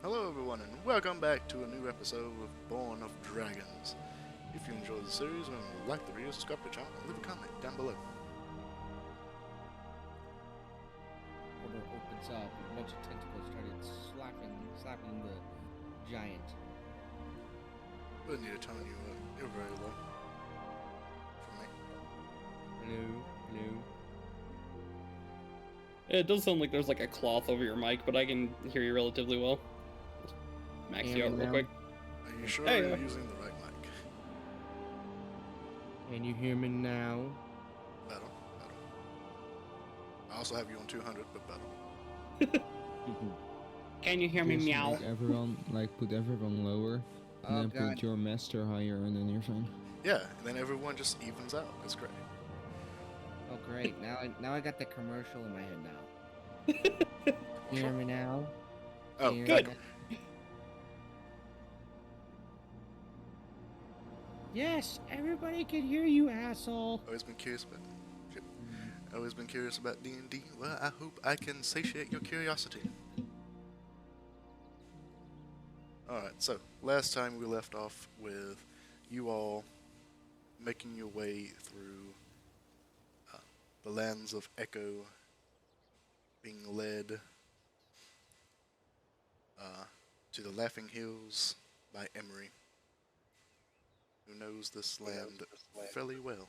Hello everyone and welcome back to a new episode of Born of Dragons. If you enjoyed the series and like the video, subscribe to the channel and leave a comment down below. Portal opens up and a bunch of tentacles started slapping the giant. I need to tone you up. You're very low. For me. Hello. It does sound like there's like a cloth over your mic, but I can hear you relatively well. Max you out real quick. Are you sure Hey, you're using the right mic? Can you hear me now? Better. I also have you on 200, but better. Can you hear me Just meow? Put everyone lower, and then God. put your master higher, and then you're fine. Yeah, and then everyone just evens out. It's great. Oh great! Now I got the commercial in my head now. You hear me now? Oh, Can you good. hear me? Yes, everybody can hear you, asshole. Always been curious about Always been curious about DnD. Well, I hope I can satiate your curiosity. Alright, so last time we left off with you all making your way through the lands of Echo, being led to the Laughing Hills by Emery, who knows this land fairly well.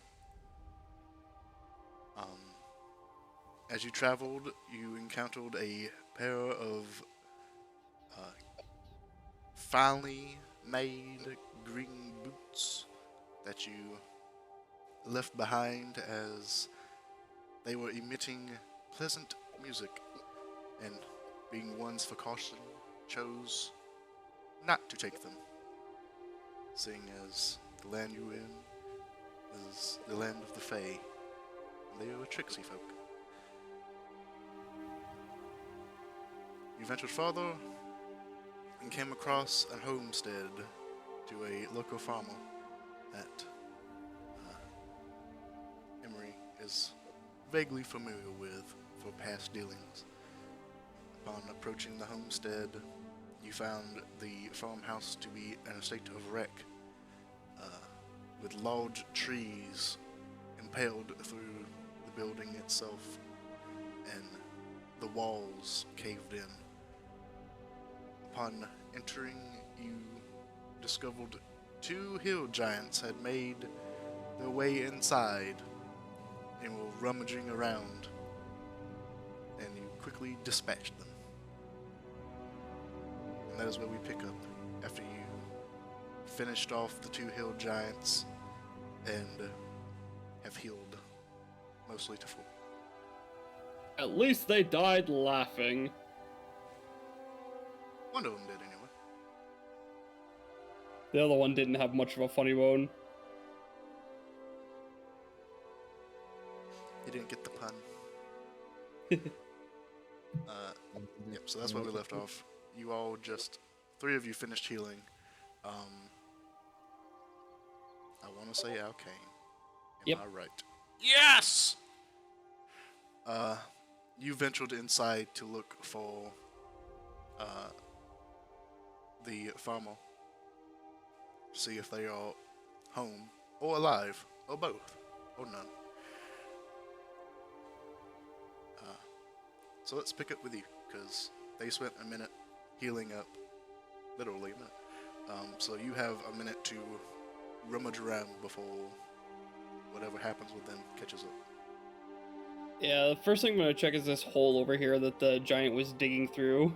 As you traveled, you encountered a pair of finely made green boots that you left behind as they were emitting pleasant music, and being ones for caution, chose not to take them, seeing as the land you were in is the land of the Fae. They are tricksy folk. You ventured farther and came across a homestead to a local farmer that Emery is vaguely familiar with for past dealings. Upon approaching the homestead, you found the farmhouse to be in a state of wreck, with large trees impaled through the building itself, and the walls caved in. Upon entering, you discovered two hill giants had made their way inside and were rummaging around, and you quickly dispatched them. And that is where we pick up after you finished off the two hill giants and have healed mostly to full. At least they died laughing. One of them did anyway. The other one didn't have much of a funny bone. He didn't get the pun. Yep, so that's where we left off. You all just, three of you finished healing. I want to say Alkane. Yep. Am I right? Yes! You ventured inside to look for the farmer. See if they are home, or alive, or both, or none. So let's pick up with you, because they spent a minute healing up, literally a minute. So you have a minute to rummage around before whatever happens with them catches up. Yeah, the first thing I'm gonna check is this hole over here that the giant was digging through.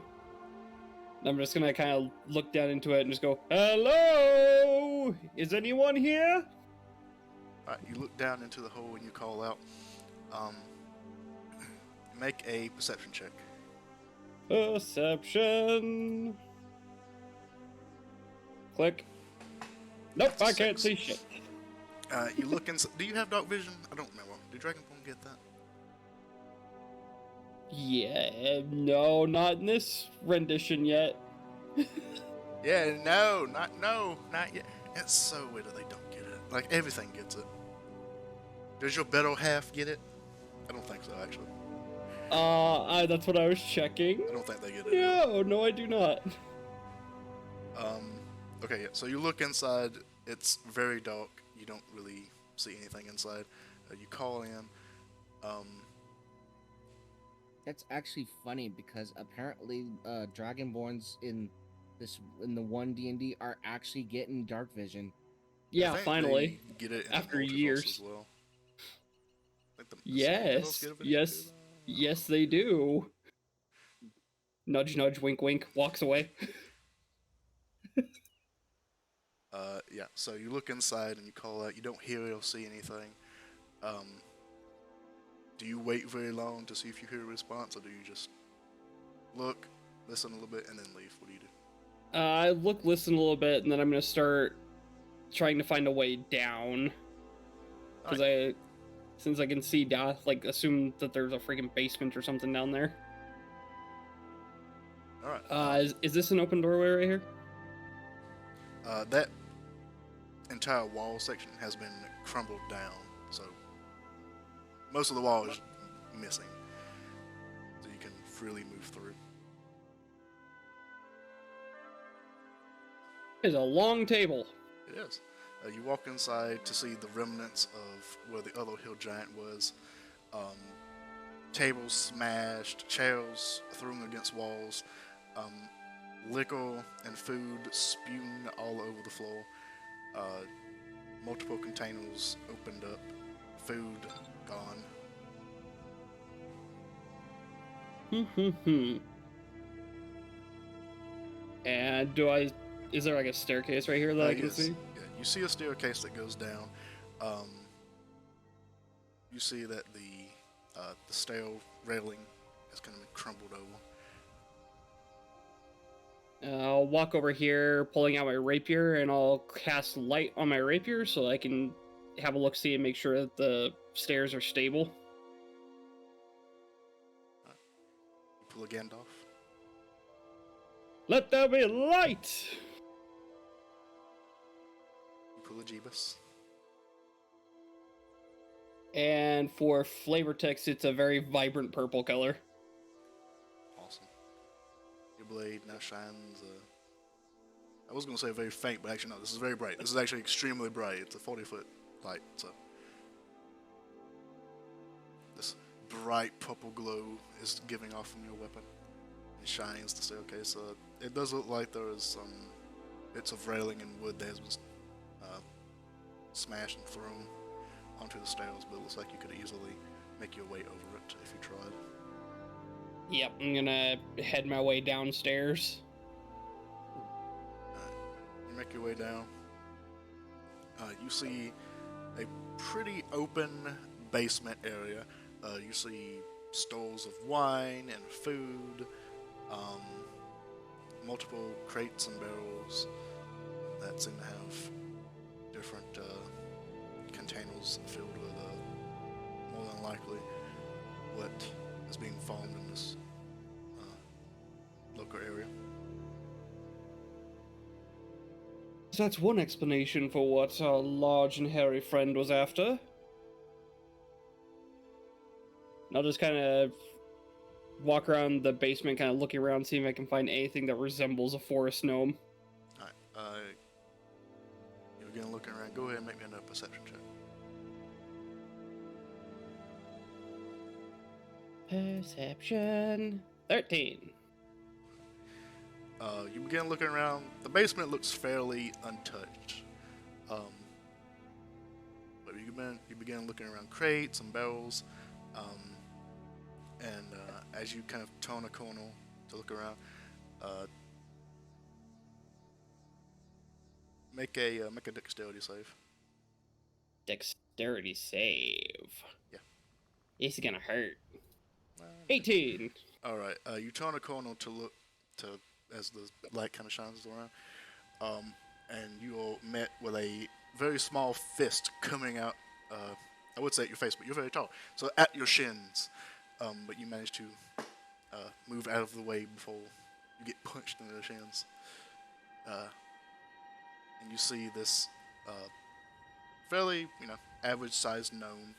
I'm just gonna kind of look down into it and just go, "Hello? Is anyone here?" Alright, you look down into the hole and you call out. Make a perception check. Perception. Click. Nope, I can't see shit. You look inside. Do you have dark vision? I don't remember. Did Dragonborn get that? Yeah, no, not in this rendition yet. Yeah, not yet. It's so weird that they don't get it. Like, everything gets it. Does your better half get it? I don't think so, actually. That's what I was checking. I don't think they get it. No, I do not. Okay, yeah. So you look inside. It's very dark. You don't really see anything inside. You call in. Um, That's actually funny because apparently Dragonborns in the one D&D are actually getting dark vision. I Yeah, think finally. they get it in the After multiverse as years. well. I think the small devils Yes. get it too. Yes. Though? I don't Yes, they do. Nudge, nudge, wink, wink, walks away. Yeah. So you look inside and you call out. You don't hear or see anything. Um, do you wait very long to see if you hear a response, or do you just look, listen a little bit, and then leave? What do you do? I look, listen a little bit, and then I'm gonna start trying to find a way down. Because since I can see down, like, assume that there's a freaking basement or something down there. All right. Is this an open doorway right here? That entire wall section has been crumbled down, so most of the wall is missing, so you can freely move through. It's a long table. It is. You walk inside to see the remnants of where the other hill giant was. Tables smashed, chairs thrown against walls, liquor and food spewed all over the floor. Multiple containers opened up, food gone. And is there like a staircase right here that I can Yes. see? Yeah, you see a staircase that goes down. You see that the stair railing has kind of crumbled over. I'll walk over here, pulling out my rapier, and I'll cast light on my rapier so I can have a look-see and make sure that the stairs are stable. You pull a Gandalf. Let there be light! You pull a Jeebus. And for flavor text, it's a very vibrant purple color. Awesome. Your blade now shines. I was going to say very faint, but actually no, this is very bright. This is actually extremely bright. It's a 40-foot light, so this bright purple glow is giving off from your weapon. It shines the staircase. It does look like there is some bits of railing and wood that has been smashed and thrown onto the stairs, but it looks like you could easily make your way over it if you tried. Yep, I'm gonna head my way downstairs. You make your way down. You see a pretty open basement area. You see stalls of wine and food, multiple crates and barrels that seem to have different containers filled with more than likely what is being farmed in this local area. So that's one explanation for what our large and hairy friend was after. And I'll just kind of walk around the basement, kind of looking around, see if I can find anything that resembles a forest gnome. Alright, you're again looking around. Go ahead and make me another perception check. Perception 13. You begin looking around. The basement looks fairly untouched. But you begin looking around crates and barrels. And as you kind of turn a corner to look around, make a dexterity save. Dexterity save. Yeah. It's gonna hurt. 18. All right. You turn a corner to look as the light kind of shines around, and you are met with a very small fist coming out. I would say at your face, but you're very tall, so at your shins. But you manage to move out of the way before you get punched in the shins. And you see this fairly, average-sized gnome,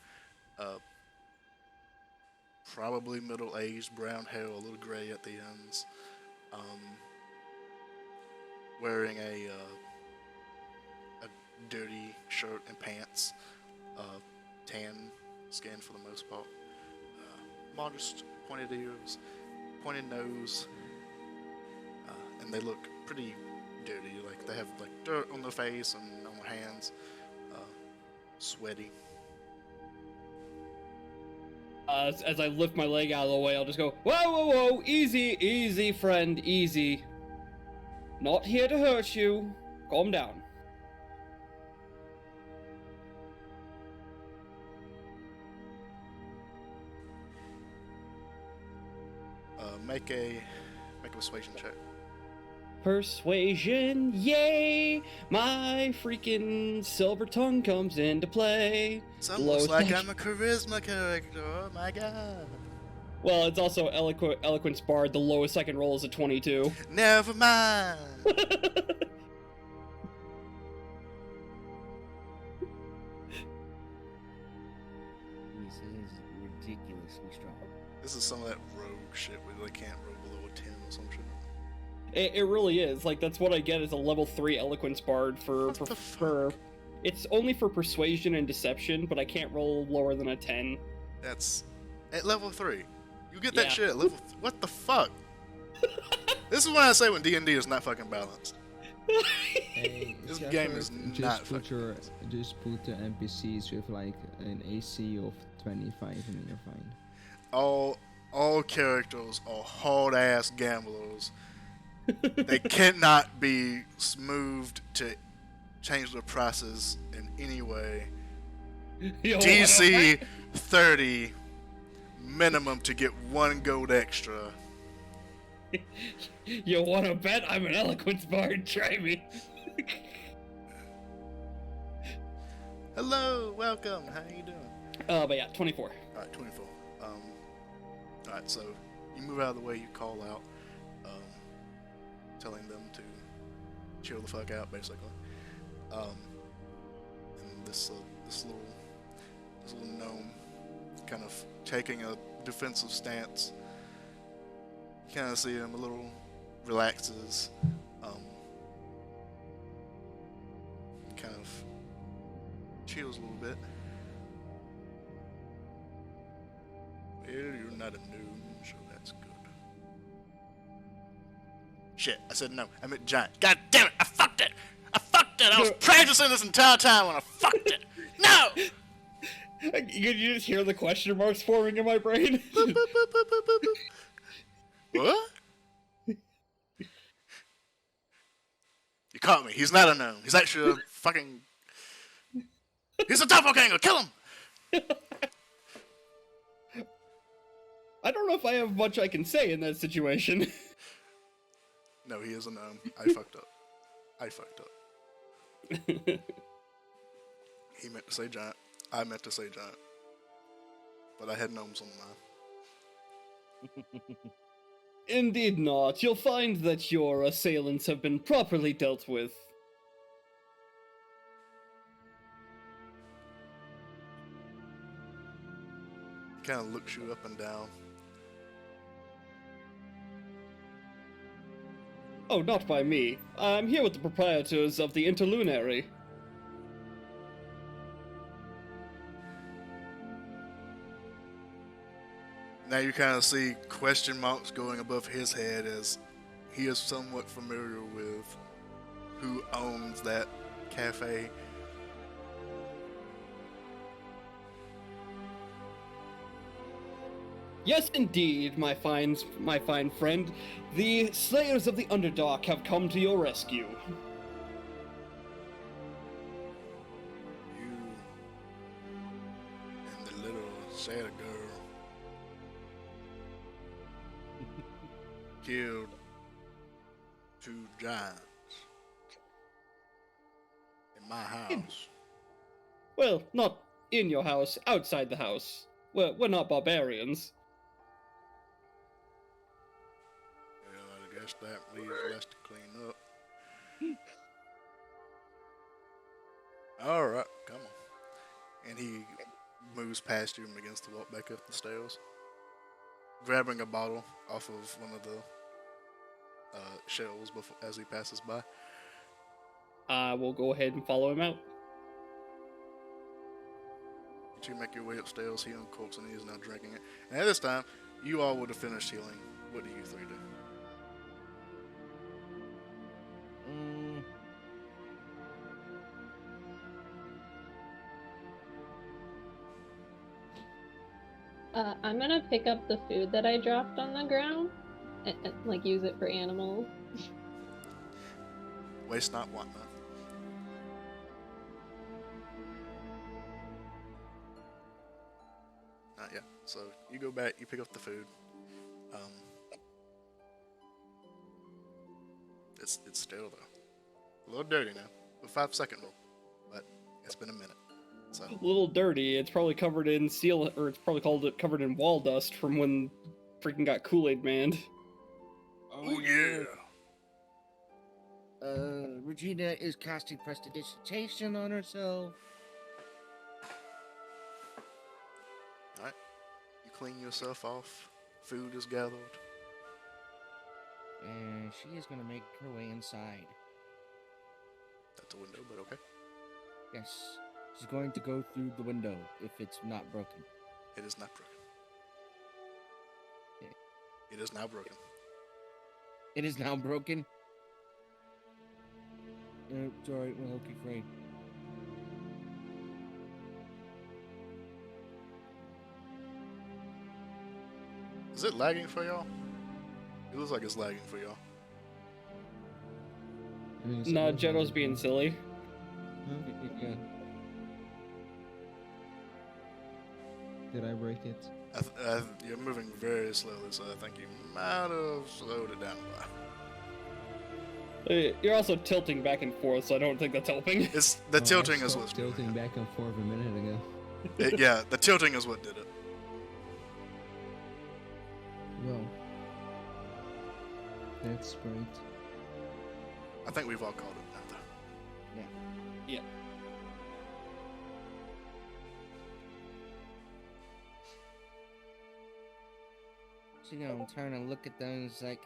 probably middle-aged, brown hair, a little gray at the ends, wearing a dirty shirt and pants, tan skin for the most part, modest pointed ears, pointed nose, and they look pretty dirty. Like they have like dirt on their face and on their hands, sweaty. As I lift my leg out of the way, I'll just go, whoa, whoa, whoa, easy, easy, friend, easy. Not here to hurt you. Calm down. Make a persuasion check. Persuasion, yay! My freaking silver tongue comes into play. It's almost Lowest like act- I'm a charisma character. Oh my god. Well, it's also eloquence bard. The lowest I can roll is a 22. Never mind. This is ridiculously strong. This is some of that rogue shit where they can't roll below a 10 or some shit. It really is. Like, that's what I get as a level 3 eloquence bard What the fuck? It's only for persuasion and deception, but I can't roll lower than a 10. That's at level 3. You get that Yeah. shit at level what the fuck? This is what I say when D&D is not fucking balanced. Hey, This Shepard, game is not just put fucking your balanced. just put the NPCs with like an AC of 25 and you're fine. All characters are hard ass gamblers. They cannot be smoothed to change their prices in any way. Yo, DC 30 minimum to get 1 gold extra. You wanna bet I'm an eloquence bard? Try me. Hello, welcome. How you doing? But yeah, 24. All right, 24. All right, so you move out of the way. You call out, telling them to chill the fuck out, basically. And this little gnome, kind of taking a defensive stance. You kind of see him a little relaxes, kind of chills a little bit. Well, you're not a gnome, so that's good. Shit, I said no. I meant giant. God damn it! I fucked it! I was practicing this entire time when I fucked it! No! You just hear the question marks forming in my brain? Boop, boop, boop, boop, boop, boop, boop. What? You caught me. He's not a gnome. He's actually a fucking... He's a doppelganger! Kill him! I don't know if I have much I can say in that situation. No, he is a gnome. I fucked up. He meant to say giant. I meant to say giant. But I had gnomes on the mind. Indeed not. You'll find that your assailants have been properly dealt with. He kind of looks you up and down. Oh, not by me. I'm here with the proprietors of the Interluminary. Now you kind of see question marks going above his head as he is somewhat familiar with who owns that cafe. Yes, indeed, my fine friend. The Slayers of the Underdark have come to your rescue. You and the little sad girl killed 2 giants in my house. Well, not in your house, outside the house. We're not barbarians. Well, I guess that leaves less to clean up. Alright, come on. And he moves past you and begins to walk back up the stairs, grabbing a bottle off of one of the shelves before, as he passes by. I will go ahead and follow him out. You two make your way upstairs. He uncorks and he is now drinking it. And at this time, you all would have finished healing. What do you three do? I'm gonna pick up the food that I dropped on the ground and like use it for animals. Waste not, want not. Not yet. So you go back, you pick up the food. It's still though. A little dirty now. A 5-second rule. But it's been a minute. So A little dirty. It's probably covered in seal, or it's probably covered in wall dust from when freaking got Kool-Aid Man. oh yeah. Regina is casting prestidigitation on herself. Alright. You clean yourself off. Food is gathered. And she is gonna make her way inside. That's a window, but okay. Yes. She's going to go through the window if it's not broken. It is not broken. Okay. It is now broken. It is now broken. It's alright, we'll keep free. Is it lagging for y'all? It looks like it's lagging for y'all. Nah, Jetto's being silly. Yeah. Did I break it? You're moving very slowly, so I think you might have slowed it down by. You're also tilting back and forth, so I don't think that's helping. It's the tilting I is stopped what's tilting moving back and forth a minute ago. it. Yeah, the tilting is what did it. Well, that's great. I think we've all called it now, though. Yeah. So, you know, turn and look at them and it's like,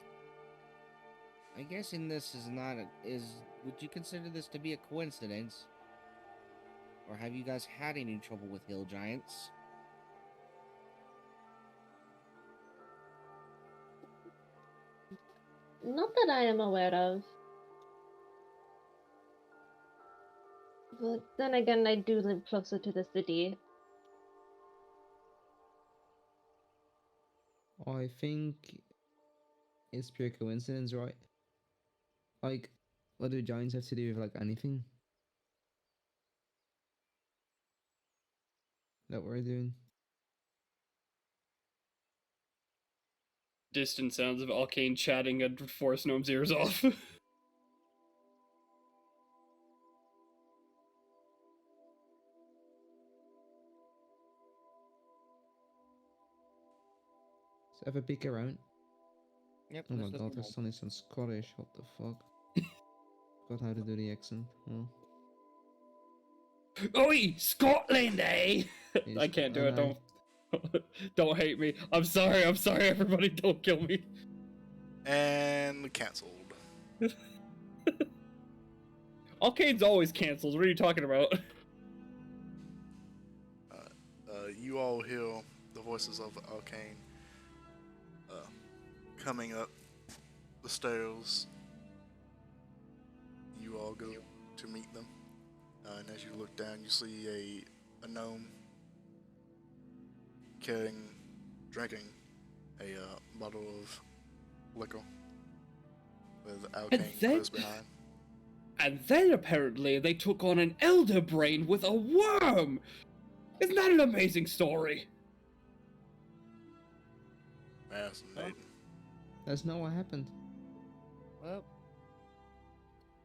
I guess in this is not would you consider this to be a coincidence? Or have you guys had any trouble with hill giants? Not that I am aware of. But then again, I do live closer to the city. I think it's pure coincidence, right? Like, what do giants have to do with like anything that we're doing? Distant sounds of Arcane chatting at Forest Gnome's ears off. So have a peek around. Yep. Oh my this is god, her mine. son is on Scottish. What the fuck? Forgot how to do the accent. Well, Oi, Scotland, eh? He's I can't do it. alive. Don't hate me. I'm sorry. Everybody, don't kill me. And cancelled. Arcane's always cancels. What are you talking about? You all hear the voices of Arcane coming up the stairs. You all go to meet them. And as you look down, you see a gnome drinking a bottle of liquor with Arcane then- close behind. And then apparently they took on an elder brain with a worm. Isn't that an amazing story? Fascinating. that's not what happened. Well,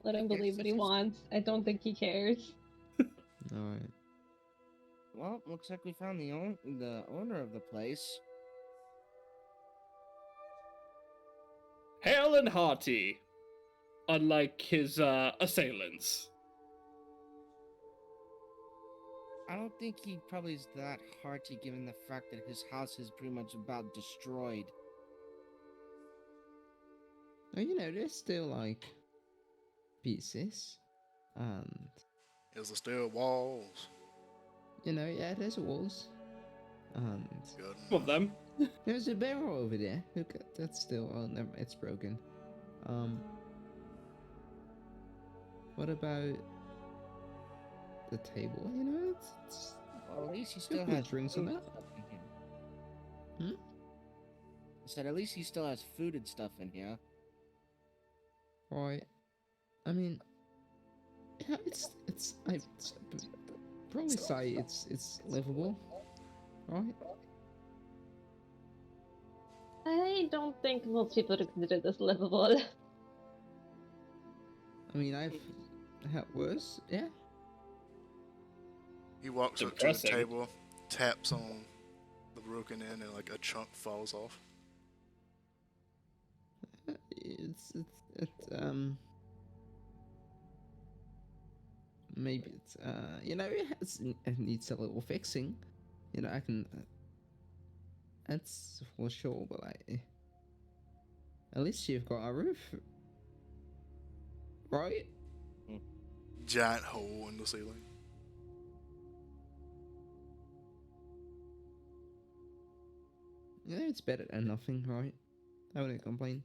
Let him Okay, believe what he wants. I don't think he cares. Alright. well, looks like we found the owner of the place. Hale and hearty. Unlike his assailants. I don't think he probably is that hearty given the fact that his house is pretty much about destroyed. Oh, you know, there's still like pieces. And Is there still walls? yeah, there's walls. And Good. Some of them. there's a barrel over there. Look, that's still. Oh, never. It's broken. What about the table? It's Well, at least he could still be has drinks food on and that. stuff in here. Hmm? I said at least he still has food and stuff in here. Right. I mean, yeah, I'd probably say it's livable, right? I don't think most people would consider this livable. I mean, I've had worse. Yeah. He walks up to the Impressive. table, taps on the broken end, and like a chunk falls off. It's maybe it needs a little fixing. I can. That's for sure, but at least you've got a roof, right? Giant hole in the ceiling. Yeah, it's better than nothing, right? I wouldn't complain.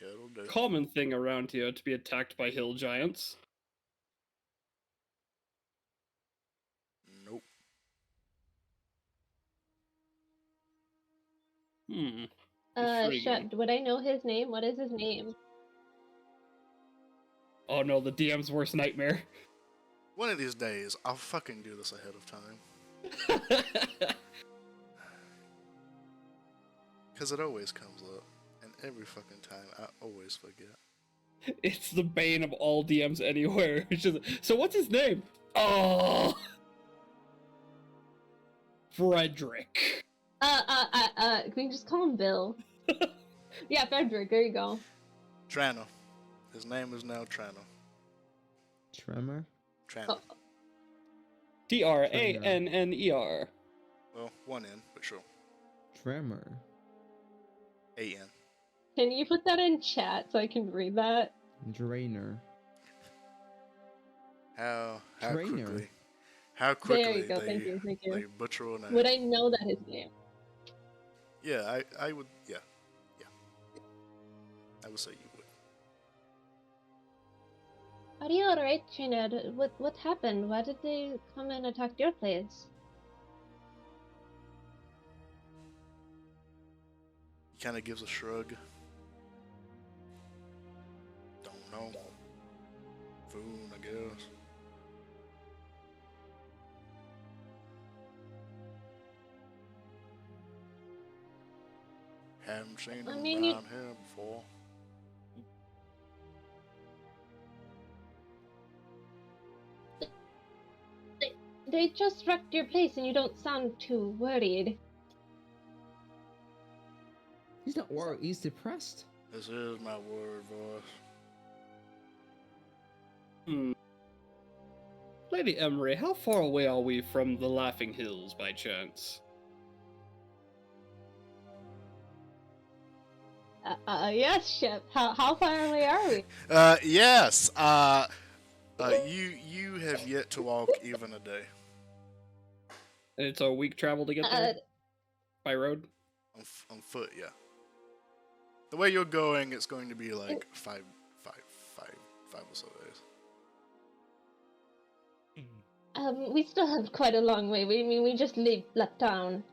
Yeah, it'll do. Common thing around here to be attacked by hill giants. Nope. Intriguing. Shep, would I know his name? What is his name? Oh no, the DM's worst nightmare. One of these days, I'll fucking do this ahead of time. Because it always comes up. And every fucking time, I always forget. It's the bane of all DMs anywhere. It's just, so what's his name? Oh, Frederick. Can we just call him Bill? Yeah, Frederick, there you go. Tranna. His name is now Tranna. Tremor. Tranna. Oh. Tranner. Well, one N, but sure. Tremor. A-N. Can you put that in chat so I can read that? Drainer. How Trainer. quickly... How quickly There you go, thank you. they butcher a name. Would I know that his name? Yeah, I would... Yeah. I would say you would. Are you alright, Trinidad? What happened? Why did they come and attack your place? He kind of gives a shrug. Don't know. Food, I guess. Haven't seen I him mean, you- around here before. They just wrecked your place and you don't sound too worried. He's not worried. He's depressed. This is my word voice. Lady Emery, how far away are we from the Laughing Hills by chance? Yes, Shep. How far away are we? Yes. You have yet to walk even a day And it's a week travel to get there? By road? on foot. Yeah. The way you're going, it's going to be like five or so days. We still have quite a long way. We just left town.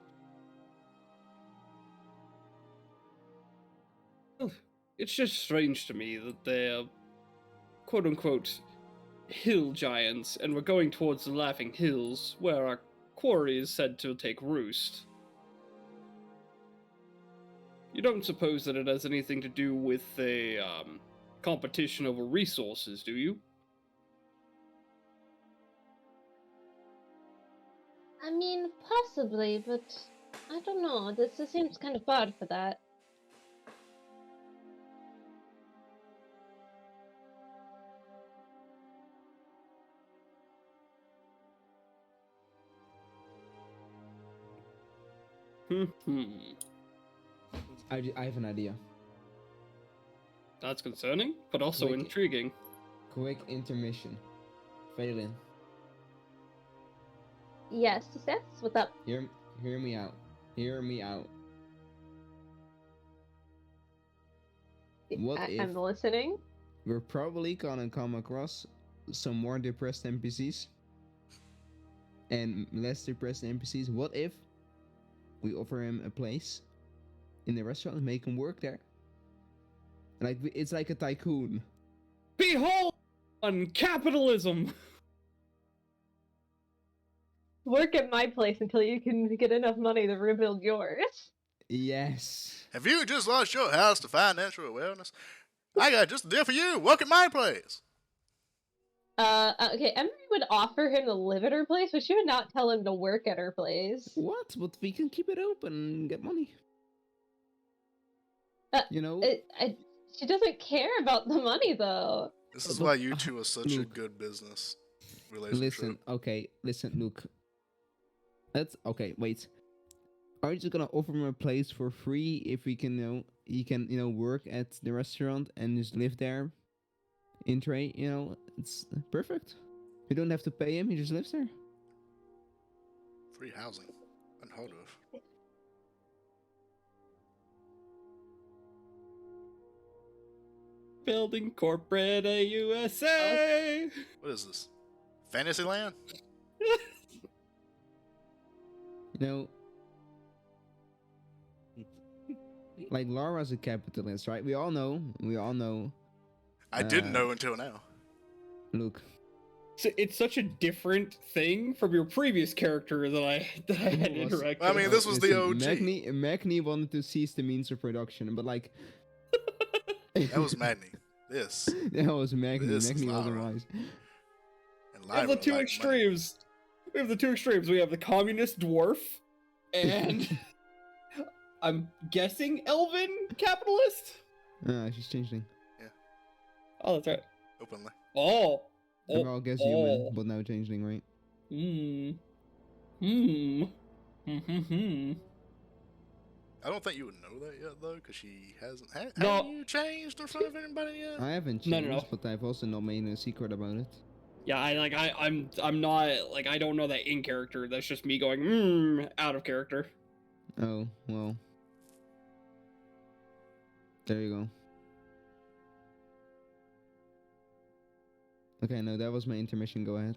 It's just strange to me that they're quote-unquote hill giants, and we're going towards the Laughing Hills, where our quarry is said to take roost. You don't suppose that it has anything to do with a competition over resources, do you? I mean, possibly, but I don't know. This seems kind of odd for that. I have an idea. That's concerning, but also Like- intriguing. quick intermission. Phelan, Yes, what's up? hear me out. Hear me out. What if I'm listening. we're probably gonna come across some more depressed NPCs and less depressed NPCs? What if we offer him a place in the restaurant and make him work there? Like it's like a tycoon. Behold on capitalism. Work at my place until you can get enough money to rebuild yours. Yes. Have you just lost your house to financial awareness? I got just a deal for you. Work at my place. Okay, Emery would offer him to live at her place, but she would not tell him to work at her place. What? But we can keep it open and get money. You know? She doesn't care about the money, though. This is why you two are such a Luke. good business relationship. Listen, Luke. Wait. Are you just gonna offer him a place for free if we can, he can, work at the restaurant and just live there in trade, it's perfect. You don't have to pay him, he just lives there. Free housing. Unheard of. Building corporate USA. What is this? Fantasyland? Like Laura's a capitalist, right? We all know. I didn't know until now. Luke. So it's such a different thing from your previous character that I had interacted. I mean, this was the OG. Magni wanted to cease the means of production, but like That was Magni. This. That was Magni. This is Magni wasn't Lara. wise. And We have the Lyra two liked extremes. We have the two extremes. We have the communist dwarf and I'm guessing elven capitalist. She's changing. Oh, that's right. money openly. Oh. Well, I guess human, but now changeling, right? I don't think you would know that yet, though, because she hasn't. No. Have you changed in front of anybody yet? I haven't No, changed, no. but I've also not made a secret about it. Yeah, I'm not like I don't know that in character. That's just me going out of character. Oh, well. There you go. Okay, no, that was my intermission. Go ahead.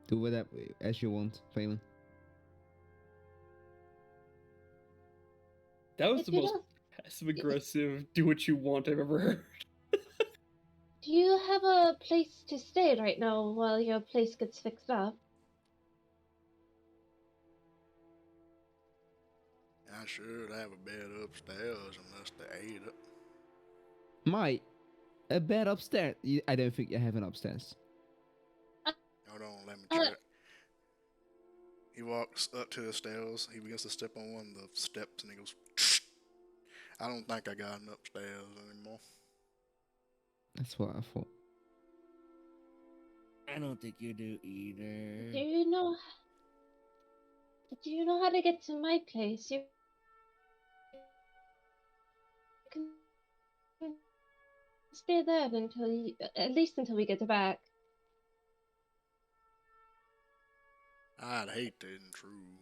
Do whatever as you want, Phelan. That was If the you most don't- passive aggressive do what you want I've ever heard. Do you have a place to stay right now while your place gets fixed up? I should have a bed upstairs unless they ate it. A bed upstairs. I don't think you have an upstairs. Hold on, let me check. He walks up to the stairs. He begins to step on one of the steps, and he goes, I don't think I got an upstairs anymore. That's what I thought. I don't think you do either. Do you know how to get to my place? You can stay there at least until we get back. I'd hate to intrude.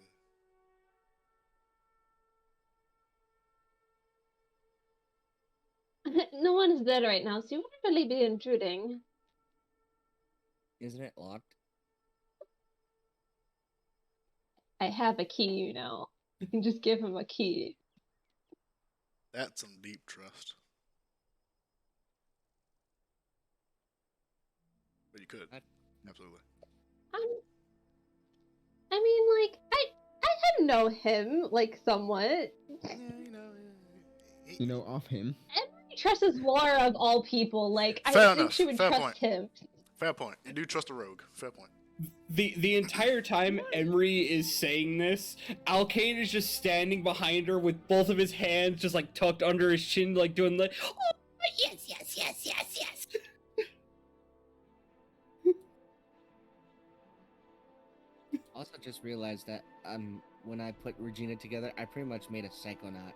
No one is dead right now, so you wouldn't really be intruding. Isn't it locked? I have a key, you know. You can just give him a key. That's some deep trust. But you could. Absolutely. I mean, like, I know him, like, somewhat. Yeah, You know of him. Everybody trusts Laura of all people. Like, I Fair think enough, she would fair trust point. him. Fair point. You do trust a rogue. Fair point. The entire time Emery is saying this, Alkane is just standing behind her with both of his hands just like tucked under his chin, like doing the oh yes. Also, just realized that when I put Regina together, I pretty much made a psychonaut.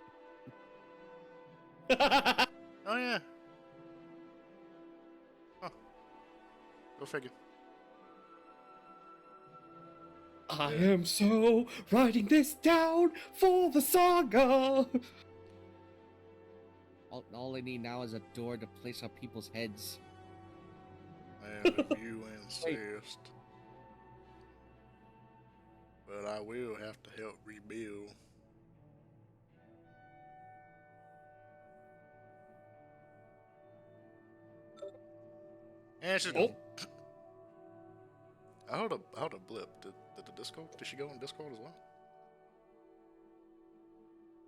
Oh, yeah. Huh. Go figure. I am so writing this down for the saga. All I need now is a door to place on people's heads. Well, if you insist. But I will have to help rebuild. And she's Oh. I heard a blip. Did the Discord? Did she go on Discord as well?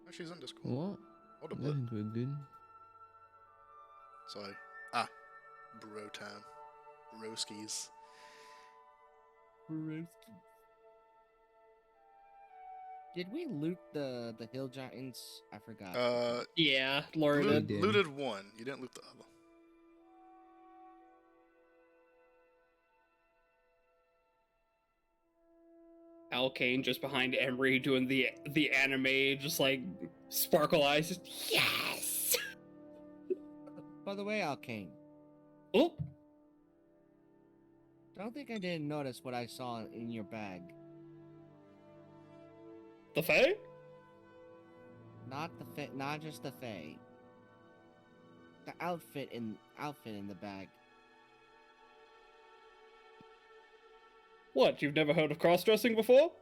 Oh, she's in Discord. What? What a I blip. think we're good. Sorry. Bro time. Broskies. Did we loot the hill giants? I forgot. Yeah, Laura Loot- did. Looted one. You didn't loot the other. Alkane just behind Emery doing the anime, just like sparkle eyes. Just, yes. By the way, Alkane, Oh, don't think I didn't notice what I saw in your bag. the Fae? Not not just the Fae. The outfit in the bag. What? You've never heard of cross-dressing before?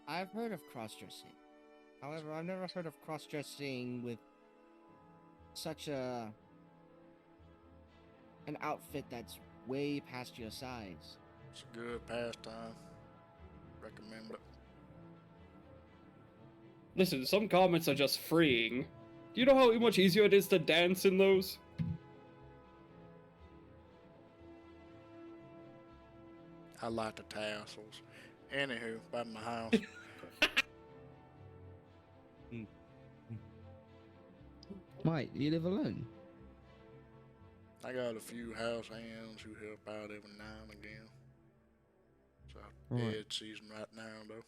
I've heard of cross-dressing. However, I've never heard of cross-dressing with such an outfit that's way past your size. It's a good pastime. Recommend it. Listen, some garments are just freeing. Do you know how much easier it is to dance in those? I like the tassels. Anywho, by my house. Wait, you live alone? I got a few house hands who help out every now and again. So Right. dead season right now though.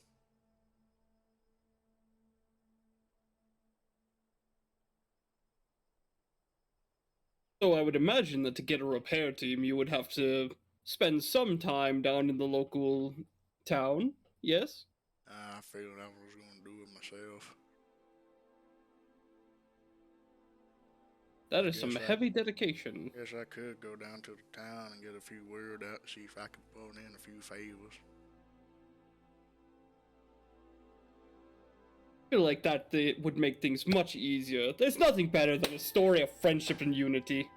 So I would imagine that to get a repair team, you would have to spend some time down in the local town. Yes? I figured I was gonna do it myself. That is some Yes, I- heavy dedication. Guess I could go down to the town and get a few word out, see if I could put in a few favors. I feel like that would make things much easier. There's nothing better than a story of friendship and unity.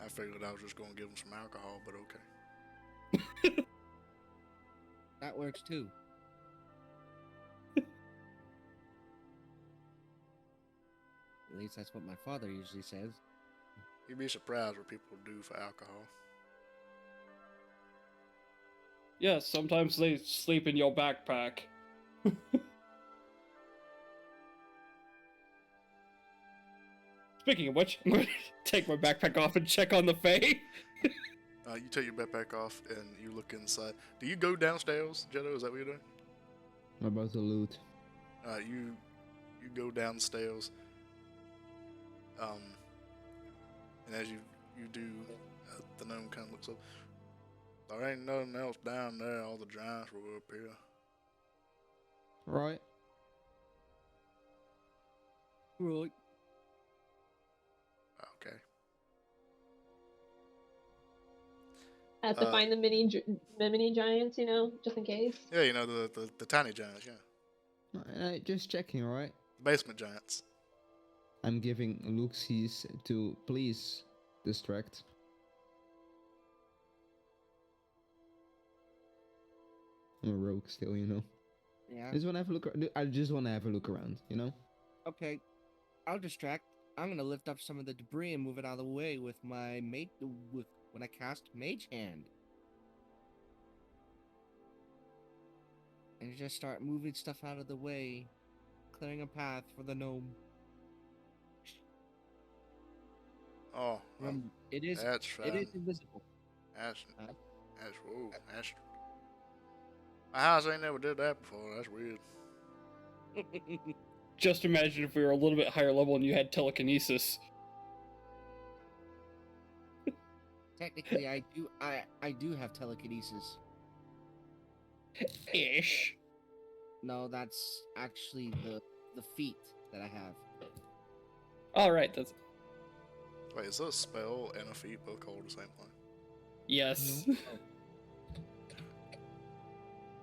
I figured I was just gonna give them some alcohol, but okay. That works too. At least that's what my father usually says. You'd be surprised what people do for alcohol. Yes, sometimes they sleep in your backpack. Speaking of which, I'm going to take my backpack off and check on the Fae. You take your backpack off and you look inside. Do you go downstairs, Jetto? Is that what you're doing? I'm about to loot. You go downstairs. And as you do, the gnome kind of looks up. There ain't nothing else down there. All the giants were up here. Right. Right. Okay. I have to find the mini giants, you know, just in case. Yeah, you know the tiny giants. Yeah, Just checking, right? basement giants. I'm giving Luxies to please distract. I'm a rogue still, you know. Yeah. I just want to have a look. I just want to have a look around, you know. Okay. I'll distract. I'm gonna lift up some of the debris and move it out of the way with my when I cast Mage Hand. And just start moving stuff out of the way, clearing a path for the gnome. Oh, Remember, it is that's fine. it is invisible. That's Huh? whoa. That's my house ain't never did that before. That's weird. just imagine if we were a little bit higher level and you had telekinesis. Technically, I do have telekinesis. Ish. No, that's actually the feat that I have. Alright, that's... Wait, is that a spell and a feat both called the same thing? Yes.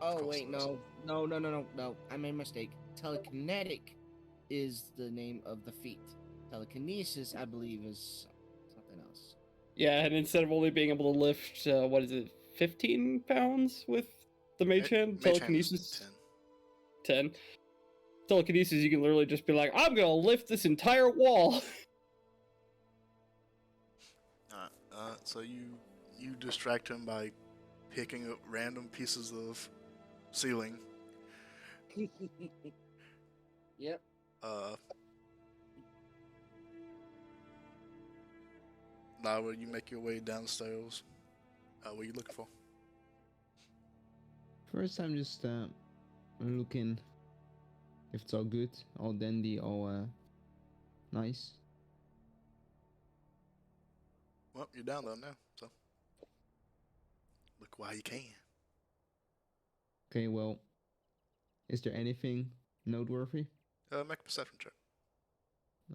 Oh course wait, it is. no. I made a mistake. Telekinetic is the name of the feat. Telekinesis, I believe, is something else. Yeah, and instead of only being able to lift, what is it, 15 pounds with the mage hand? Mage hand is Telekinesis? 10. 10. Telekinesis, you can literally just be like, I'm gonna lift this entire wall. Alright, so you distract him by picking up random pieces of ceiling. Yep. Now you make your way downstairs. What are you looking for? First, I'm just looking if it's all good, all dandy, all nice. Well, you're down there now, so look while you can. Okay, well, is there anything noteworthy? Make a perception check.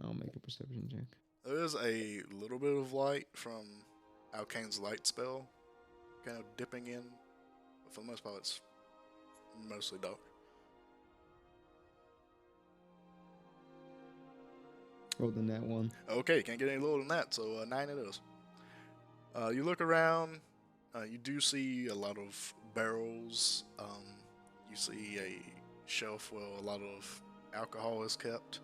I'll make a perception check. There is a little bit of light from Alkane's light spell, kind of dipping in, but for the most part, it's mostly dark. Rolled in that one. Okay, can't get any lower than that, so 9 it is. You look around, you do see a lot of barrels. You see a shelf where a lot of alcohol is kept.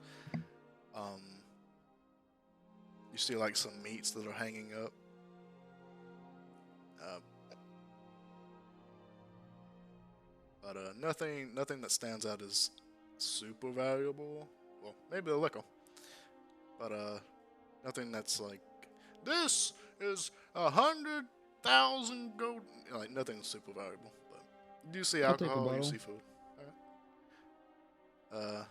You see like some meats that are hanging up. But nothing that stands out as super valuable. Well, maybe the liquor. But nothing that's like, this is 100,000 gold. Like nothing super valuable. But you do see I'll take a alcohol, you bottle. see food. Alright.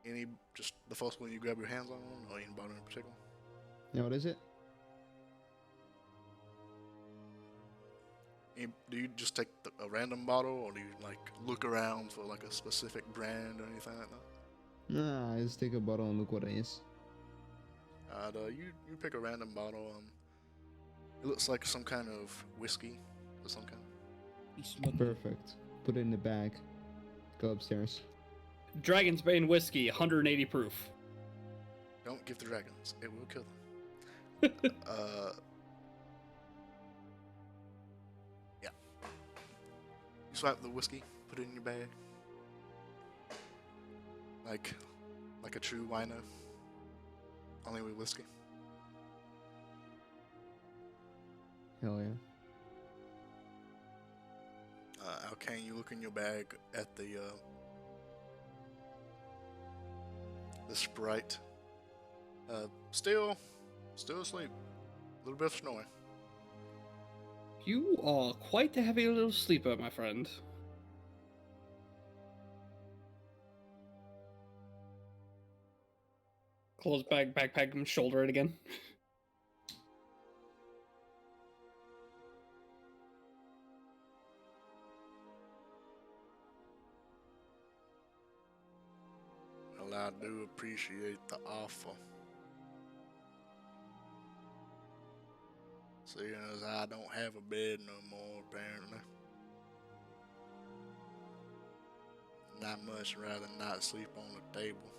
Any just the first one you grab your hands on, or any bottle in particular? Yeah, what is it? Do you just take a random bottle, or do you like look around for like a specific brand or anything like that? Nah, I just take a bottle and look what it is. You pick a random bottle. It looks like some kind of whiskey of some kind. He's smoking. Perfect. Put it in the bag. Go upstairs. Dragon's Bane whiskey, 180 proof. Don't give the dragons; it will kill them. Yeah. You swipe the whiskey, put it in your bag, like a true wino, only with whiskey. Hell yeah. Alkane, you look in your bag at the Sprite. Still asleep. A little bit of snoring. You are quite the heavy little sleeper, my friend. Close backpack, and shoulder it again. Well, I do appreciate the offer. Seeing as I don't have a bed no more, apparently. Not much rather not sleep on the table.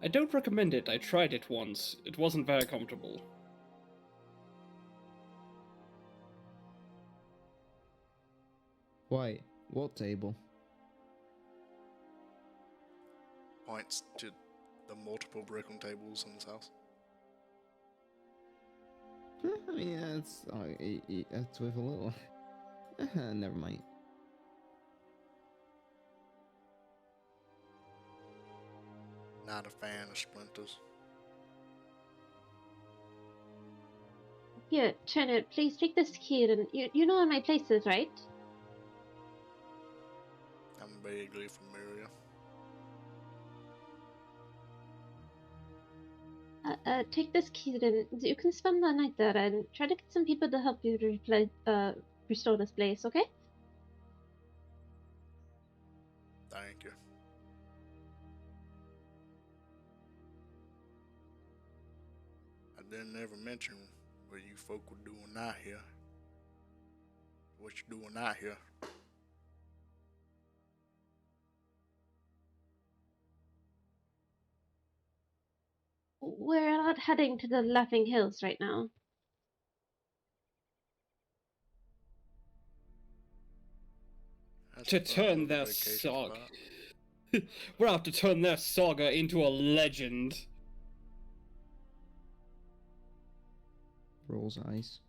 I don't recommend it. I tried it once. It wasn't very comfortable. Why? What table? Points to the multiple broken tables in this house. I mean, that's with a little. Never mind. Not a fan of splinters. Here, Cheddar, please take this key, and you know where my place is, right? I'm vaguely familiar. Take this key, then you can spend the night there and try to get some people to help you restore this place, okay? Thank you. I didn't ever mention what you folk were doing out here. What you doing out here? We're not heading to the Laughing Hills right now. That's To a fun turn little their vacation saga. spot. We're out to turn their saga into a legend. Rolls eyes.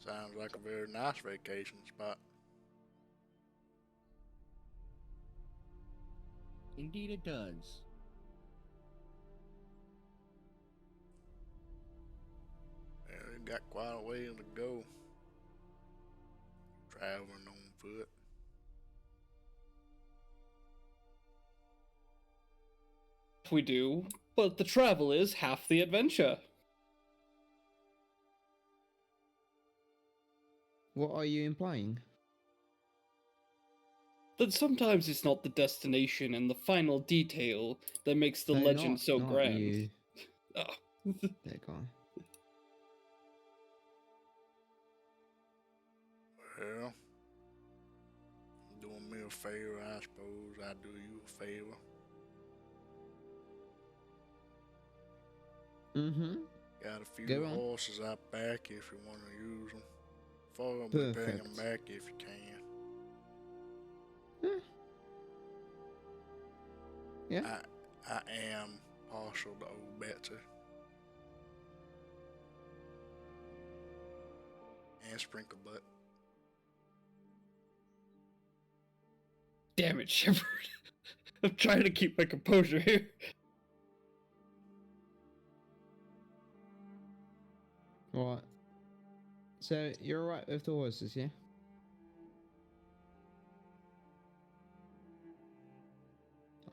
Sounds like a very nice vacation spot. Indeed, it does. Yeah, you got quite a way to go. Traveling on foot. We do, but the travel is half the adventure. What are you implying? That sometimes it's not the destination and the final detail that makes the No, legend so not grand. you. Oh. That guy. Well, doing me a favor, I suppose. I do you a favor. Mm-hmm. Got a few Go on. horses out back if you want to use them. Probably bring them Perfect. back if you can. Yeah. I am partial to old Betsy. And Sprinkle Butt. Damn it, Shepard. I'm trying to keep my composure here. Alright. So, you're alright with the horses, yeah?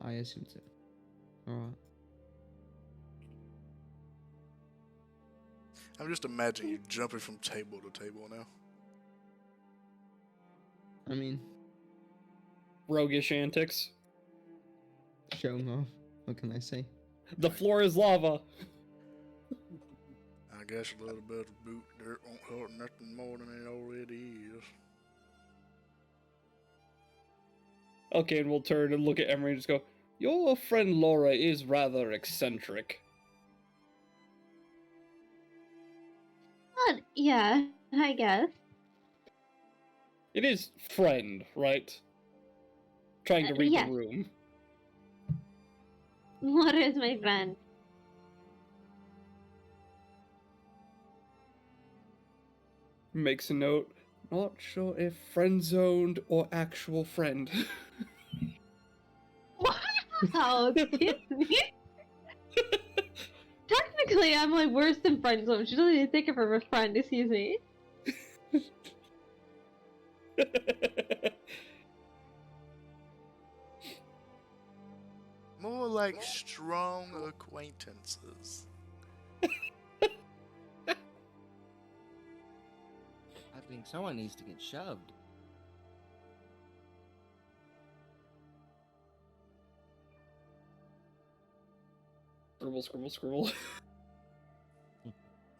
I assume so. Alright. I'm just imagining you jumping from table to table now. I mean, Roguish antics. showing off. What can I say? The floor is lava. I guess a little bit of boot dirt won't hurt nothing more than it already is. Okay, and we'll turn and look at Emery and just go, your friend Laura is rather eccentric. Yeah, I guess. It is friend, right? Trying to read yes. the room. What is my friend? Makes a note. Not sure if friend-zoned or actual friend. Wow, excuse me. Technically, I'm like worse than friend zone. She doesn't even think of her as a friend. Excuse me. More like strong acquaintances. I think someone needs to get shoved. Scribble, scribble, scribble.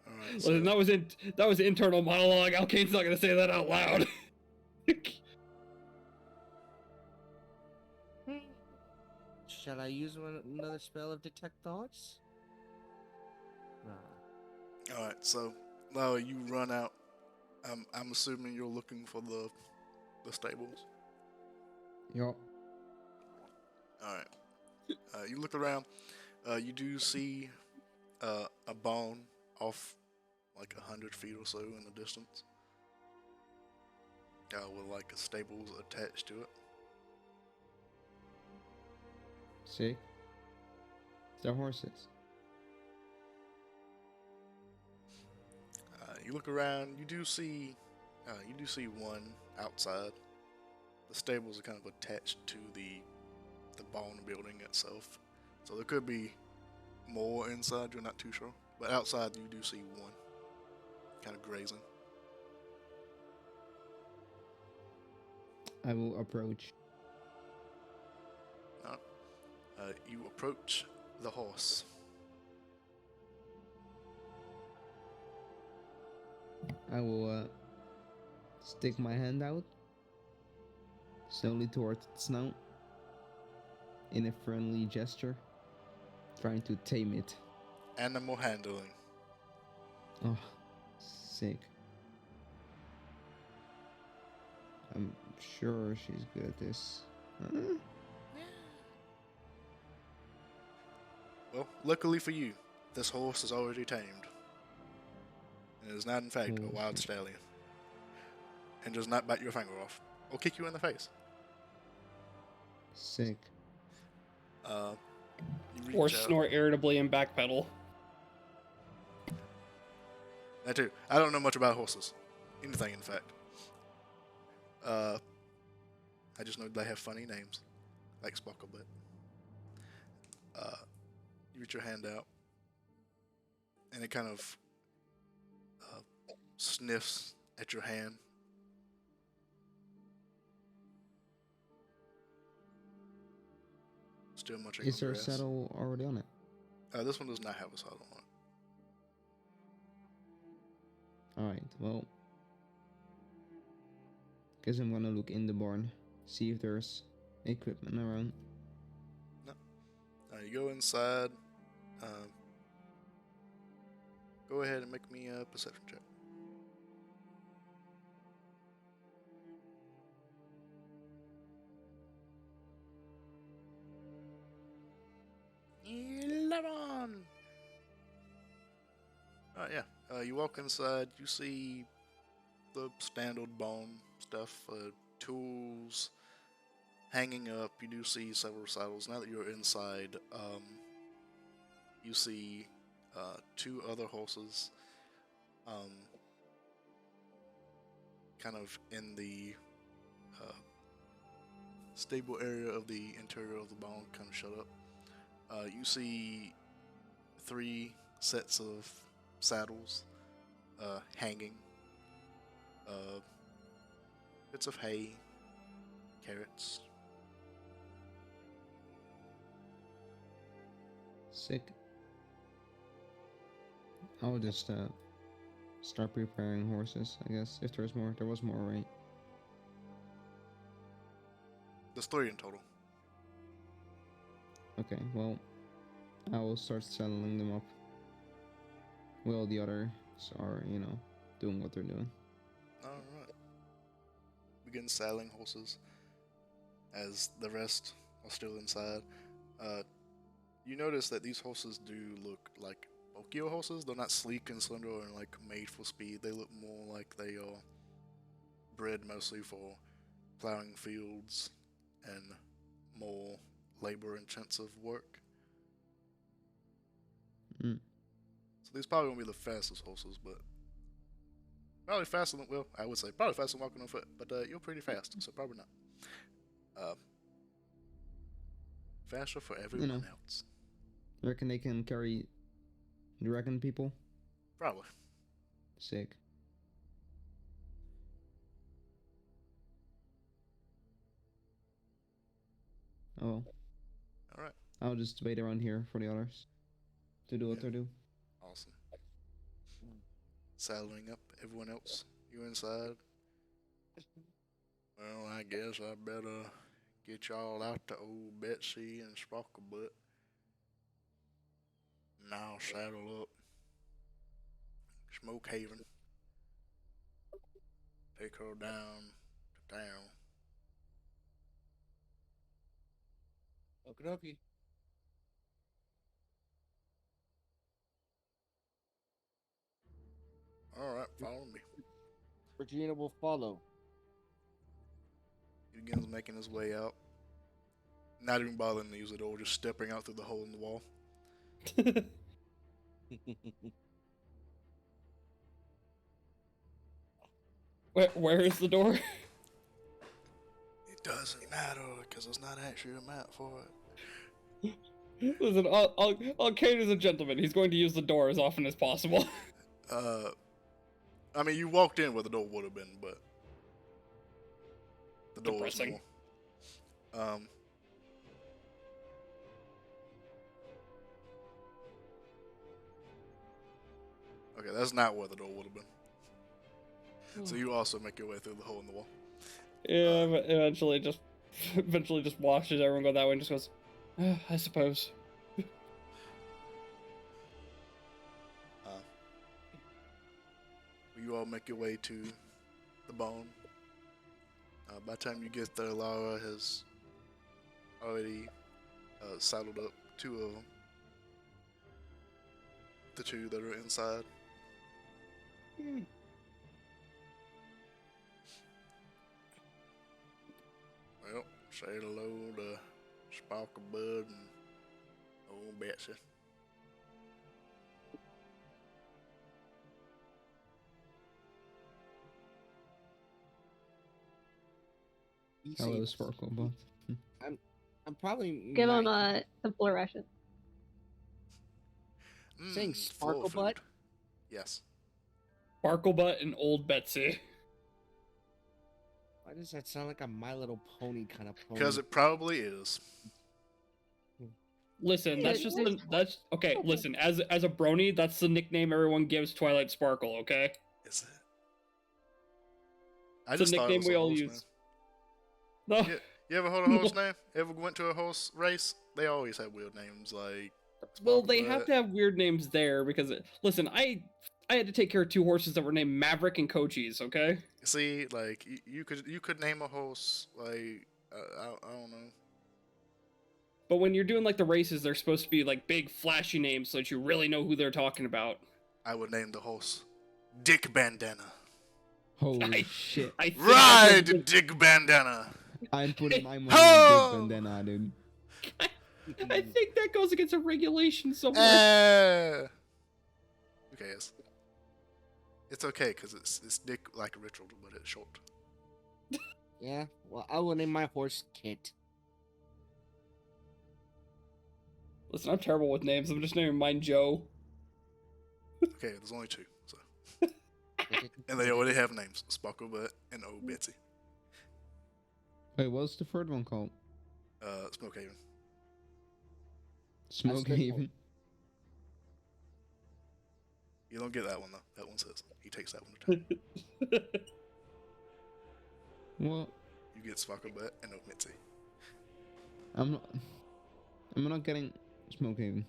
Alright, Well, that was internal monologue. Alkane's not gonna say that out loud. Shall I use another spell of detect thoughts? Alright, so now you run out. I'm assuming you're looking for the stables. Yup. Alright. You look around. You do see a barn off like 100 feet or so in the distance. With like a stables attached to it. Sick. The horses. You look around. You do see one outside. The stables are kind of attached to the barn building itself. So there could be more inside, you're not too sure. But outside, you do see one, kind of grazing. I will approach. You approach the horse. I will stick my hand out slowly towards its snout in a friendly gesture, trying to tame it. Animal handling. Oh, sick. I'm sure she's good at this. Well, luckily for you, this horse is already tamed. And is not, in fact, a wild stallion. And does not bite your finger off or kick you in the face. Sick. You reach Or out. snort irritably and backpedal. That too. I don't know much about horses. Anything, in fact. I just know they have funny names, like Sparklebutt. You reach your hand out, and it kind of sniffs at your hand. Still munching Is on there a grass. saddle already on it? This one does not have a saddle on it. Alright, well. Guess I'm gonna look in the barn, see if there's equipment around. You go inside. Go ahead and make me a perception check. Yeah. You walk inside. You see the standard barn stuff, tools hanging up. You do see several saddles. Now that you're inside, you see two other horses, kind of in the stable area of the interior of the barn, kind of shut up. You see 3 sets of saddles hanging, bits of hay, carrots. Sick. I'll just start preparing horses, I guess. If there's more, there was more, right? There's 3 in total. Okay, well, I will start saddling them up. While the others are, doing what they're doing. Alright. Begin saddling horses as the rest are still inside. You notice that these horses do look like bulkier horses. They're not sleek and slender and like made for speed. They look more like they are bred mostly for plowing fields and more labor-intensive work. Mm. So these probably won't be the fastest horses, but probably faster than, well, I would say probably faster than walking on foot, but you're pretty fast, so probably not. Faster for everyone else. You reckon they can carry dragon people? Probably. Sick. Oh well. Alright. I'll just wait around here for the others to do what they do. Awesome. Saddling up everyone else. You inside? Well, I guess I better get y'all out to old Betsy and Sparklebutt. And I'll saddle up. Smoke Haven. Take her down to town. Okie dokie. Alright, follow me. Regina will follow. He begins making his way out. Not even bothering to use the door, just stepping out through the hole in the wall. Where is the door? It doesn't matter, because there's not actually a map for it. Listen, Kane is a gentleman. He's going to use the door as often as possible. I mean, you walked in where the door would have been, but the door was Depressing. more. Okay, that's not where the door would have been. So you also make your way through the hole in the wall. Yeah, but eventually just watches everyone go that way and just goes, I suppose. You all make your way to the bone. By the time you get there, Lara has already saddled up 2 of them. The 2 that are inside. Well, say hello to Sparkle Bud and old Betsy. Hello, Sparkle Bot. I'm probably Give him not some fluorescent. saying Full Sparkle Butt. food. Yes. Sparklebutt and Old Betsy. Why does that sound like a My Little Pony kind of pony? Because it probably is. Listen, that's just that's okay. Okay. Listen, as a brony, that's the nickname everyone gives Twilight Sparkle. Okay, Is it? I it's a just thought it nickname was we a all horse use. name. No, You ever heard a horse name? Ever went to a horse race? They always have weird names like. well, they Sparklebutt. have to have weird names there because listen, I had to take care of 2 horses that were named Maverick and Cochise. Okay, See, like you could name a horse like I don't know. but when you're doing like the races, they're supposed to be like big, flashy names so that you really know who they're talking about. I would name the horse Dick Bandana. Holy shit. I think Ride, that's Dick Bandana. I'm putting my money Ho! on Big Bandana, dude. I think that goes against a regulation somewhere. Who cares? It's okay because it's Dick like a ritual, but it's short. Yeah, well, I will name my horse Kit. Listen, I'm terrible with names. I'm just naming mine Joe. Okay, there's only 2, so and they already have names: Sparklebutt and Old Betsy. Wait, what's the third one called? Smokehaven. Smokehaven. You don't get that one though. That one says he takes that one to town. What? You get Sparklebutt and Old Betsy. I'm not getting Smokehaven.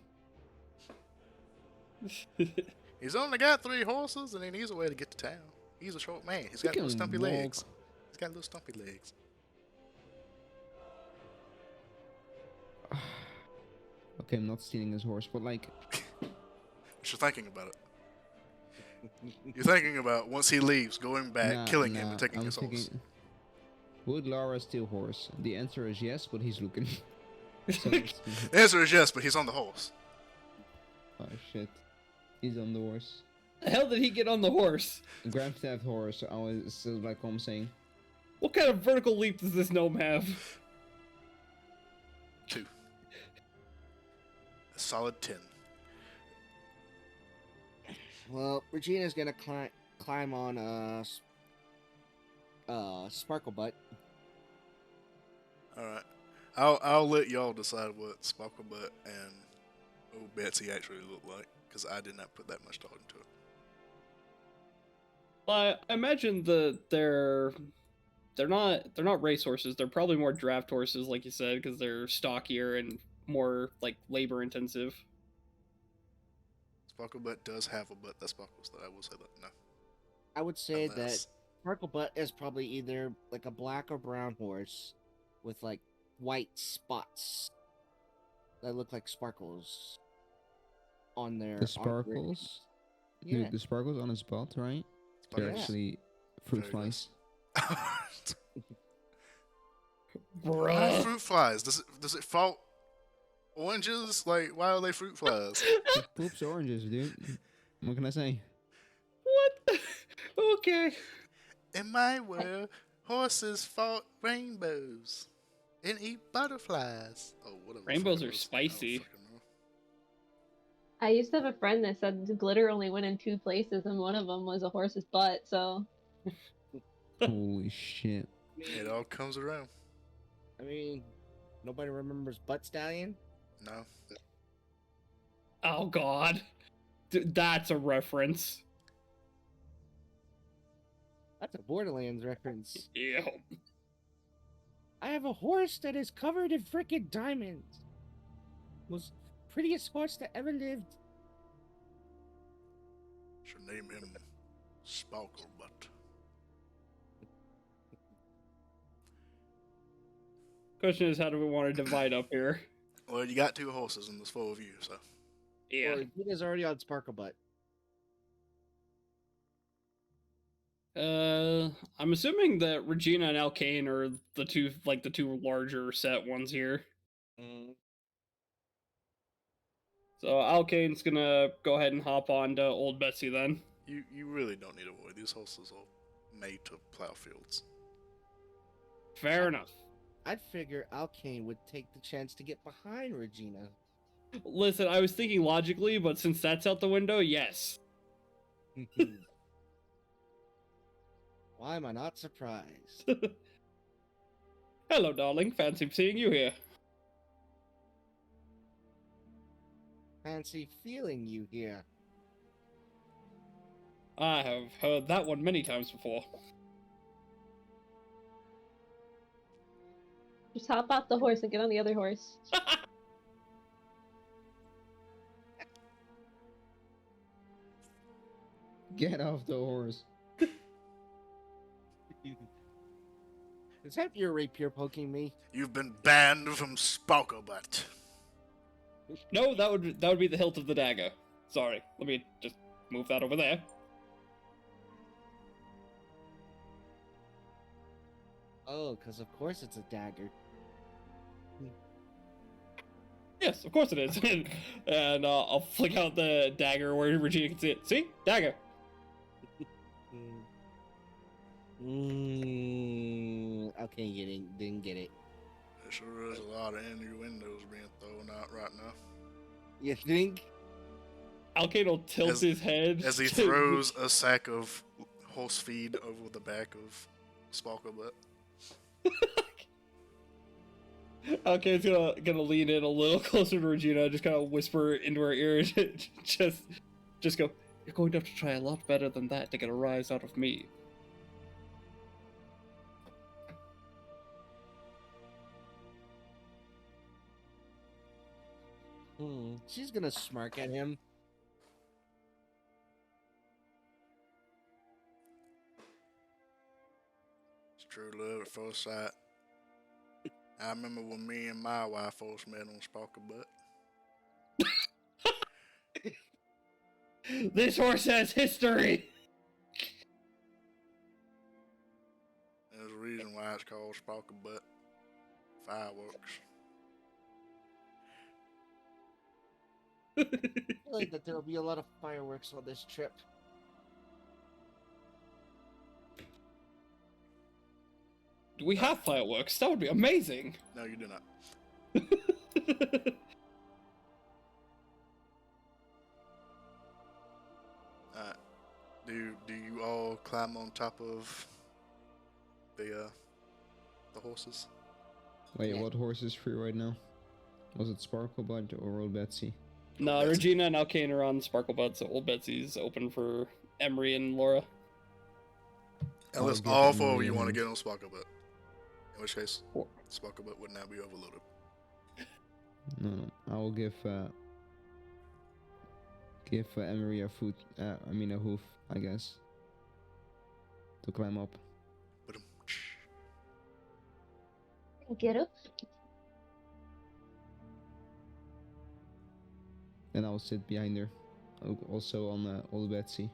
He's only got 3 horses and he needs a way to get to town. He's a short man. He's got He little can stumpy walk. legs. He's got little stumpy legs. Okay, I'm not stealing his horse, but like, But you're thinking about it. You're thinking about once he leaves, going back, killing him, and taking I'm his horse. thinking, would Lara steal horse? The answer is yes, but he's looking. So let's see. The answer is yes, but he's on the horse. Oh shit, he's on the horse. The hell did he get on the horse? Grand Theft horse. I was still like I'm saying. What kind of vertical leap does this gnome have? 2. A solid 10. Well, Regina's gonna climb on Sparkle Butt. All right. I'll let y'all decide what Sparklebutt and Old Betsy actually look like, because I did not put that much thought into it. I imagine they're not racehorses. They're probably more draft horses, like you said, because they're stockier and more like labor intensive. Sparklebutt does have a butt that sparkles, that I will say that. No. I would say Unless- that Sparkle Butt is probably either like a black or brown horse with like white spots that look like sparkles on their The sparkles. Yeah. Dude, the sparkles on his butt, right? They're Sparkles. actually fruit Very flies. Why Bruh. fruit flies? Does it fault oranges? Like, why are they fruit flies? It poops oranges, dude. What can I say? What? Okay. In my world, horses fought rainbows. and eat butterflies. Oh, whatever. the fuck Rainbows it are was. I don't spicy. fucking know. I used to have a friend that said glitter only went in two places, and one of them was a horse's butt. So Holy shit. It all comes around. I mean, nobody remembers Butt Stallion? No. Oh God, that's a reference. That's a Borderlands reference. Yeah. I have a horse that is covered in frickin' diamonds. Most prettiest horse that ever lived. Should name him Sparklebutt. Question is, how do we want to divide up here? Well, you got two horses and there's four of you, so. Yeah. Or Gina's already on Sparkle Butt. I'm assuming that Regina and Alkane are the two larger set ones here. So Alkane's gonna go ahead and hop on to Old Betsy then. You really don't need to worry. These horses are made to plow fields. Fair enough. I'd figure Alkane would take the chance to get behind Regina. Listen, I was thinking logically, but since that's out the window, yes. Why am I not surprised? Hello, darling. Fancy seeing you here. Fancy feeling you here. I have heard that one many times before. just hop off the horse and get on the other horse. Get off the horse. Is that your rapier poking me? You've been banned from Sparklebutt. No, that would be the hilt of the dagger. Sorry, let me just move that over there. Oh, because of course it's a dagger. Yes, of course it is. And I'll flick out the dagger where Regina can see it. See? Dagger. Okay, you didn't get it. There sure is a lot of innuendos being thrown out right now. You think? Alkane will tilt As- his head. As he throws a sack of horse feed over the back of Sparklebutt. Alkane's gonna lean in a little closer to Regina, just kind of whisper into her ear, just go, "You're going to have to try a lot better than that to get a rise out of me." She's gonna smirk at him. It's true love at first sight. I remember when me and my wife first met on Sparklebutt. This horse has history. There's a reason why it's called Sparklebutt. Fireworks. I feel like that there'll be a lot of fireworks on this trip. Do we have fireworks? That would be amazing. No, you do not. Alright. Do you all climb on top of the horses? Wait, Yeah. what horse is free right now? Was it Sparklebutt or Old Betsy? No, Betsy. Regina and Alkane are on Sparklebutt, so Old Betsy's open for Emery and Laura. Unless get all them four of you in. want to get on Sparklebutt. In which case, Or- Sparklebutt would now be overloaded. No, I will give Emery a foot. I mean a hoof, I guess, to climb up. But Get up. Then I'll sit behind her, also on Old Betsy.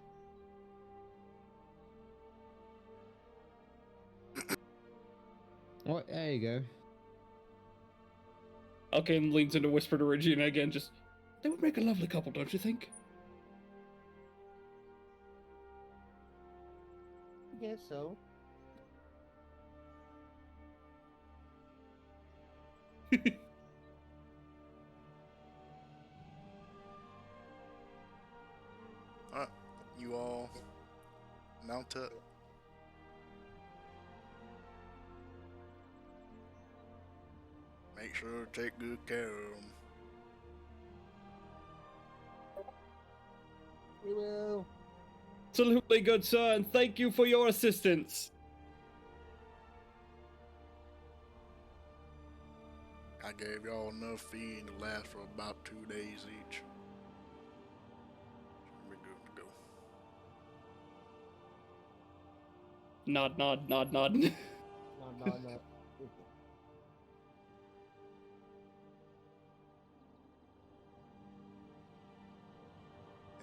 Oh, there you go. Alkane leans in to whisper to Regina again, just, they would make a lovely couple, don't you think? I guess so. Alright, you all mount up. Make sure to take good care of them. We will. Absolutely, good sir, and thank you for your assistance. I gave y'all enough feeding to last for about 2 days each. We're good to go. Nod, nod, nod, nod. No.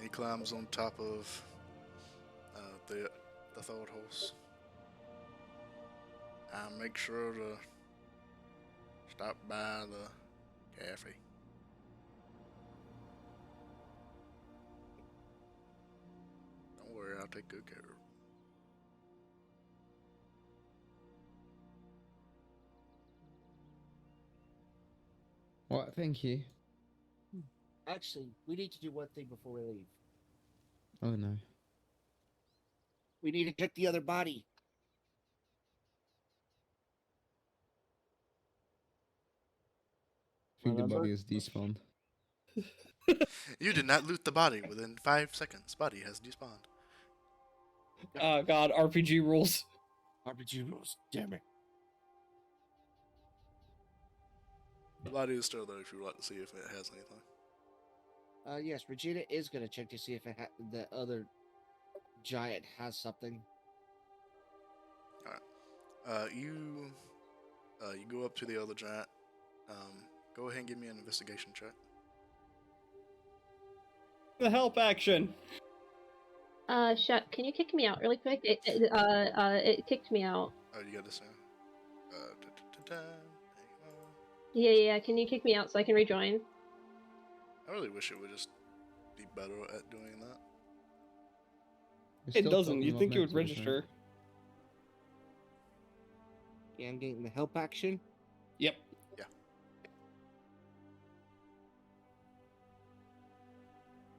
He climbs on top of the third horse. I make sure to stop by the cafe. Don't worry, I'll take good care of it. Well, thank you. Actually, we need to do one thing before we leave. Oh no. We need to check the other body. I think the Remember? body is despawned. You did not loot the body within 5 seconds. Body has despawned. Oh god, RPG rules. RPG rules. Damn it. The body is still there if you would like to see if it has anything. Yes, Regina is gonna check to see if the other giant has something. You go up to the other giant. Go ahead and give me an investigation check. The help action. Shep, can you kick me out really quick? It kicked me out. Oh, you got this now. Yeah, can you kick me out so I can rejoin? I really wish it would just be better at doing that. We're It still doesn't. talking You'd about think it would Nexus, right? register. Yeah, I'm getting the help action. Yep.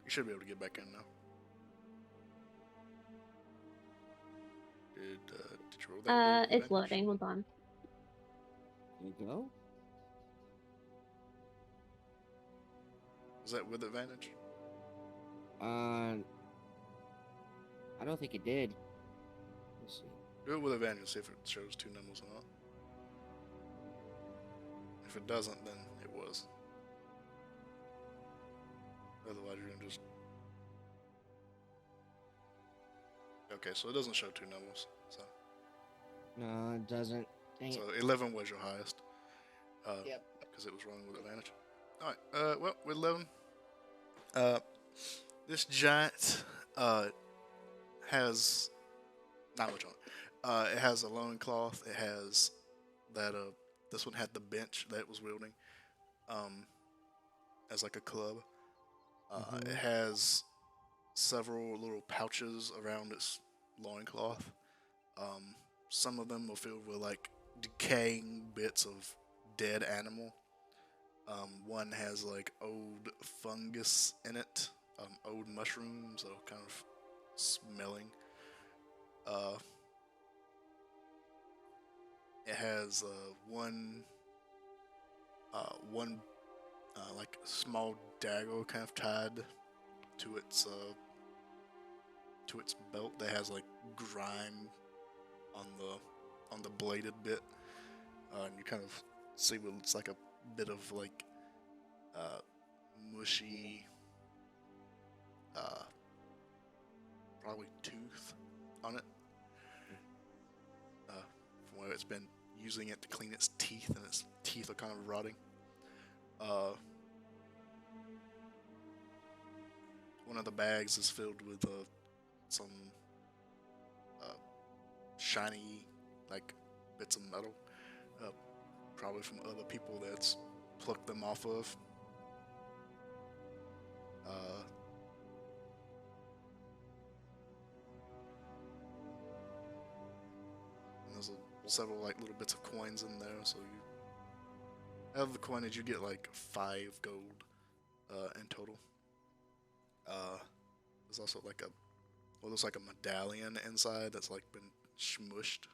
You should be able to get back in now. Did you roll that? It's loading. Hold on. There you go. Is that with advantage? I don't think it did. Let's see. Do it with advantage, see if it shows 2 numbers or not. If it doesn't, then it was. Otherwise, you're gonna just. Okay, so it doesn't show 2 numbers. So No, it doesn't. Dang it. 11 was your highest. Yep. Because it was rolling with advantage. Alright, well, with 11, this giant, has not much on it. It has a loincloth. It has that, this one had the bench that it was wielding, as like a club. It has several little pouches around its loincloth. Some of them are filled with like decaying bits of dead animal. One has like old fungus in it, old mushrooms, so kind of smelling. It has one like small dagger kind of tied to its belt that has like grime on the bladed bit, and you kind of see what looks like a bit of like mushy probably tooth on it, from where it's been using it to clean its teeth, and its teeth are kind of rotting. One of the bags is filled with some shiny like bits of metal, probably from other people that's plucked them off of. And there's several like little bits of coins in there, so Out of the coinage, you get like 5 gold in total. There's also like looks like a medallion inside that's like been smushed.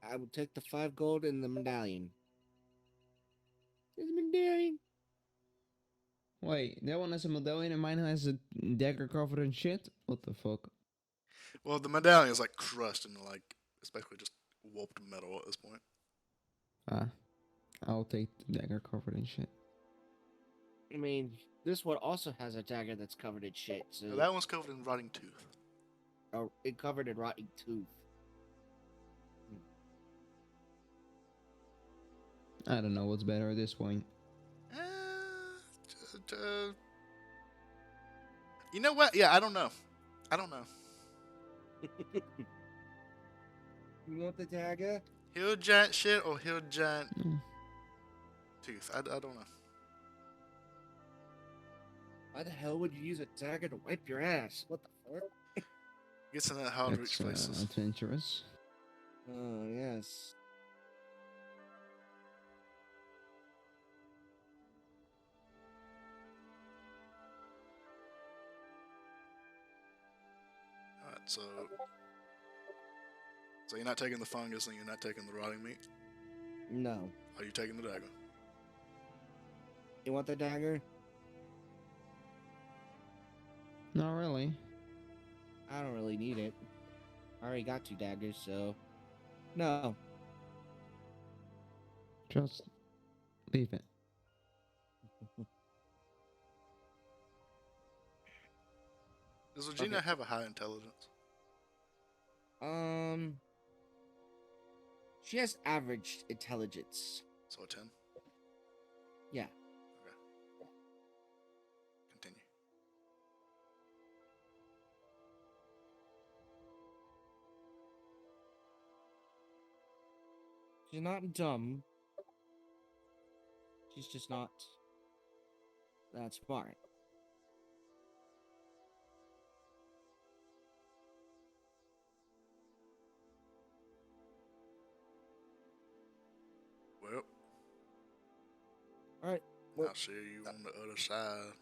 I would take the 5 gold and the medallion. There's a medallion. Wait, that one has a medallion and mine has a dagger covered in shit? What the fuck? Well, the medallion is like crushed into like it's basically just warped metal at this point. Ah, I'll take the dagger covered in shit. I mean, this one also has a dagger that's covered in shit. So Now, that one's covered in rotting tooth. it covered in rotting tooth. I don't know what's better at this point. You know what? Yeah, I don't know. You want the dagger? Hill giant shit or hill giant Mm. tooth? I don't know. Why the hell would you use a dagger to wipe your ass? What the fuck? Gets in that hard reach That's places. adventurous. Oh, yes. Alright, so you're not taking the fungus and you're not taking the rotting meat? No. Are you taking the dagger? You want the dagger? Not really. I don't really need it. I already got 2 daggers, so... No. Just leave it. Does Regina have a high intelligence? She has average intelligence. So a 10? Yeah. Okay. Continue. She's not dumb. She's just not that smart. Well, Alright. Well, I'll see you on the other side.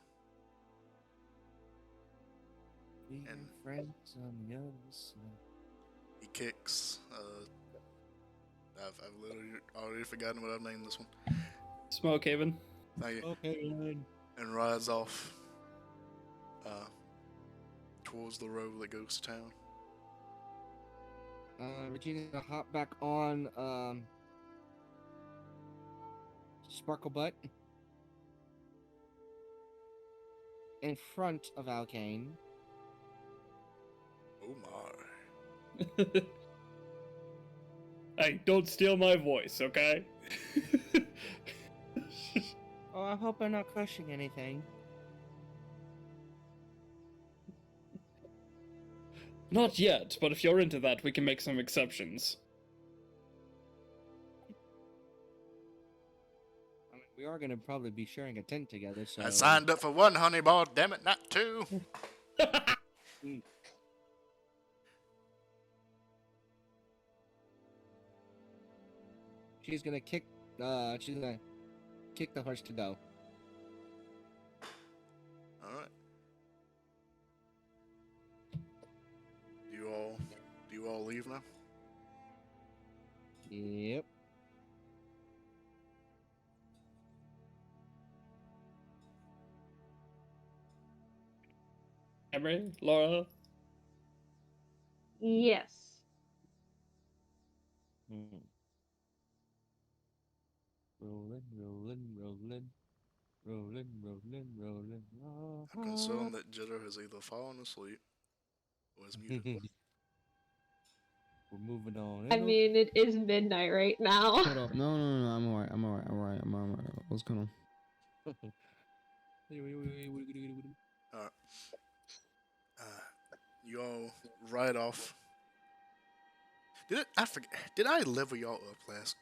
we and- are friends on the other side. He kicks. I've literally already forgotten what I've named this one. Smoke Haven. Thank you. Okay. And rides off towards the road that goes to town. Regina's gonna hop back on, Sparkle Butt. In front of Alkane. Oh my. Hey, don't steal my voice, okay? Oh, I hope I'm not crushing anything. Not yet, but if you're into that, we can make some exceptions. I mean, we are gonna probably be sharing a tent together, so... I signed up for 1 honey ball, damn it, not 2. She's gonna kick the horse to go. Alright. Do you all leave now? Yep. Emery? Laura? Yes. Rolling, rolling, rolling. Rolling, rolling, rolling. I'm concerned that Jitter has either fallen asleep or is muted. We're moving on. I mean, it is midnight right now. Shut up. No, I'm alright. What's going on? Alright. You all ride off. Did I level y'all up last?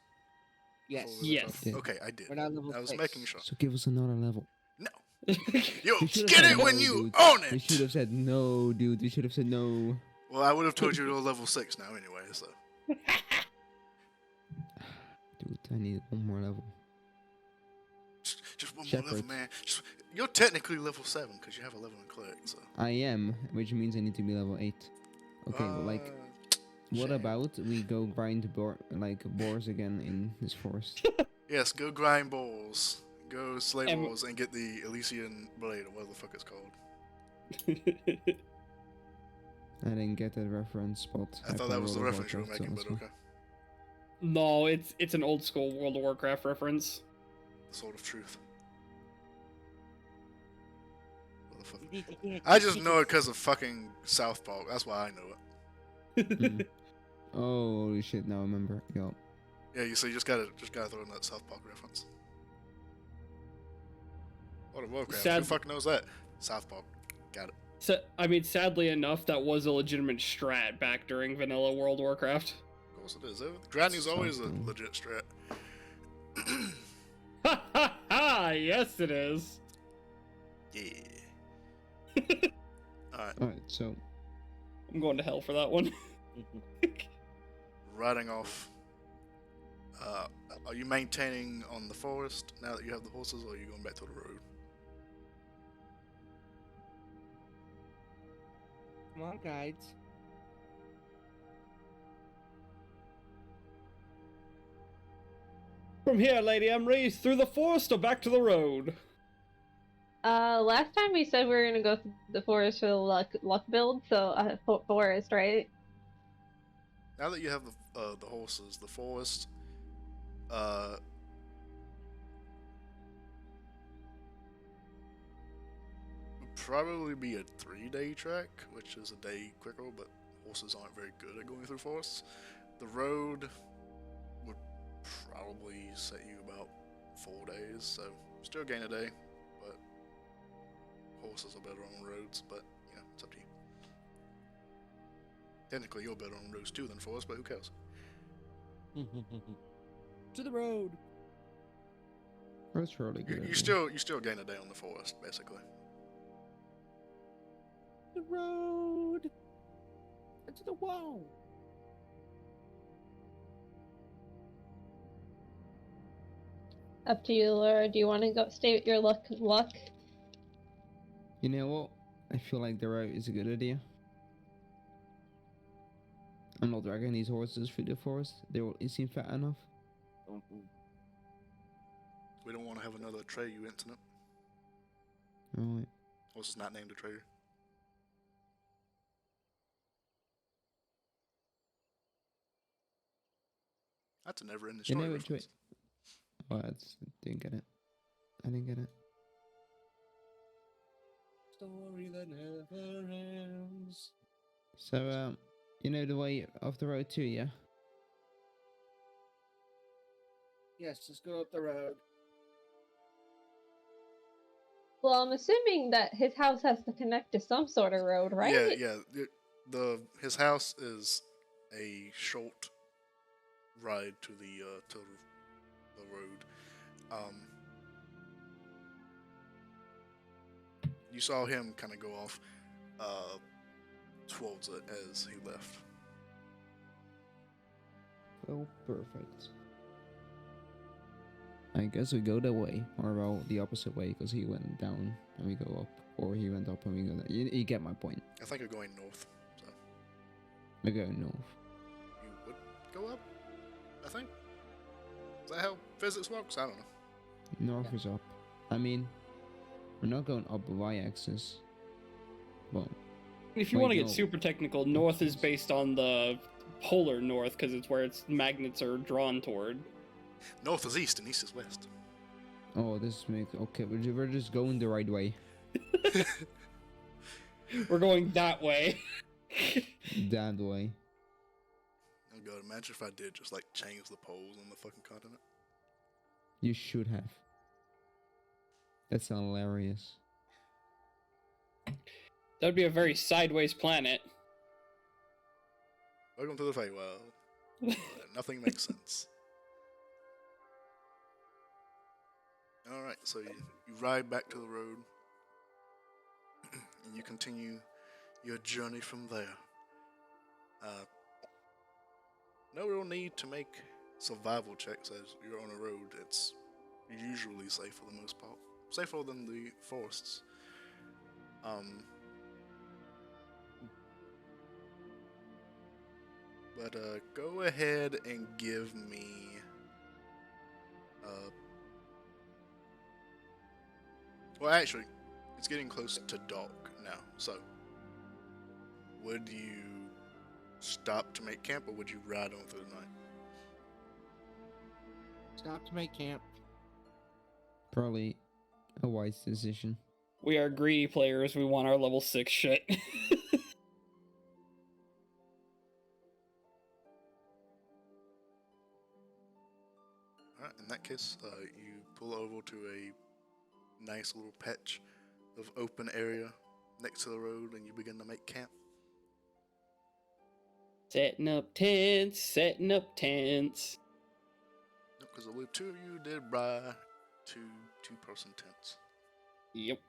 Yes. before we Yes. left off? Yeah. Okay, I did. We're not level I was 6. making sure. So give us another level. No. Yo, You We should've get said it when no, you dude. own We it. should have said no, dude. We should have said no. Well, I would have told you you're level 6 now anyway, so. Dude, I need one more level. Just one more level, Shepherd. man. You're technically level 7 because you have a level in cleric, so. I am, which means I need to be level 8. Okay, but like, what shame. about we go grind boars again in this forest? Yes, go grind balls. Go slay And- balls and get the Elysian blade or whatever the fuck it's called. I didn't get that reference, but I thought play that was the World of reference you were Warcraft, making, so but that's okay. No, it's an old school World of Warcraft reference. Sword of Truth. Motherfucker. You need to get I your just know it tickets. because of fucking South Park. That's why I know it. fine. Oh, holy shit! Now I remember. Yo, Yeah, you see, you just gotta throw in that South Park reference. What a Warcraft? Who Sad- the fuck knows that? South Park. Got it. So, I mean, sadly enough, that was a legitimate strat back during vanilla World of Warcraft. Of course it is. Grinding's always a Something. legit strat. Ha ha ha! Yes, it is. Yeah. Alright, alright. So I'm going to hell for that one. riding off. Are you maintaining on the forest now that you have the horses, or are you going back to the road? Come on, guides. From here, Lady Emery, through the forest or back to the road? Last time we said we were gonna go through the forest for the luck build, so forest, right? Now that you have the horses, the forest, would probably be a 3-day trek, which is a day quicker, but horses aren't very good at going through forests. The road would probably set you about 4 days, so still gain a day, but horses are better on roads, but you know, it's up to you. Technically, you're better on roads too than forests, but who cares? To the road. that's really good. You still gain a day on the forest, basically. The road. And to the wall. Up to you, Laura. Do you want to go stay with your luck? You know what? I feel like the road is a good idea. I'm not dragging these horses through the forest. They seem fat enough. We don't want to have another Atreyu incident. Alright. Horse is not named Atreyu. That's a never-ending You story know which way? reference. Oh, didn't get it. I didn't get it. Story that never ends. So, you know the way off the road too, yeah? Yes, just go up the road. Well, I'm assuming that his house has to connect to some sort of road, right? Yeah. His house is a short ride to the road. You saw him kind of go off towards it as he left. Oh, perfect. I guess we go that way, or well, the opposite way, because he went down and we go up, or he went up and we go down. You get my point. I think you're going north, so We go north. you would go up. I think. Is that how physics works? I don't know. North is up. I mean, we're not going up y-axis. Well, If you Wait, want to get no. super technical, north is based on the polar north because it's where its magnets are drawn toward. North is east and east is west. oh, this makes okay. We're just going the right way. We're going that way. That way. Oh god, imagine if I did just like change the poles on the fucking continent. You should have. That's hilarious. That'd be a very sideways planet. Welcome to the Feywild. Nothing makes sense. Alright, so you ride back to the road and you continue your journey from there. real need to make survival checks as you're on a road. It's usually safe for the most part. Safer than the forests. But go ahead and give me well, actually, it's getting close to dark now, so would you stop to make camp or would you ride on through the night? Stop to make camp. Probably a wise decision. We are greedy players. We want our level 6 shit. Alright, in that case, you pull over to a nice little patch of open area next to the road and you begin to make camp. Setting up tents, setting up tents. Because I believe two of you did buy two-person tents. Yep.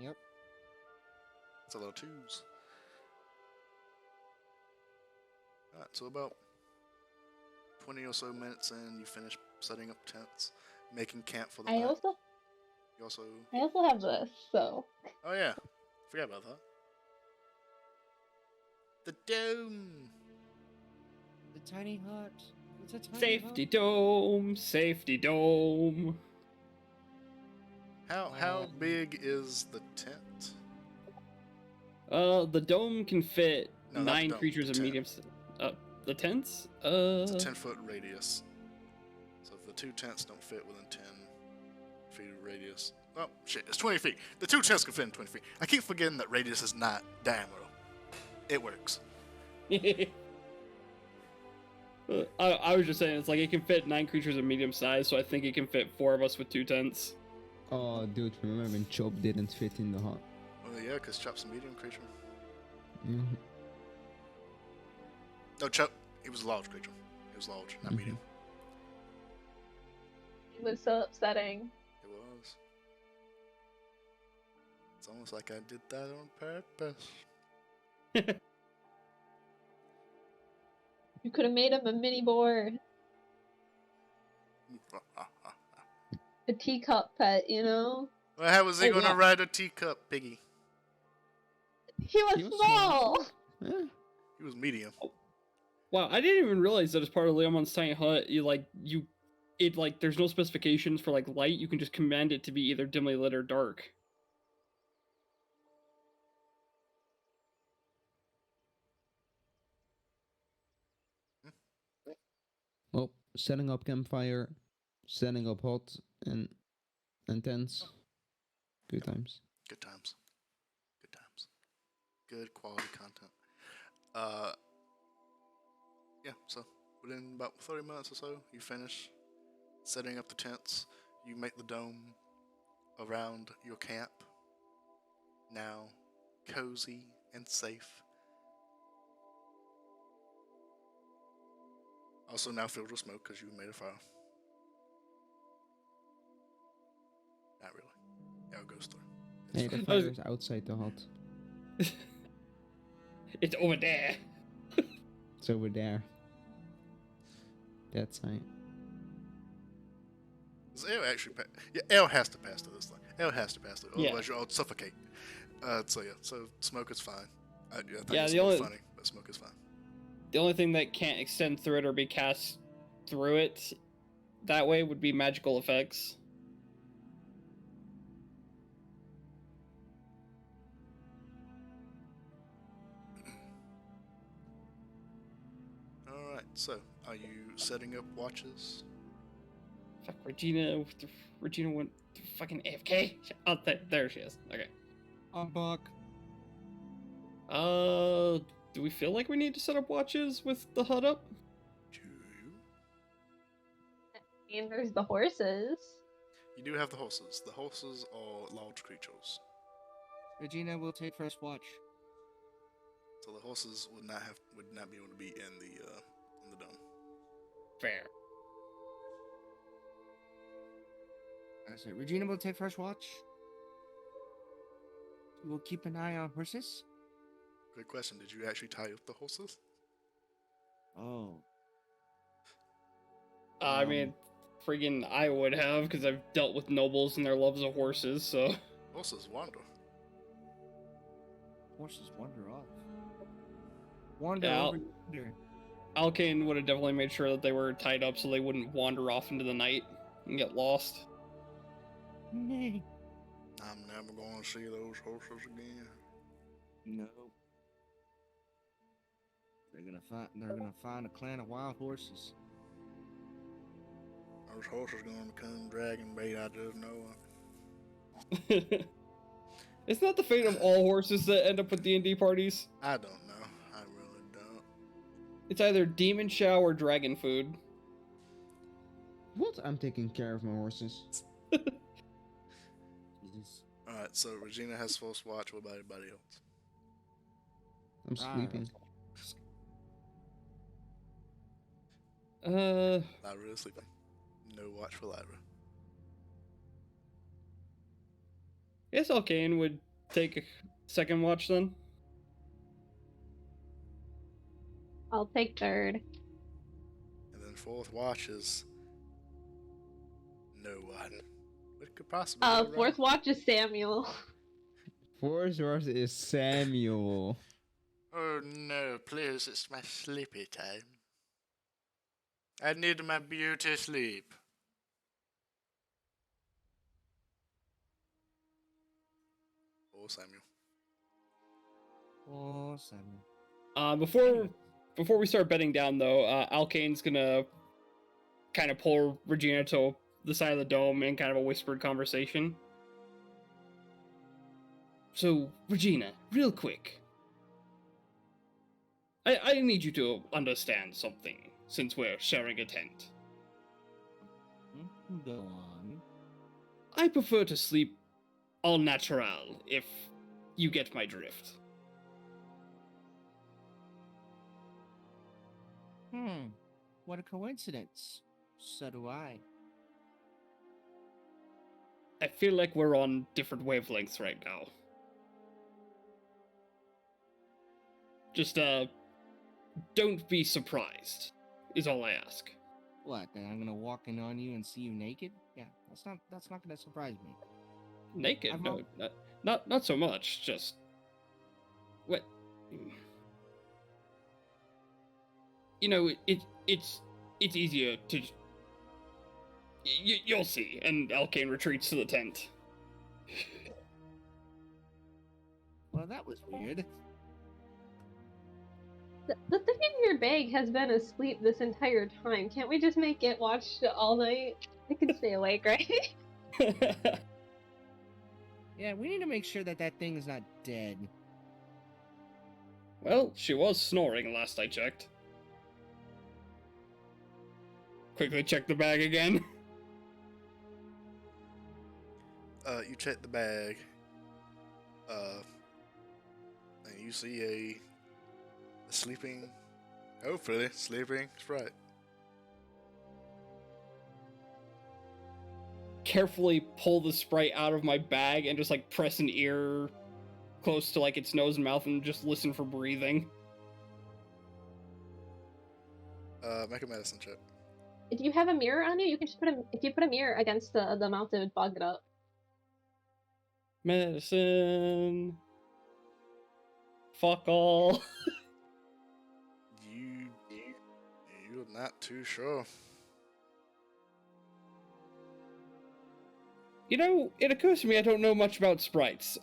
Yep. That's a lot of twos. Alright, so about 20 or so minutes in, you finish setting up tents, making camp for the I night. also You also... have this, so Oh yeah, forgot about that. The dome! The tiny hut. It's a tiny Safety hut. dome, safety dome. How big is the tent? The dome can fit No, not the 9 dome, creatures the of tent. medium. The tents? It's a 10-foot radius. So if the two tents don't fit within 10 feet of radius... Oh, shit, it's 20 feet. The two tents can fit in 20 feet. I keep forgetting that radius is not diameter. It works. I was just saying, it's like it can fit 9 creatures of medium size, so I think it can fit 4 of us with 2 tents. Oh, dude, remember when Chop didn't fit in the hut? Well, yeah, because Chop's a medium creature. Yeah. No, Chop, he was a large creature. He was large, not medium. it was so upsetting. It was. It's almost like I did that on purpose. You could have made him a mini board, a teacup pet, you know? Well, how was he Oh, going to yeah. ride a teacup, Piggy? He was small. Yeah. He was medium. Wow, I didn't even realize that as part of Leomon's tiny hut, there's no specifications for like light. You can just command it to be either dimly lit or dark. Well, setting up campfire, setting up hot and tents. Good times. Good times. Good times. Good quality content. Yeah, so within about 30 minutes or so, you finish setting up the tents. You make the dome around your camp. Now cozy and safe. Also now filled with smoke because you made a fire. Not really. Air goes through. Hey, the fire is outside the hut. It's over there. It's over there. That side. Does air actually pass? Yeah, air has to pass through this thing. Air has to pass through. Yeah. Otherwise you'll all suffocate. So yeah, so smoke is fine. I think Yeah, it's the a little only- funny, but smoke is fine. The only thing that can't extend through it or be cast through it that way would be magical effects. Alright, so are you setting up watches? Fuck, Regina went to fucking AFK? Oh, there she is. Okay. I'm Buck. Do we feel like we need to set up watches with the hut up? Do you? And there's the horses. You do have the horses. The horses are large creatures. Regina will take first watch. So the horses would not be able to be in the dome. Fair. I said, Regina will take first watch. We'll keep an eye on horses. Good question. Did you actually tie up the horses? Oh. I mean, friggin' I would have, because I've dealt with nobles and their loves of horses, so. Horses wander. Horses wander off. Wander Yeah, over yonder. Alkane would have definitely made sure that they were tied up so they wouldn't wander off into the night and get lost. Nay. I'm never going to see those horses again. No. They're gonna find a clan of wild horses. Those horses going to become dragon bait. I just know it. Isn't that the fate of all horses that end up with D&D parties? I don't know. I really don't. It's either demon chow or dragon food. What? I'm taking care of my horses. Jesus. Alright, so Regina has first watch. What about everybody else? I'm sleeping. Not really sleeping. No watch for Lyra. Guess Alkane would take a second watch then. I'll take third. And then fourth watch is no one. What could possibly go wrong? Fourth watch is Samuel. Fourth horse is Samuel. Oh no, please, it's my sleepy time. I need my beauty sleep. Oh, Samuel. Oh, Samuel. Before we start bedding down though, Alkane's gonna kind of pull Regina to the side of the dome in kind of a whispered conversation. So, Regina, real quick. I need you to understand something, since we're sharing a tent. Go on. I prefer to sleep au natural, if you get my drift. What a coincidence. So do I. I feel like we're on different wavelengths right now. Just, don't be surprised, is all I ask. What, then I'm gonna walk in on you and see you naked? Yeah, that's not gonna surprise me. Naked? I've No, al- not so much, just... What? You know, it's easier to... You'll see, and Alkane retreats to the tent. Well, that was weird. The thing in your bag has been asleep this entire time. Can't we just make it watch all night? I can stay awake, right? Yeah, we need to make sure that thing is not dead. Well, she was snoring last I checked. Quickly check the bag again. You check the bag. And you see a sleeping, hopefully sleeping Sprite. Carefully pull the Sprite out of my bag and just like press an ear close to like its nose and mouth and just listen for breathing. Make a medicine check. If you have a mirror on you, you can just if you put a mirror against the mouth, it would fog it up. Medicine. Fuck all. You're not too sure. You know, it occurs to me I don't know much about sprites.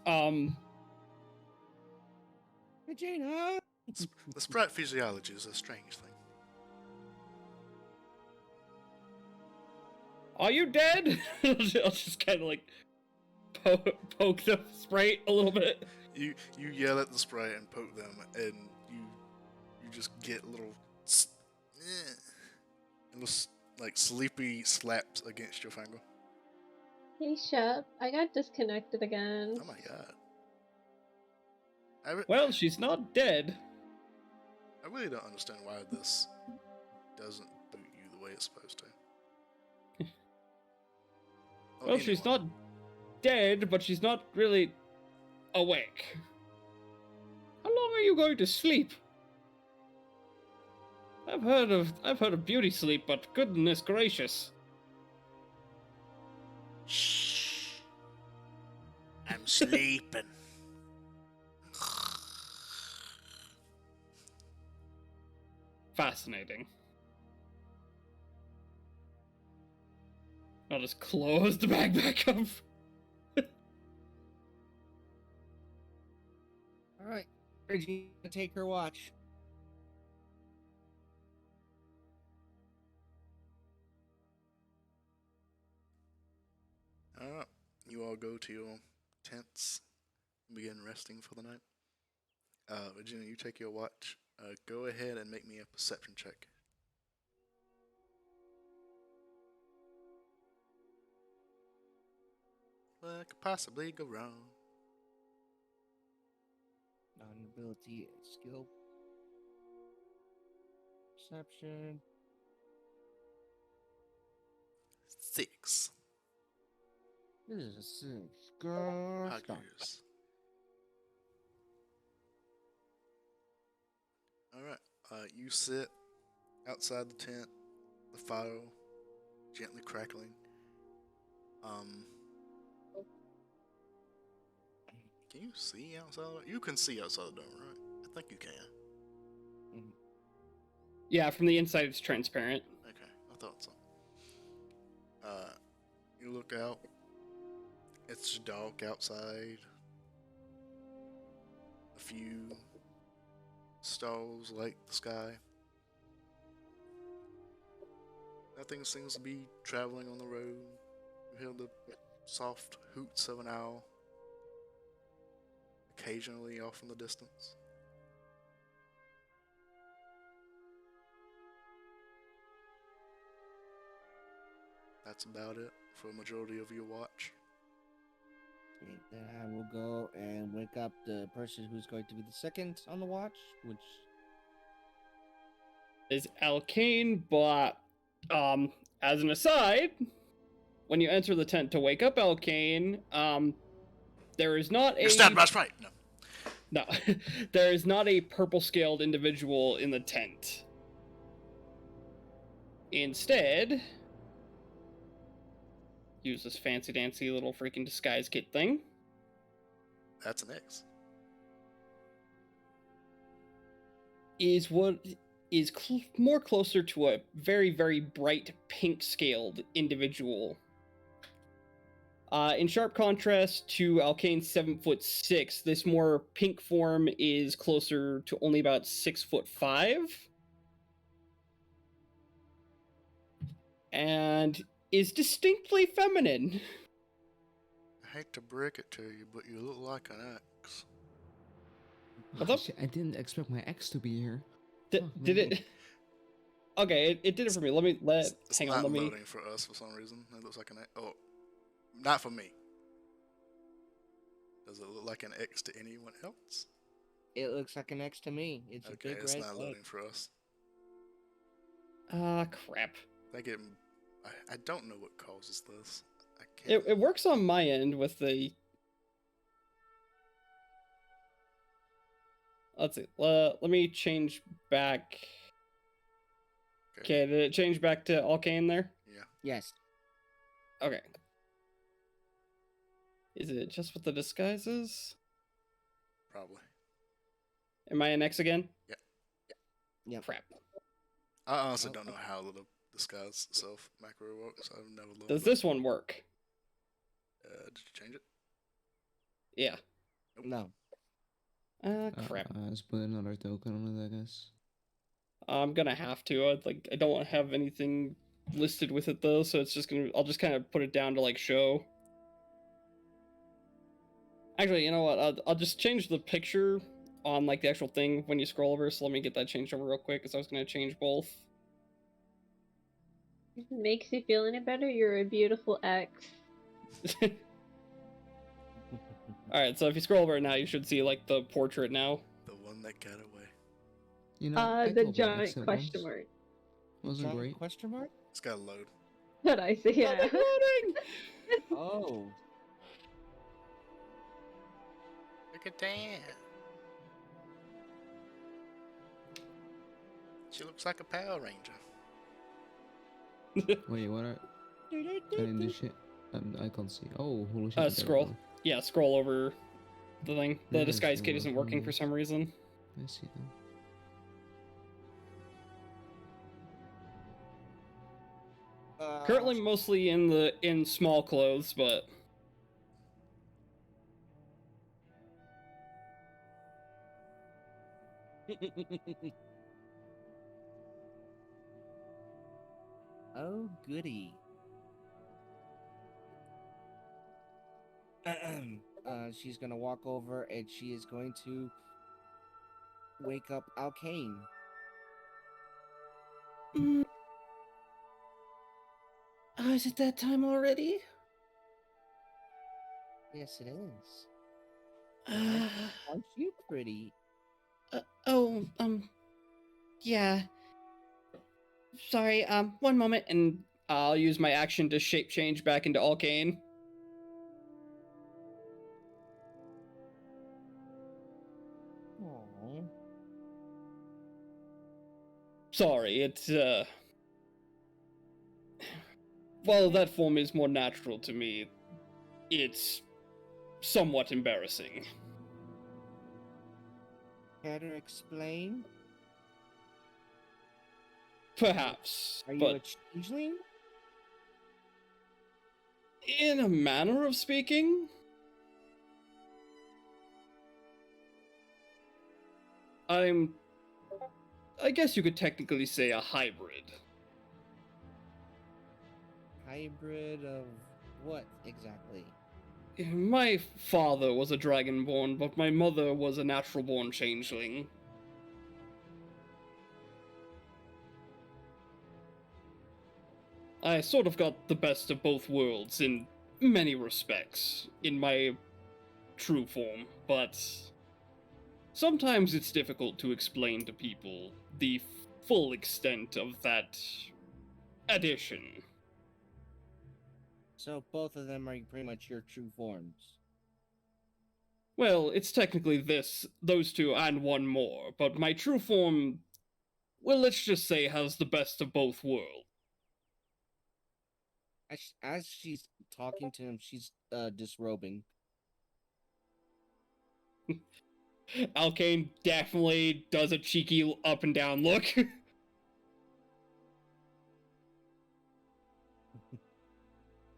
Regina! The Sprite physiology is a strange thing. Are you dead? I'll just kind of like poke the Sprite a little bit. You yell at the Sprite and poke them, and you just get little like sleepy slaps against your finger. Hey, Shep, I got disconnected again. Oh my god. Well, she's not dead. I really don't understand why this doesn't boot you the way it's supposed to. Well, she's not dead, but she's not really awake. How long are you going to sleep? I've heard of beauty sleep, but goodness gracious. Shh. I'm sleeping. Fascinating. I'll just close the bag back up. Alright. Regina, take her watch. Alright. You all go to your tents and begin resting for the night. Regina, you take your watch. Go ahead and make me a perception check. What could possibly go wrong? Non-ability and skill. Perception. 6. This is a 6. Gosh, darn. Huggers. Alright, you sit outside the tent, the fire gently crackling. Can you see outside? You can see outside the door, right? I think you can. Yeah, from the inside it's transparent. Okay, I thought so. You look out. It's dark outside. A few stars light the sky. Nothing seems to be traveling on the road. You hear the soft hoots of an owl, occasionally off in the distance. That's about it for a majority of your watch. Okay, then I will go and wake up the person who's going to be the second on the watch, which Is Alkane, but as an aside, when you enter the tent to wake up Alkane, there is not a You're stabbed by Sprite! No. no, there is not a purple scaled individual in the tent. Instead, use this fancy dancy little freaking disguise kit thing. That's an X. Is what is more closer to a very, very bright pink scaled individual. In sharp contrast to Alkane's 7'6", this more pink form is closer to only about 6'5", and is distinctly feminine. I hate to break it to you, but you look like an X. What's up? Shit, I didn't expect my ex to be here. Did it? Okay, it did it for me. It's Hang not on. Let me. loading for us for some reason. It looks like an X. Oh, not for me. Does it look like an X to anyone else? it looks like an X to me. It's Okay, a big it's red not flag. loading for us. Crap. I don't know what causes this. I can't. It works on my end with the. Let's see. Let me change back. Okay, did it change back to Alkane there? Yeah, Yes. Okay. Is it just with the disguises? probably. Am I an X again? Yep. Crap. I honestly don't know how the disguise itself macro works. I've never looked. Does this one work? Did you change it? Yeah. No. Crap. Let's put another token on it, I guess. I'm gonna have to. I don't want to have anything listed with it though, so it's just gonna. I'll just kind of put it down to like show. Actually, you know what? I'll just change the picture on like the actual thing when you scroll over. So let me get that changed over real quick, because I was gonna change both. If it makes you feel any better, you're a beautiful X. All right, so if you scroll over it now, you should see like the portrait now. The one that got away. You know, I The told my ex giant that question once. mark. Wasn't Giant great. Question mark? It's got to load. What I say, yeah. Loading! Oh. Look at that. She looks like a Power Ranger. Wait, what are... I didn't do shit. I can't see. Oh, holy shit. there we Scroll. go. Yeah, scroll over the thing. The Yeah, disguise kit scroll isn't over. working for some reason. I see that. Currently mostly in small clothes, but Oh, goody. She's gonna walk over and she is going to wake up Alkane. is it that time already? Yes, it is. Uh, Aren't you pretty? oh, yeah. Sorry, one moment, and I'll use my action to shape change back into Alkane. Aww. Sorry, it's, while that form is more natural to me, it's somewhat embarrassing. Care to explain? Perhaps, Are you but a changeling? in a manner of speaking, I guess you could technically say a hybrid. Hybrid of what exactly? My father was a dragonborn, but my mother was a natural-born changeling. I sort of got the best of both worlds in many respects, in my true form, but sometimes it's difficult to explain to people the full extent of that addition. So both of them are pretty much your true forms. Well, it's technically those two, and one more, but my true form, well, let's just say, has the best of both worlds. As she's talking to him, she's disrobing. Alkane definitely does a cheeky up and down look.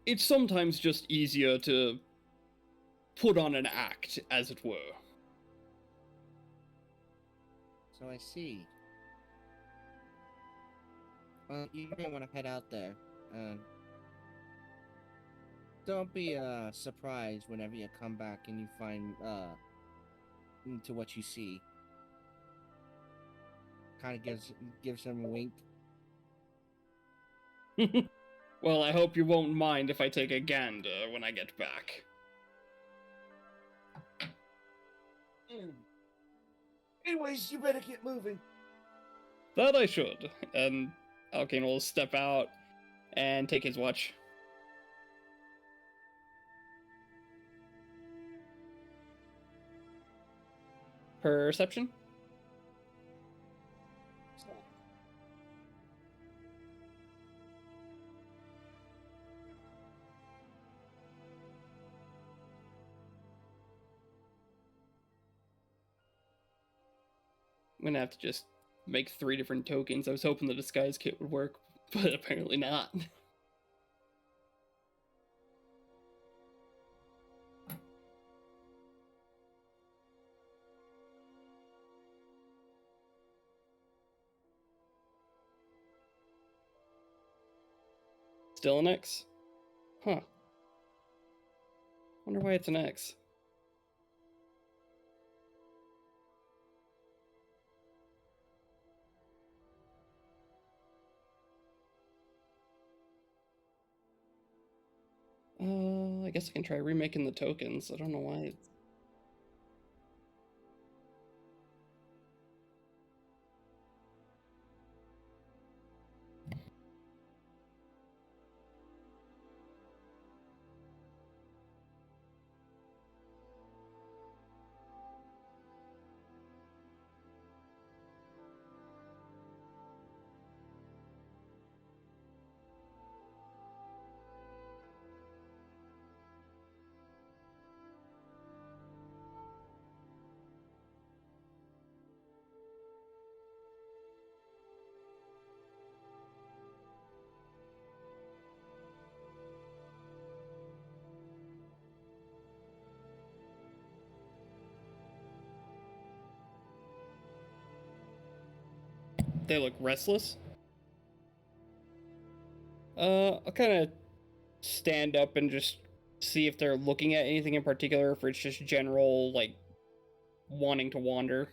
It's sometimes just easier to put on an act, as it were. So I see. Well, you may want to head out there. Don't be surprised whenever you come back and you find into what you see. Kind of gives him a wink. Well, I hope you won't mind if I take a gander when I get back. Anyways, you better get moving. That I should. And Alkane will step out and take his watch. Perception? I'm gonna have to just make 3 different tokens. I was hoping the disguise kit would work, but apparently not. Still an X? Huh. Wonder why it's an X. I guess I can try remaking the tokens. I don't know why it's... They look restless. I'll kind of stand up and just see if they're looking at anything in particular, if it's just general, like, wanting to wander.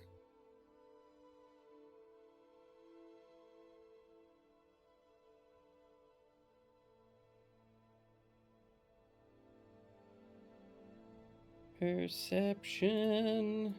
Perception.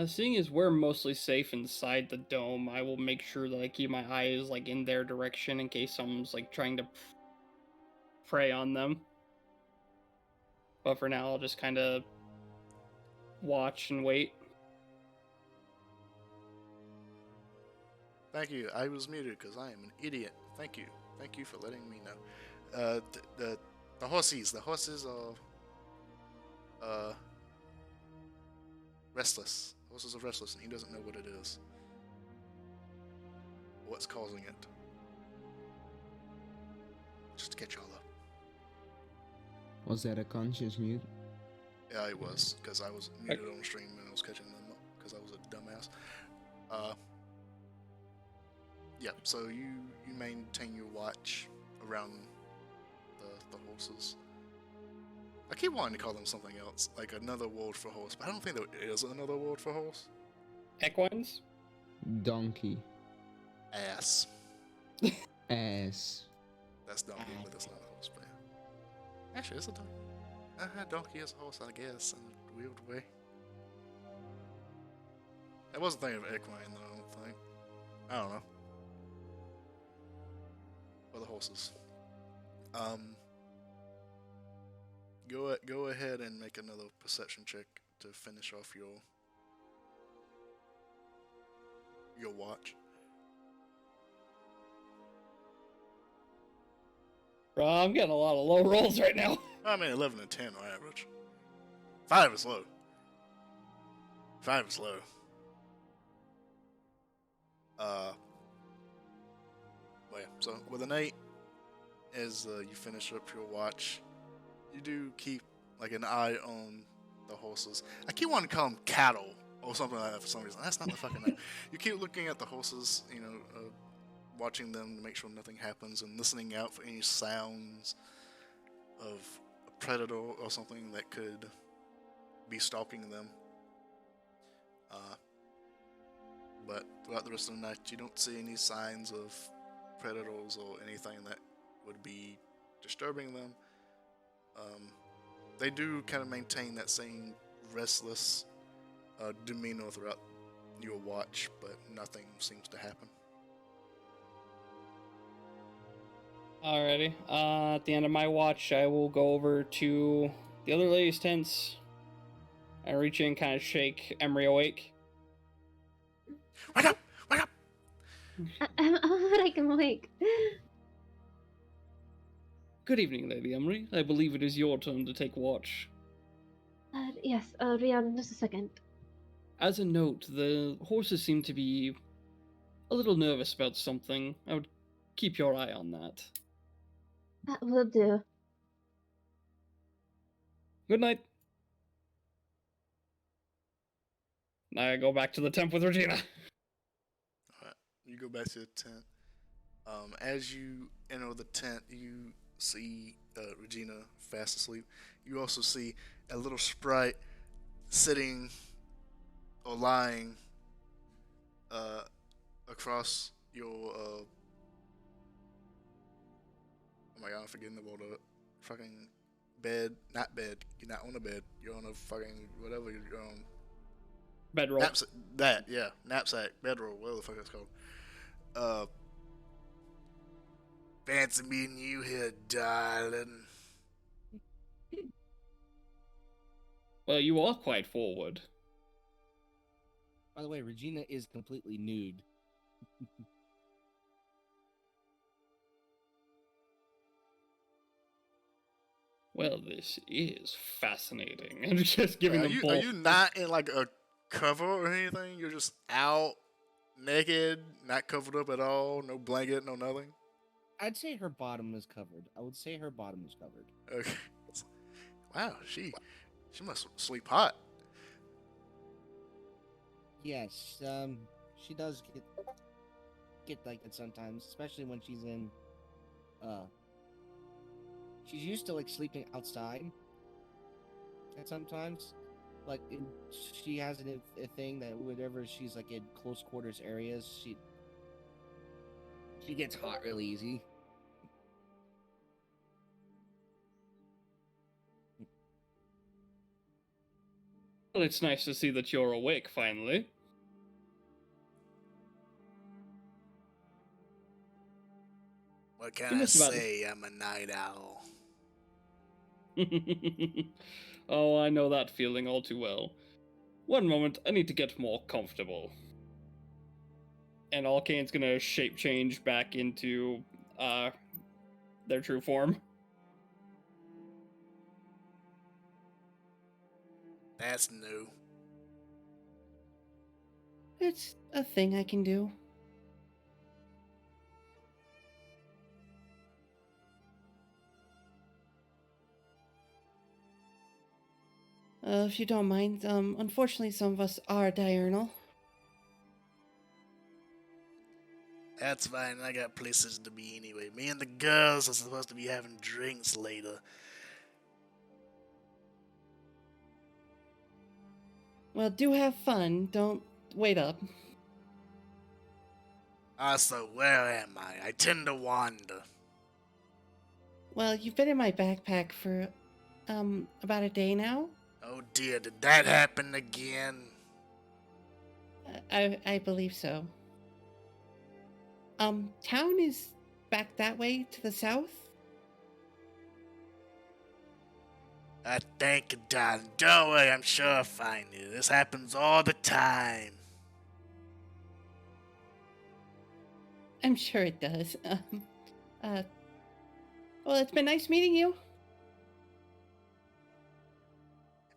Seeing as we're mostly safe inside the dome, I will make sure that I keep my eyes, like, in their direction in case someone's, like, trying to prey on them. But for now, I'll just kind of watch and wait. Thank you. I was muted because I am an idiot. Thank you. Thank you for letting me know. The horses. The horses are restless. Horses are restless, and he doesn't know what it is. What's causing it? Just to catch y'all up. Was that a conscious mute? Yeah, it was because I was muted on stream and I was catching them up because I was a dumbass. Yeah. So you maintain your watch around the horses. I keep wanting to call them something else, like another word for horse, but I don't think there is another word for horse. Equines? Donkey. Ass. Ass. That's donkey, but that's not a horse. But yeah. Actually, it's a donkey. Donkey is a horse, I guess, in a weird way. I wasn't thinking of equine, though, I don't think. I don't know. Or the horses. Go ahead and make another perception check to finish off your watch. Bro, I'm getting a lot of low rolls right now. I mean, 11 and 10 on average. 5 is low. 5 is low. Well, yeah. So with an 8, as you finish up your watch, you do keep like an eye on the horses. I keep wanting to call them cattle or something like that for some reason. That's not the fucking name. You keep looking at the horses, watching them to make sure nothing happens and listening out for any sounds of a predator or something that could be stalking them. But throughout the rest of the night, you don't see any signs of predators or anything that would be disturbing them. They do kind of maintain that same restless demeanor throughout your watch, but nothing seems to happen. Alrighty. At the end of my watch, I will go over to the other lady's tents and reach in and kind of shake Emery awake. Wake up! Wake up! I'm awake, I'm awake. Good evening, Lady Emery. I believe it is your turn to take watch. Yes, Rian, just a second. As a note, the horses seem to be a little nervous about something. I would keep your eye on that. That will do. Good night. Now I go back to the tent with Regina. Alright, you go back to the tent. As you enter the tent, you see Regina fast asleep. You also see a little sprite sitting or lying across your. Oh my god, I'm forgetting about the fucking bed. Not bed. You're not on a bed. You're on a fucking whatever you're on. Bedroll. Knapsack, bedroll, whatever the fuck it's called. Fancy meeting you here, darling. Well, you are quite forward. By the way, Regina is completely nude. Well, this is fascinating. I'm just giving Are them you both. are you not in like a cover or anything? You're just out naked, not covered up at all, no blanket, no nothing. I'd say her bottom is covered. I would say her bottom is covered. Okay. Wow, she must sleep hot. Yes, she does get like it sometimes, especially when she's in. She's used to like sleeping outside. And sometimes, like she has a thing that whenever she's like in close quarters areas, she gets hot really easy. Well, it's nice to see that you're awake finally. What You can I must have- say? I'm a night owl. Oh, I know that feeling all too well. One moment, I need to get more comfortable. And Alkane's gonna shape change back into their true form. That's new. It's a thing I can do. If you don't mind, unfortunately some of us are diurnal. That's fine. I got places to be anyway. Me and the girls are supposed to be having drinks later. Well, do have fun. Don't wait up. Also, where am I? I tend to wander. Well, you've been in my backpack for, about a day now. Oh dear, did that happen again? I believe so. Town is back that way to the south. Thank you, darling. Don't worry, I'm sure I'll find you. This happens all the time. I'm sure it does. Well, it's been nice meeting you.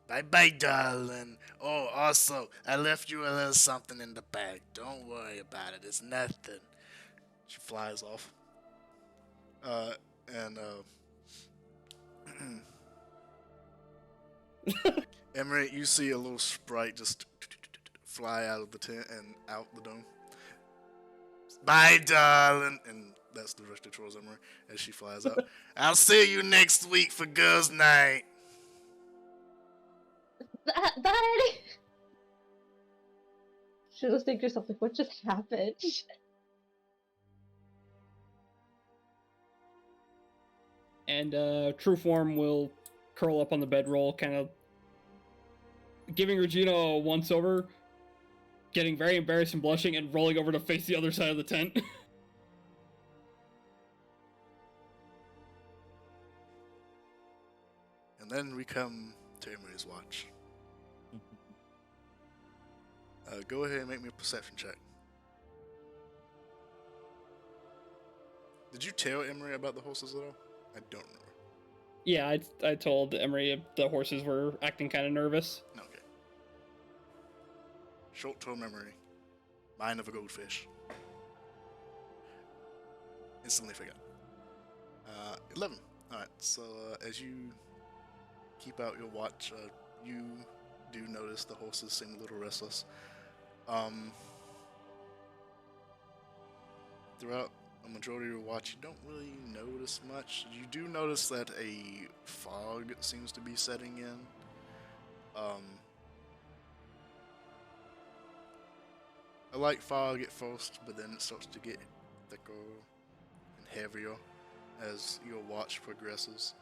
Bye-bye, darling. Oh, also, I left you a little something in the bag. Don't worry about it. It's nothing. She flies off. Emery, you see a little sprite just fly out of the tent and out the dome. Bye, darling. And that's the rest of Troll's Emery as she flies out. I'll see you next week for girls' night. Bye! She just think to herself, like, what just happened? And true form will curl up on the bedroll, kind of giving Regina a once over, getting very embarrassed and blushing, and rolling over to face the other side of the tent. And then we come to Emery's watch. Go ahead and make me a perception check. Did you tell Emery about the horses at all? I don't remember. Yeah, I told Emery the horses were acting kind of nervous. Okay. Short-term memory. Mind of a goldfish. Instantly forgot. 11. Alright, so as you keep out your watch, you do notice the horses seem a little restless. Throughout the majority of your watch, you don't really notice much. You do notice that a fog seems to be setting in. A light fog at first, but then it starts to get thicker and heavier as your watch progresses.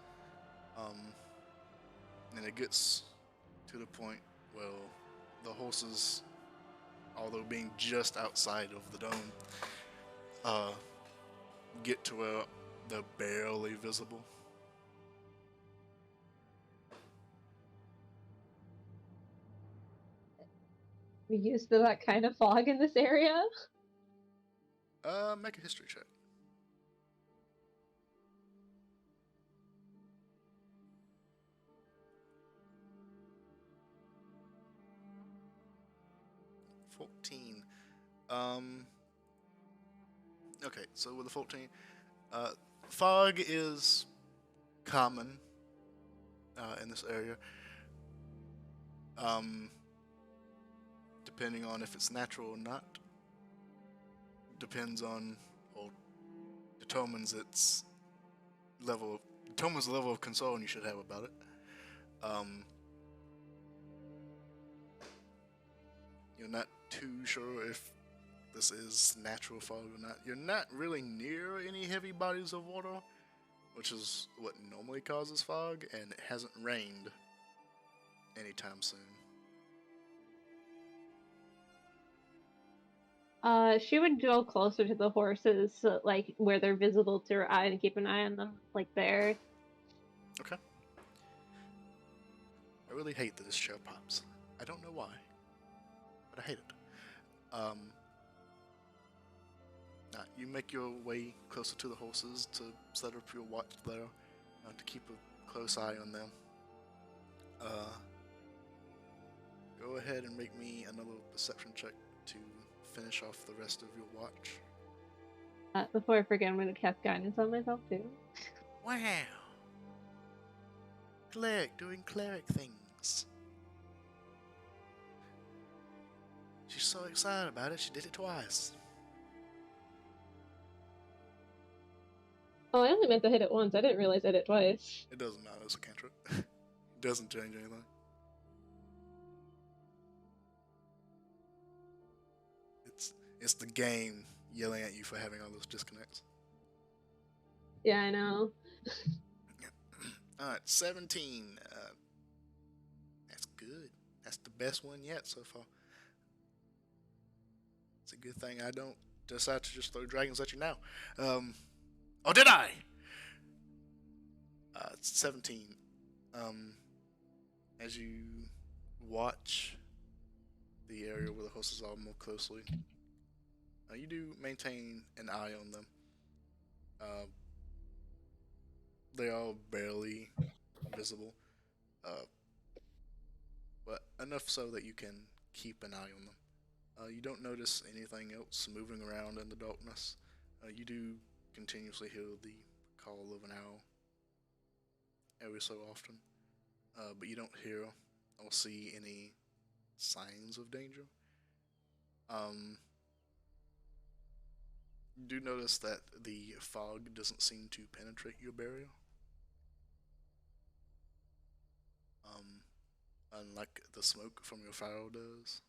And it gets to the point where the horses, although being just outside of the dome, get to where they're barely visible. We used to that kind of fog in this area? Make a history check. Okay, so with a 14, fog is common in this area. Depending on if it's natural or not, depends on or determines the level of concern you should have about it. You're not too sure if this is natural fog or not. You're not really near any heavy bodies of water, which is what normally causes fog, and it hasn't rained anytime soon. She would go closer to the horses, so, like where they're visible to her eye, and keep an eye on them, like there. Okay. I really hate that this chair pops. I don't know why, but I hate it. You make your way closer to the horses to set up your watch there, to keep a close eye on them. Go ahead and make me another perception check to finish off the rest of your watch. Before I forget, I'm gonna cast guidance on myself too. Wow! Cleric doing cleric things. She's so excited about it, she did it twice. Oh, I only meant to hit it once. I didn't realize I did it twice. It doesn't matter, it's a cantrip. It doesn't change anything. It's the game yelling at you for having all those disconnects. Yeah, I know. Alright, 17. That's good. That's the best one yet so far. It's a good thing I don't decide to just throw dragons at you now. Oh, did I? It's 17. As you watch the area where the horses are more closely, you do maintain an eye on them. They are barely visible, but enough so that you can keep an eye on them. You don't notice anything else moving around in the darkness. You do continuously hear the call of an owl every so often, but you don't hear or see any signs of danger. You do notice that the fog doesn't seem to penetrate your barrier. Unlike the smoke from your fire does.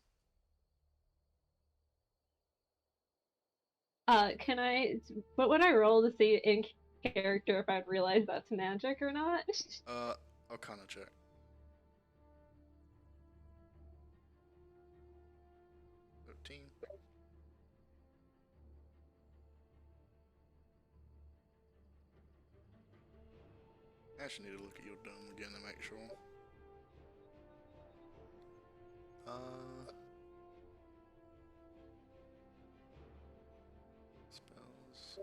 What would I roll to see in character if I'd realize that's magic or not? Arcana check. I actually need to look at your dome again to make sure. Spells.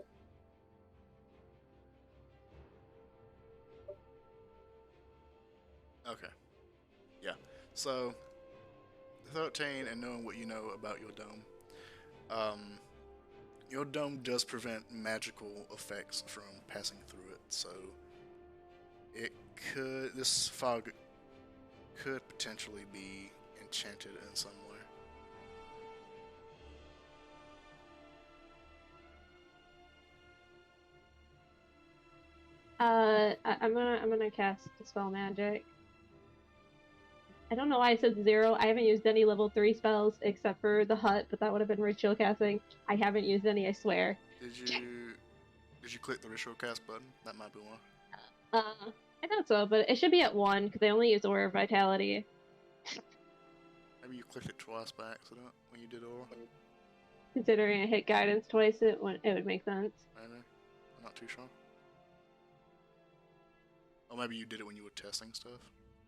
Okay. Yeah. So, 13 and knowing what you know about your dome does prevent magical effects from passing through it. So, This fog could potentially be enchanted in some way. I'm gonna cast Dispel Magic. I don't know why I said 0. I haven't used any level 3 spells except for the hut, but that would have been ritual casting. I haven't used any, I swear. Did you click the ritual cast button? That might be one. I thought so, but it should be at 1 because I only used Aura of Vitality. Maybe you clicked it twice by accident when you did aura. Considering I hit guidance twice, it would make sense. I know. I'm not too sure. Or maybe you did it when you were testing stuff.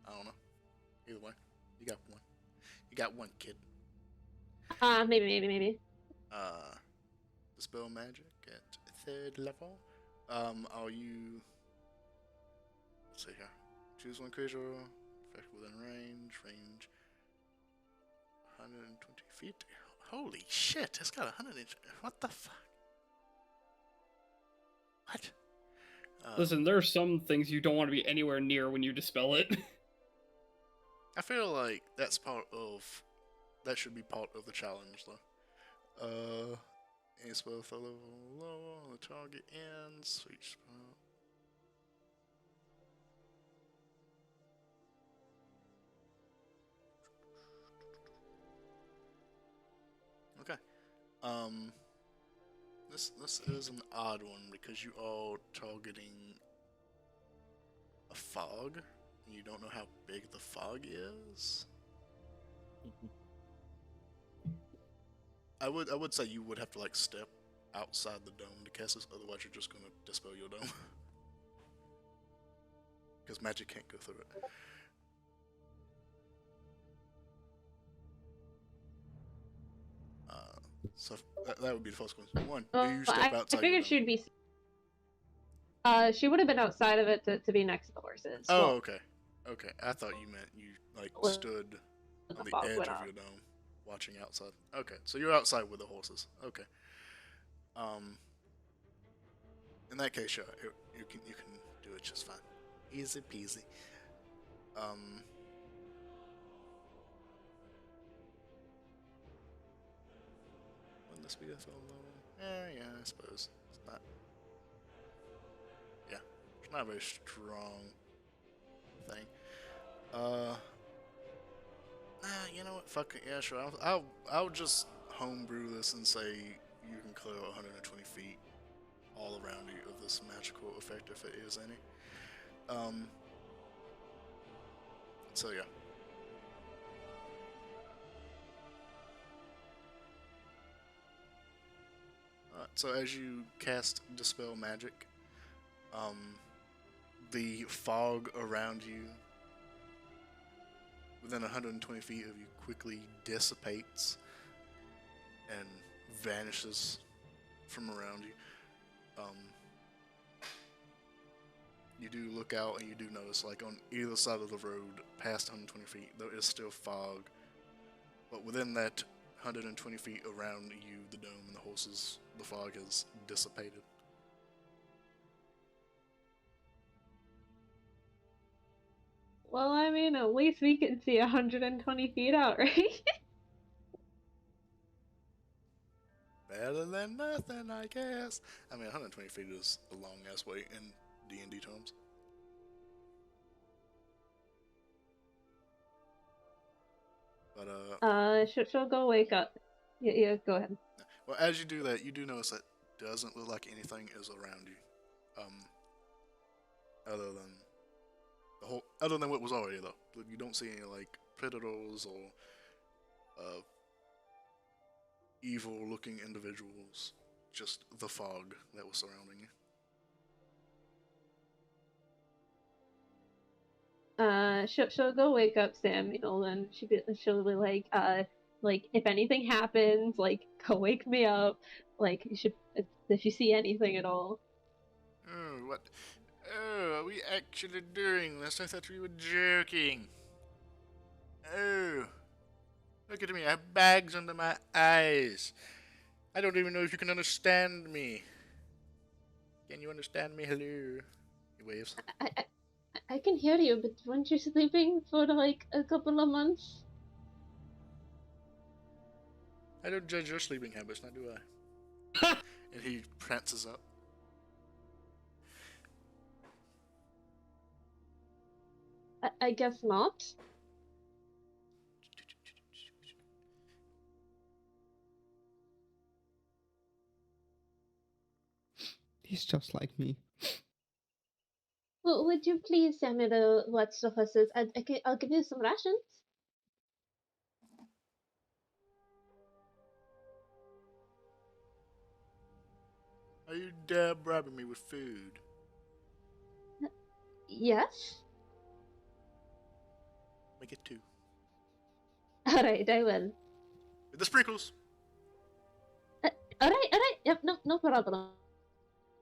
I don't know. Either way, you got one. You got one, kid. Maybe. Dispel magic at 3rd level. Are you? Let's see here. Choose one creature. Effect within range. Range. 120 feet. Holy shit! It's got 100 inch. What the fuck? What? Listen, there are some things you don't want to be anywhere near when you dispel it. I feel like that's part of. That should be part of the challenge, though. Any spell for level lower, the target ends. So each spell. Okay. This is an odd one because you are targeting a fog, and you don't know how big the fog is. I would say you would have to like step outside the dome to cast this, otherwise you're just gonna dispel your dome. Because magic can't go through it. So that would be the first question. One, do you step outside? I figured she'd be. She would have been outside of it to be next to the horses. Oh, Well, okay. Okay, I thought you meant you like Well, stood on the fog edge went of up. your dome, watching outside. Okay, so you're outside with the horses. Okay. In that case, sure, you can do it just fine, easy peasy. Wouldn't this be a fellow? Yeah, I suppose it's not. Yeah, it's not a very strong thing. You know what? Fuck it. Yeah, sure. I'll just homebrew this and say you can clear 120 feet all around you of this magical effect if it is any. So yeah. Alright, so as you cast Dispel Magic, the fog around you within 120 feet of you quickly dissipates and vanishes from around you. You do look out and you do notice, like, on either side of the road, past 120 feet, there is still fog. But within that 120 feet around you, the dome and the horses, the fog has dissipated. Well, I mean, at least we can see 120 feet out, right? Better than nothing, I guess. I mean, 120 feet is a long ass way in D&D terms. But She'll go wake up. Yeah, go ahead. well, as you do that, you do notice that doesn't look like anything is around you. Other than what was already though. You don't see any like predators or evil-looking individuals. Just the fog that was surrounding you. She'll go wake up Samuel, and she'll be like if anything happens, like go wake me up. Like you should if you see anything at all. Oh, what? Oh, are we actually doing this? I thought we were joking. Oh, look at me. I have bags under my eyes. I don't even know if you can understand me. Can you understand me? Hello. He waves. I I can hear you, but weren't you sleeping for like a couple of months? I don't judge your sleeping habits, not do I. And he prances up. I guess not. He's just like me. Well, would you please tell me what stuff this is? I'll give you some rations. Are you dare bribing me with food? Yes. Make it 2. Alright, I will. With the sprinkles. Alright. Yep, no problem.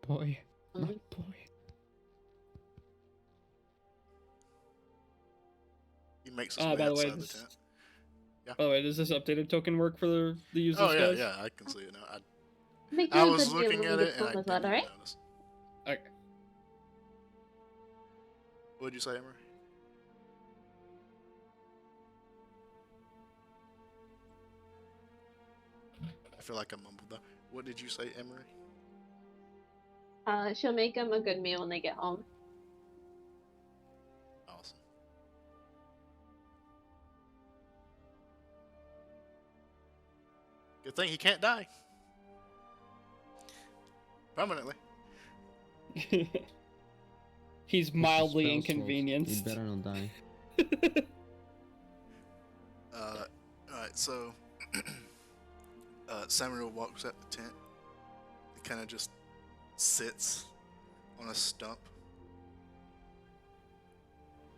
Boy. My boy. He makes his way by the way, outside the tent. by the way, does this updated token work for the use Oh of yeah, guys? yeah, I can see it now. Make I you a was good meal looking when at we it get and I home as didn't well, even alright? notice. Okay. What did you say, Emery? I feel like I mumbled that. What did you say, Emery? She'll make them a good meal when they get home. Awesome. Good thing he can't die. Permanently. He's It's the mildly spell's fault. inconvenienced. You better not die. Alright, so Samuel walks out the tent. He kind of just sits on a stump.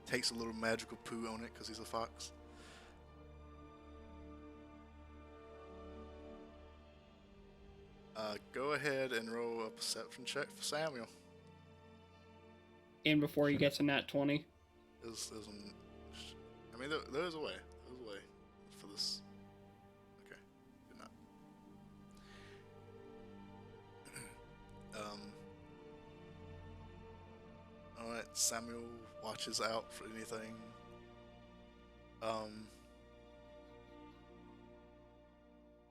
Takes a little magical poo on it because he's a fox. Go ahead and roll a perception check for Samuel. And before he gets a nat 20. I mean, there's a way. There's a way for this. Okay, did not. All right. Samuel watches out for anything.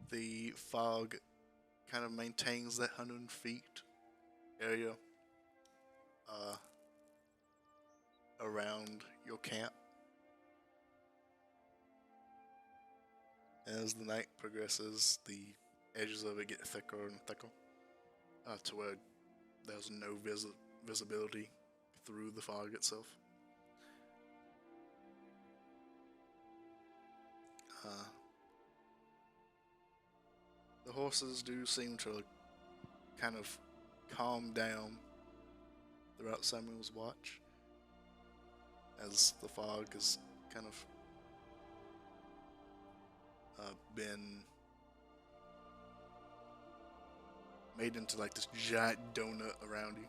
The fog kind of maintains that 100 feet area around your camp. As the night progresses, the edges of it get thicker and thicker to where there's no visibility through the fog itself. The horses do seem to kind of calm down throughout Samuel's watch as the fog has kind of been made into like this giant donut around you.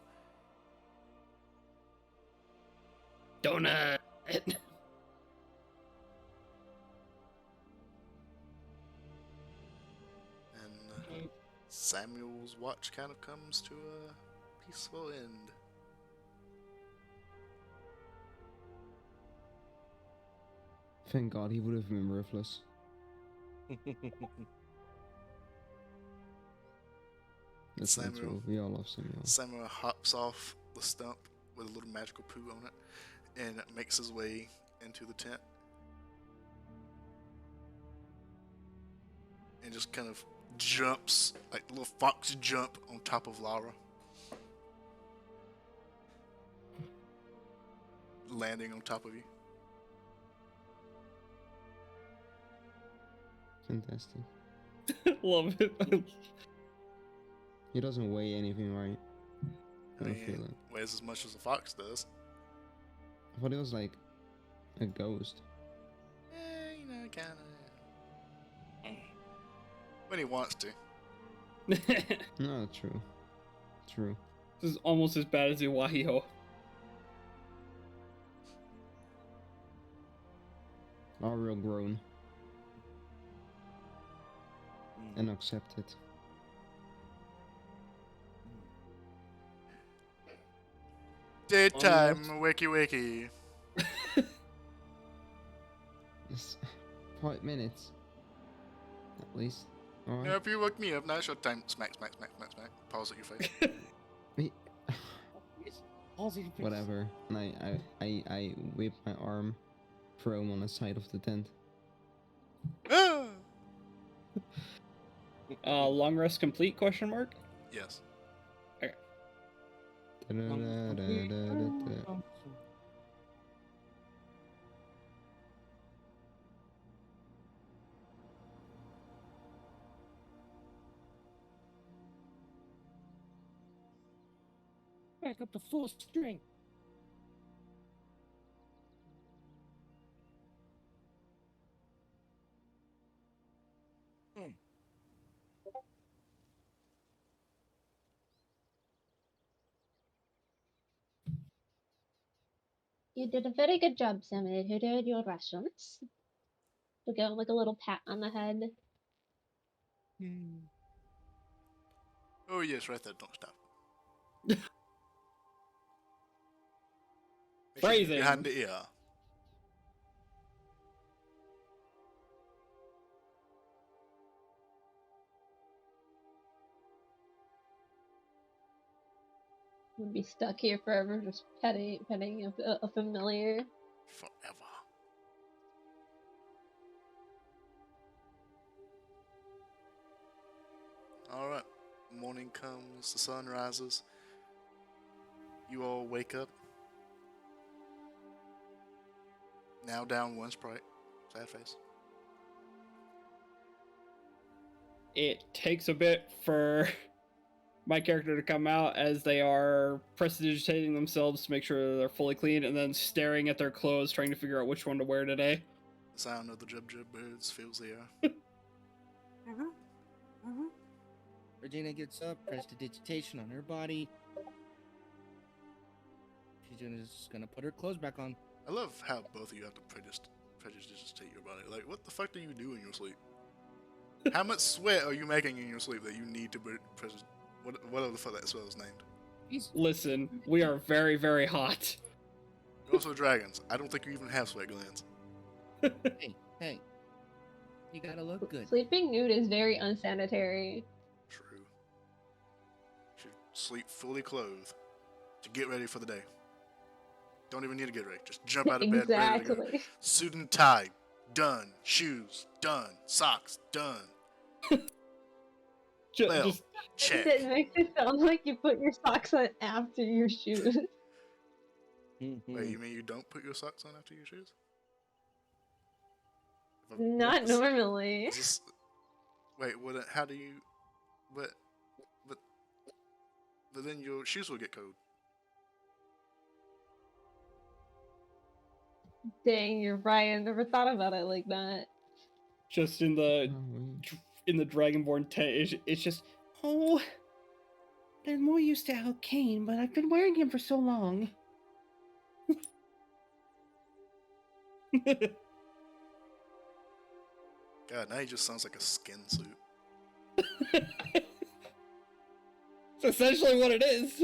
Donut! And Samuel's watch kind of comes to a peaceful end. Thank God he would have been ruthless. That's not Samuel. true. We all love Samuel. Samuel hops off the stump with a little magical poo on it and makes his way into the tent. And just kind of jumps, like a little fox jump on top of Lara. Landing on top of you. Fantastic. Love it. He doesn't weigh anything, right? I don't feel And it. weighs as much as a fox does. I thought it was like a ghost. You know, kind of. When he wants to. No, true. True. This is almost as bad as Iwahio. Are real grown and accept it. Daytime, wakey wakey. Just 5 minutes. At least. Alright. Now, if you woke me up, now it's your time. Smack, smack, smack, smack, smack. Pause at your face. Me- All's in your face. Whatever. And I whip my arm, throw him on the side of the tent. Ah! Long rest complete? Question mark. Yes. Da-da-da-da-da-da-da. Back up to full strength. You did a very good job, Sammy. Here are your rations. To go like a little pat on the head. Oh, yes, right there. Don't stop. Make sure you're Phrasing. behind the ear. Would be stuck here forever, just petting a familiar. Forever. Alright. Morning comes, the sun rises. You all wake up. Now down one sprite. Sad face. It takes a bit for my character to come out as they are prestidigitating themselves to make sure they're fully clean and then staring at their clothes trying to figure out which one to wear today. The sound of the jub jub birds fills the air. Regina gets up, prestidigitation on her body. She's just gonna put her clothes back on. I love how both of you have to prestidigitate your body. Like, what the fuck do you do in your sleep? How much sweat are you making in your sleep that you need to whatever the fuck that spell is named? Listen, we are very, very hot. You're also dragons. I don't think you even have sweat glands. Hey, you gotta look good. Sleeping nude is very unsanitary. True. You should sleep fully clothed to get ready for the day. Don't even need to get ready. Just jump out of bed, ready to go. Exactly. Suit and tie, done. Shoes, done. Socks, done. Well, Just check. It makes it sound like you put your socks on after your shoes. Wait, you mean you don't put your socks on after your shoes? Not normally. Is this, wait, what? How do you? But then your shoes will get cold. Dang, you're right. I never thought about it like that. just in the Dragonborn tent, it's just Oh, they're more used to Alkane, but I've been wearing him for so long. God, now he just sounds like a skin suit. it's essentially what it is.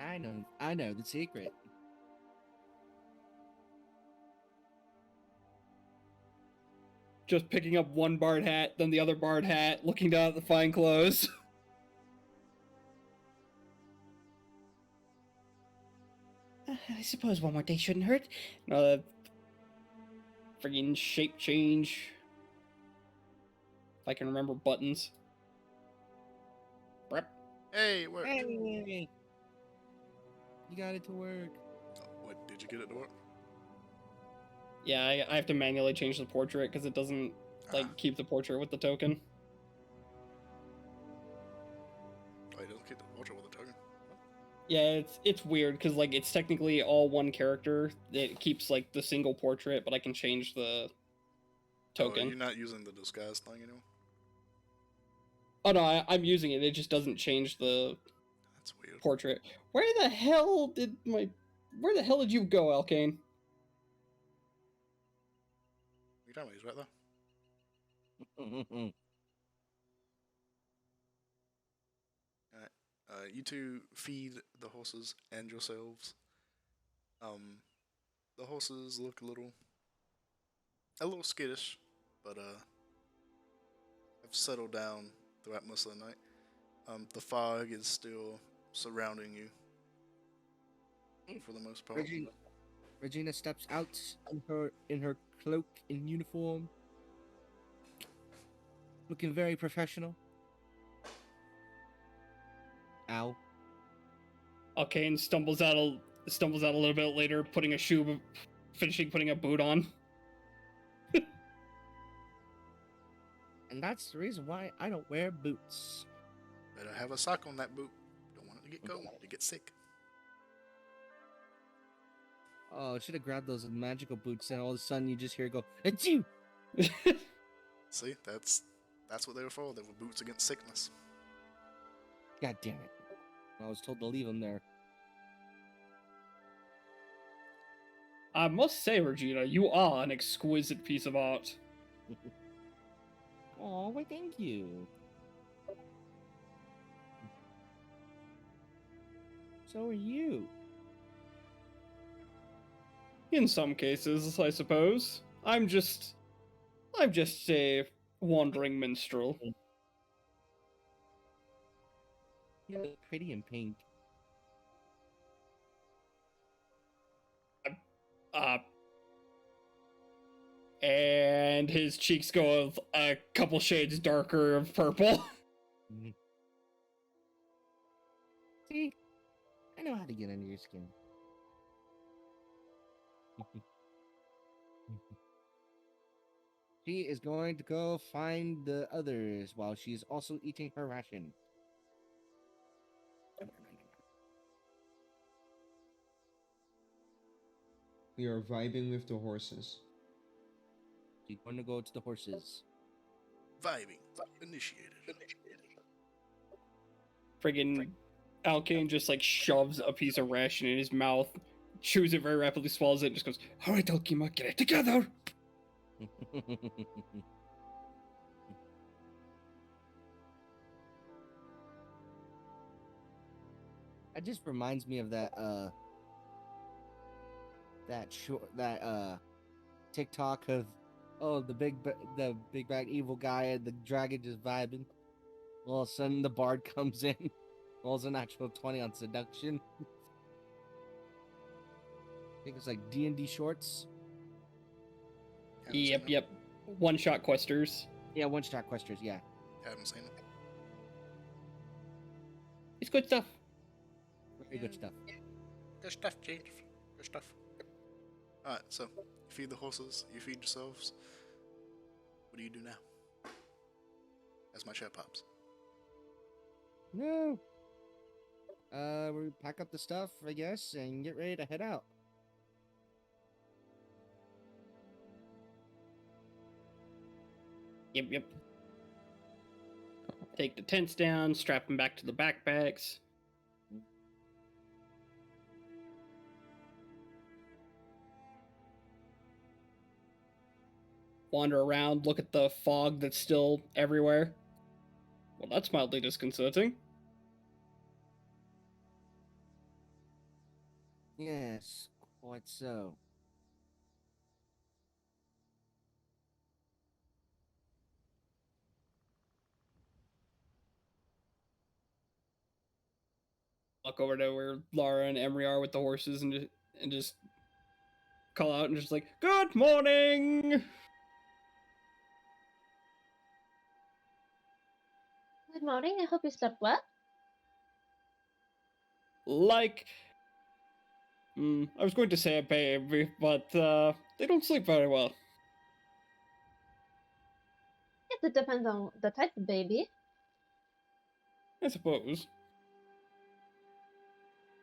Now I know the secret. Just picking up one bard hat, then the other bard hat, looking down at the fine clothes. I suppose one more day shouldn't hurt. Friggin' shape change. If I can remember buttons. Brep. Hey, it worked. Hey, you got it to work. What, did you get it to work? Yeah, I have to manually change the portrait because it doesn't keep the portrait with the token. Oh, it doesn't keep the portrait with the token. Yeah, it's weird because it's technically all one character. It keeps the single portrait, but I can change the token. Oh, you're not using the disguise thing anymore? Oh no, I'm using it. It just doesn't change the That's weird. portrait. Where the hell did you go, Alkane? You're talking about he's right there. You two feed the horses and yourselves. The horses look a little skittish, but have settled down throughout most of the night. The fog is still surrounding you for the most part. Regina steps out in her cloak and uniform, looking very professional. Ow. Arcane stumbles out a little bit later, finishing putting a boot on. And that's the reason why I don't wear boots. Better have a sock on that boot. Don't want it to get cold, to get sick. Oh, I should have grabbed those magical boots, and all of a sudden you just hear it go, achoo! See, that's what they were for. They were boots against sickness. God damn it. I was told to leave them there. I must say, Regina, you are an exquisite piece of art. Oh, why thank you. So are you. In some cases, I suppose. I'm just a wandering minstrel. You look pretty in pink. And his cheeks go a couple shades darker of purple. See? I know how to get under your skin. She is going to go find the others while she's also eating her ration. We are vibing with the horses. She's going to go to the horses. Vibing. Initiated. Friggin' Alkane just like shoves a piece of ration in his mouth, chews it very rapidly, swallows it, and just goes, "Alright, Alkima, get it together!" It just reminds me of that TikTok of the big bad evil guy and the dragon just vibing. All of a sudden the bard comes in, rolls an actual 20 on seduction. I think it's like DnD shorts. Yep. One-shot questers. Yeah, one-shot questers, yeah. Haven't seen it. It's good stuff. Very good stuff. Good stuff, James. Good stuff. Alright, so you feed the horses, you feed yourselves. What do you do now? As my chat pops. No. We pack up the stuff, I guess, and get ready to head out. Yep. Take the tents down, strap them back to the backpacks. Wander around, look at the fog that's still everywhere. Well, that's mildly disconcerting. Yes, quite so. Walk over to where Lara and Emery are with the horses and just call out and just like, "Good morning!" Good morning. I hope you slept well. Like, I was going to say a baby, but they don't sleep very well. Yes, it depends on the type of baby. I suppose.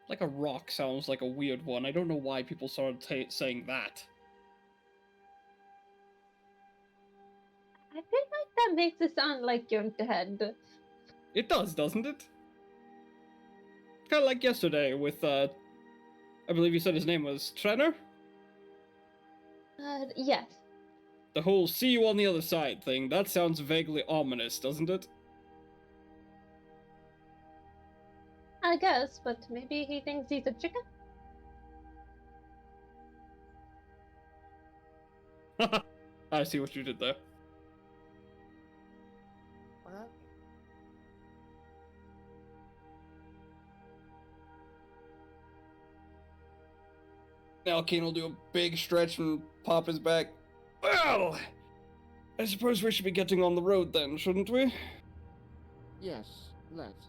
Like a rock sounds like a weird one. I don't know why people started saying that. I feel like that makes it sound like you're dead. It does, doesn't it? Kind of like yesterday with, I believe you said his name was Trenner? Yes. The whole "see you on the other side" thing, that sounds vaguely ominous, doesn't it? I guess, but maybe he thinks he's a chicken? I see what you did there. What? Now Kane will do a big stretch and pop his back. Well, I suppose we should be getting on the road then, shouldn't we? Yes, let's.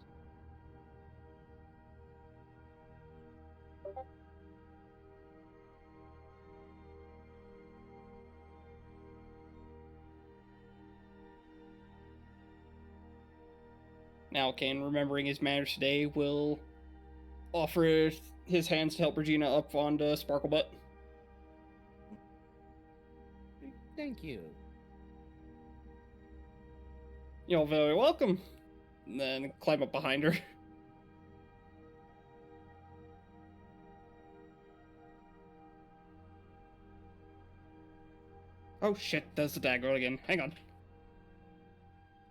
Now Kane, remembering his manners today, will offer his hands to help Regina up onto Sparklebutt. Thank you. You're very welcome. And then climb up behind her. Oh shit, there's the dagger again. Hang on.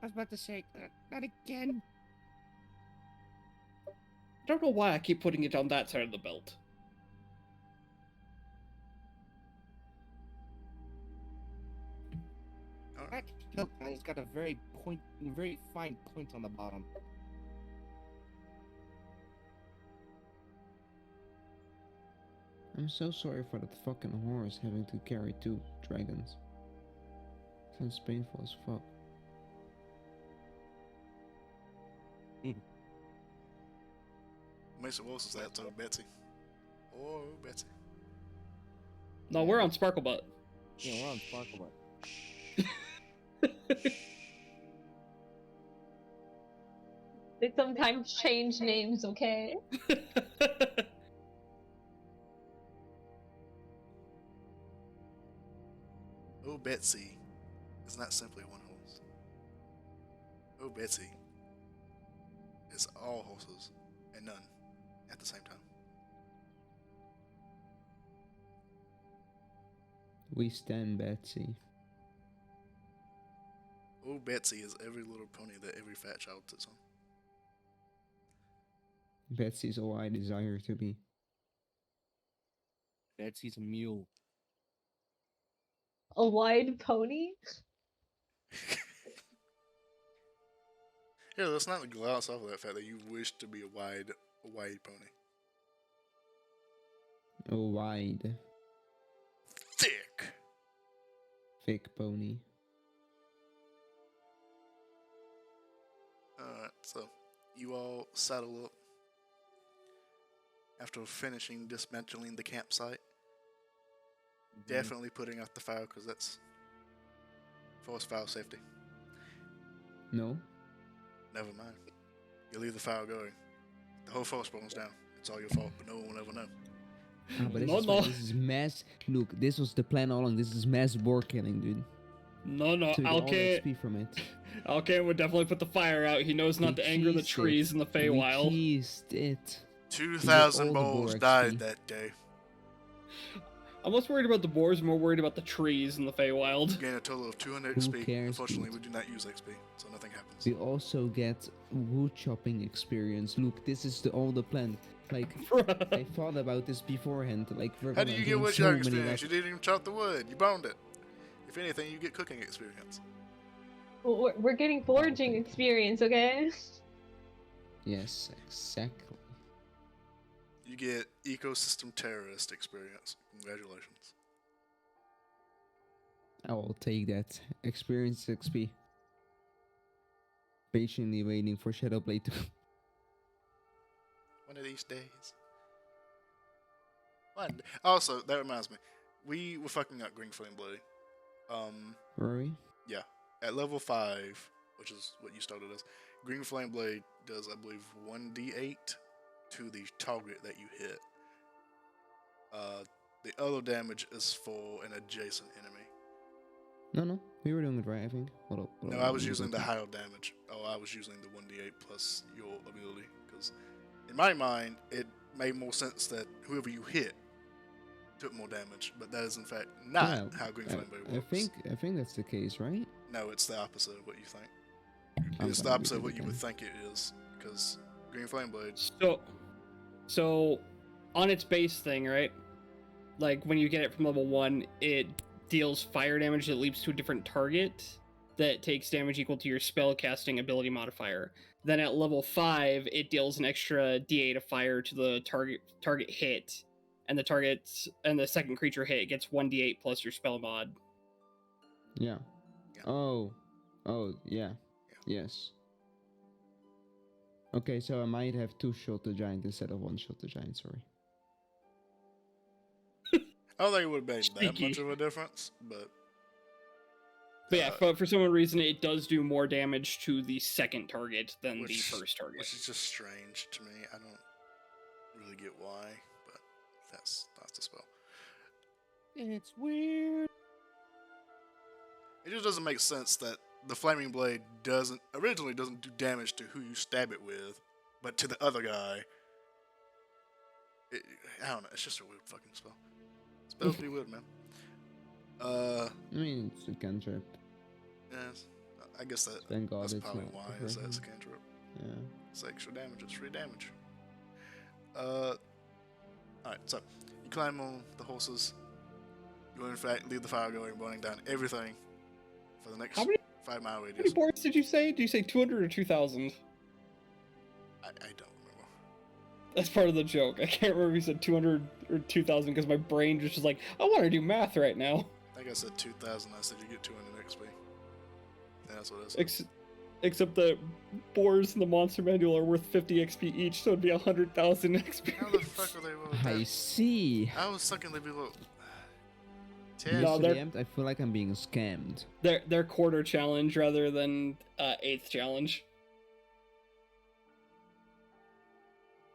I was about to say, not again. I don't know why I keep putting it on that side of the belt. That hilt has got a very fine point on the bottom. I'm so sorry for that fucking horse having to carry 2 dragons. Sounds painful as fuck. Makes it worse is that to Betsy. Oh, Betsy. No, we're on Sparklebutt. Yeah, we're on Sparklebutt. They sometimes change names, okay? Oh, Betsy is not simply one horse. Oh, Betsy is all horses and none at the same time. We stand Betsy. Oh, Betsy is every little pony that every fat child sits on. Betsy's all I desire to be. Betsy's a mule. A wide pony? Yeah, let's not gloss off of that fact that you wish to be a wide pony. A wide, Thick. thick pony. Alright, so you all saddle up after finishing dismantling the campsite. Definitely putting out the fire because that's forest fire safety. No? Never mind. You leave the fire going. The whole forest burns down. It's all your fault, but no one will ever know. Ah, but this No, is no. fine. This is mass. Look, this was the plan all along. This is mass boar killing, dude. No, So we get all the Alkane XP from it. would definitely put the fire out. He knows not We to anger the cheesed trees it. in the We Feywild. cheesed it. 2,000 all the boar bulls XP. died that day. I'm less worried about the boars, more worried about the trees in the Feywild. Gain a total of 200 Who XP. cares, Unfortunately, dude? we do not use XP, so nothing happens. We also get wood chopping experience. Look, this is all the plan. Like, I thought about this beforehand. Like, we're How gonna do you gain get wood so chop many, experience? like- You didn't even chop the wood. You boned it. If anything, you get cooking experience. Well, we're getting foraging okay. experience, okay? Yes, exactly. You get ecosystem terrorist experience. Congratulations. I will take that. Experience XP. Patiently waiting for Shadowblade to. One of these days. One. Also, that reminds me. We were fucking up Green Flame Blade. Were we? Yeah. At level 5, which is what you started as, Green Flame Blade does, I believe, 1d8 to the target that you hit. The other damage is for an adjacent enemy. No. We were doing it right, I think. Hold up. No, I was using the higher damage. Oh, I was using the 1d8 plus your ability. Because in my mind, it made more sense that whoever you hit took more damage. But that is, in fact, not how Green Flame Blade works. I think that's the case, right? No, it's the opposite of what you think. I'm It's the gonna opposite of read what it you would again. think it is. Because Green flame blades. So on its base thing, right? Like when you get it from level 1, it deals fire damage that leaps to a different target that takes damage equal to your spell casting ability modifier. Then at level 5, it deals an extra D8 of fire to the target hit, and the second creature hit gets 1d8 plus your spell mod. Yeah. Yeah. Oh, yeah. Yes. Okay, so I might have 2 shot the giant instead of 1 shot the giant. Sorry. I don't think it would have made that Sneaky. much of a difference, but But yeah, for some reason, it does do more damage to the second target than the which- first target. which is just strange to me. I don't really get why, but that's the spell. It's weird. It just doesn't make sense that the flaming blade originally doesn't do damage to who you stab it with, but to the other guy. I don't know. It's just a weird fucking spell. Spells be weird, man. I mean, it's a cantrip. Yes. I guess Thank God that's it's probably not why a is that it's a version. cantrip. Yeah. It's extra damage. It's free damage. Alright, so you climb on the horses. You in fact leave the fire going, burning down everything for the next How many 5-mile How many radius. boards did you say? Did you say 200 or 2,000? I don't remember. That's part of the joke. I can't remember if you said 200 or 2,000 because my brain just was like, I want to do math right now. I think I said 2,000. I said you get 200 XP. Yeah, that's what it is. Except the boars in the monster manual are worth 50 XP each, so it'd be 100,000 XP. How the fuck are they worth I that? see. I was thinking they'd be low. No, Mr. they're- DM, I feel like I'm being scammed. They're quarter challenge rather than 8th challenge.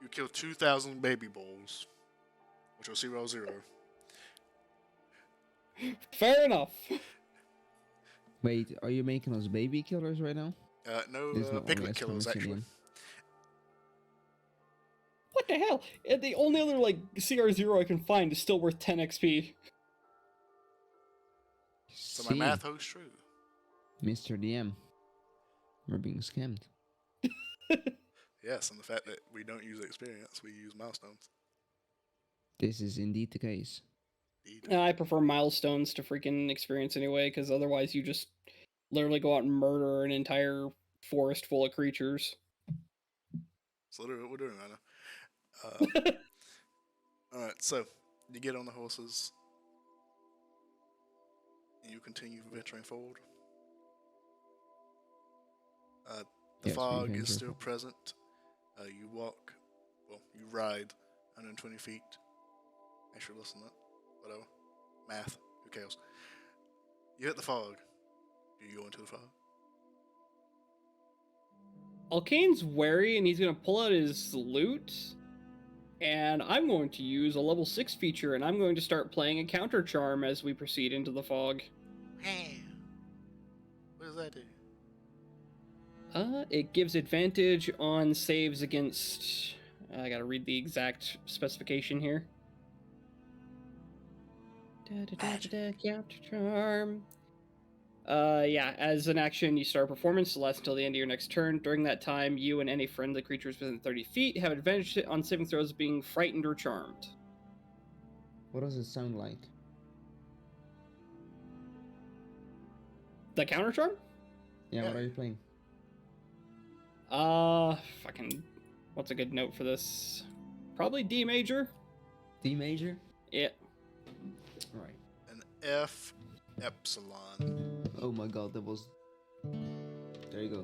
You kill 2,000 baby bulls, which are 0-0. Fair enough. Wait, are you making us baby killers right now? No There's no piglet only killers, exclamation actually. in. What the hell? The only other CR0 I can find is still worth 10 XP. So my math holds true. Mr. DM, we're being scammed. Yes, and the fact that we don't use experience, we use milestones. This is indeed the case. Indeed. I prefer milestones to freaking experience anyway, because otherwise you just literally go out and murder an entire forest full of creatures. That's literally what we're doing right now. Alright, so you get on the horses and you continue venturing forward. The Yes, we fog venture is still forward. present. You ride 120 feet. Actually, less than that. Whatever. Math. Who cares? You hit the fog. Do you go into the fog? Alkane's wary and he's going to pull out his loot. And I'm going to use a level 6 feature and I'm going to start playing a counter charm as we proceed into the fog. What does that do? It gives advantage on saves against... I gotta read the exact specification here. Counter charm. Yeah, as an action, you start a performance to last until the end of your next turn. During that time, you and any friendly creatures within 30 feet have advantage on saving throws being frightened or charmed. What does it sound like? The counter charm? Yeah, Yeah. what are you playing? Fucking... What's a good note for this? Probably D major? D major? Yeah. Right. An F epsilon. Oh my god, that was... There you go.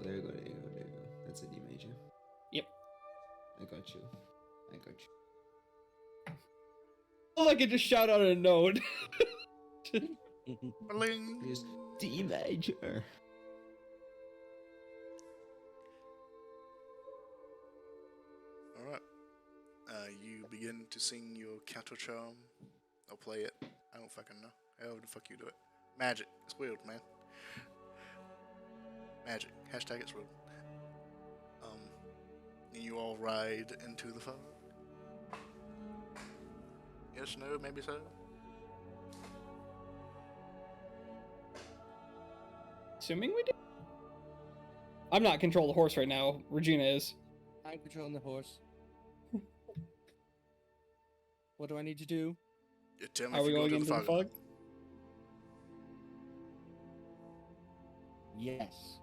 That's a D major. Yep. I got you. Oh, I could just shout out a note. Bling. Just D major. Alright. You begin to sing your counter charm. I'll play it. I don't fucking know. How the fuck you do it? Magic. It's weird, man. Magic. Hashtag it's weird. And you all ride into the fog. Yes, no, maybe so. Assuming we do. I'm not control the horse right now. Regina is. I mind controlling the horse. What do I need to do? You tell me Are if we you go going to the into the fog. or not. fog? Yes.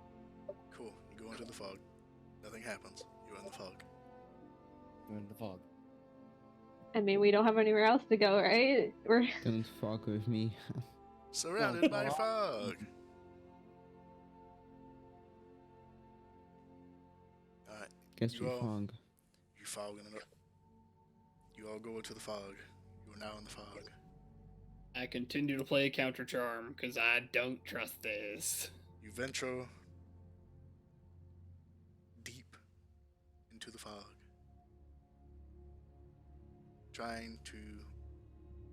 Cool. You go into the fog. Nothing happens. You're in the fog. We're in the fog. I mean, we don't have anywhere else to go, right? We're Don't fuck with me. Surrounded by fog. fog. Alright. Guess You we all- fog. You fogging it up. You all go into the fog. You are now in the fog. I continue to play counter charm because I don't trust this. You venture deep into the fog, trying to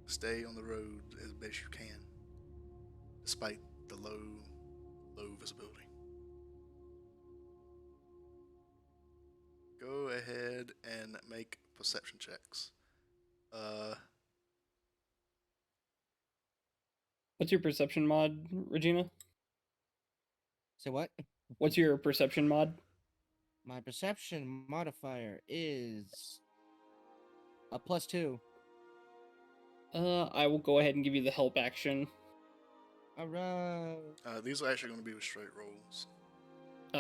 stay on the road as best you can, despite the low visibility. Go ahead and make perception checks. What's your perception mod, Regina? So what? What's your perception mod? My perception modifier is a +2. I will go ahead and give you the help action. Alright. These are actually going to be with straight rolls,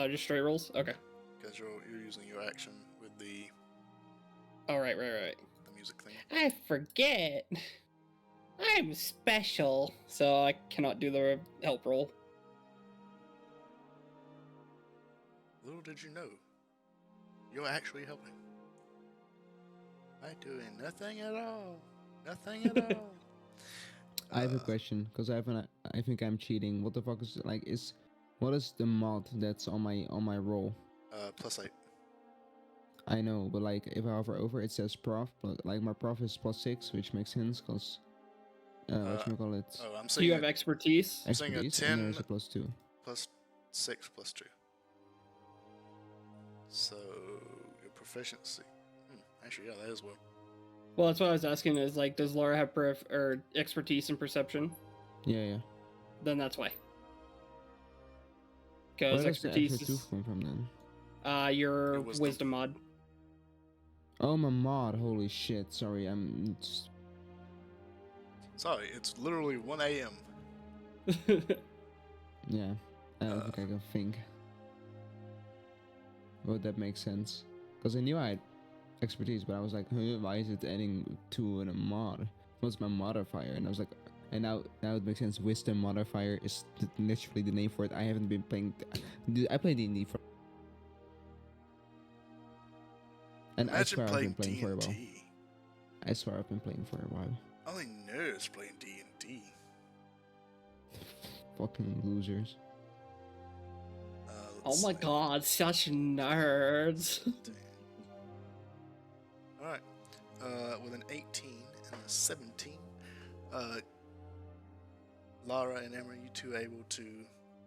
Just straight rolls? Okay. because you're using your action with the All right. music thing. I forget. I'm special, so I cannot do the help roll. Little did you know, you're actually helping. By doing nothing at all. Nothing at all. I have a question because I think I'm cheating. What the fuck is what is the mod that's on my roll? +8. I know, but like if I hover over, it says prof, but like my prof is +6, which makes sense because whatchamacallit? Oh, I'm Do saying you have expertise? I'm saying a expertise, and there's 10 a +2. +6 +2. So your proficiency. Actually, yeah, that is well. Well, that's what I was asking. Is like, does Laura have expertise in perception? Yeah. Then that's why. Where Because does the expertise extra 2 is come from then? your Your wisdom. wisdom mod. Oh, my mod. Holy shit. Sorry, I'm just... Sorry, it's literally 1 a.m. Yeah. I don't think I can think. Would that make sense? Because I knew I had expertise, but I was like, huh, why is it adding 2 in a mod? What's my modifier? And I was like, and now it makes sense. Wisdom modifier is literally the name for it. I haven't been playing... Dude, I play D&D for... And I Imagine swear I've playing been playing for a while. D&D. I swear I've been playing for a while. Only nerds playing D&D. Fucking losers. Oh my god, such nerds. Alright. With an 18 and a 17, Lara and Emery, you two are able to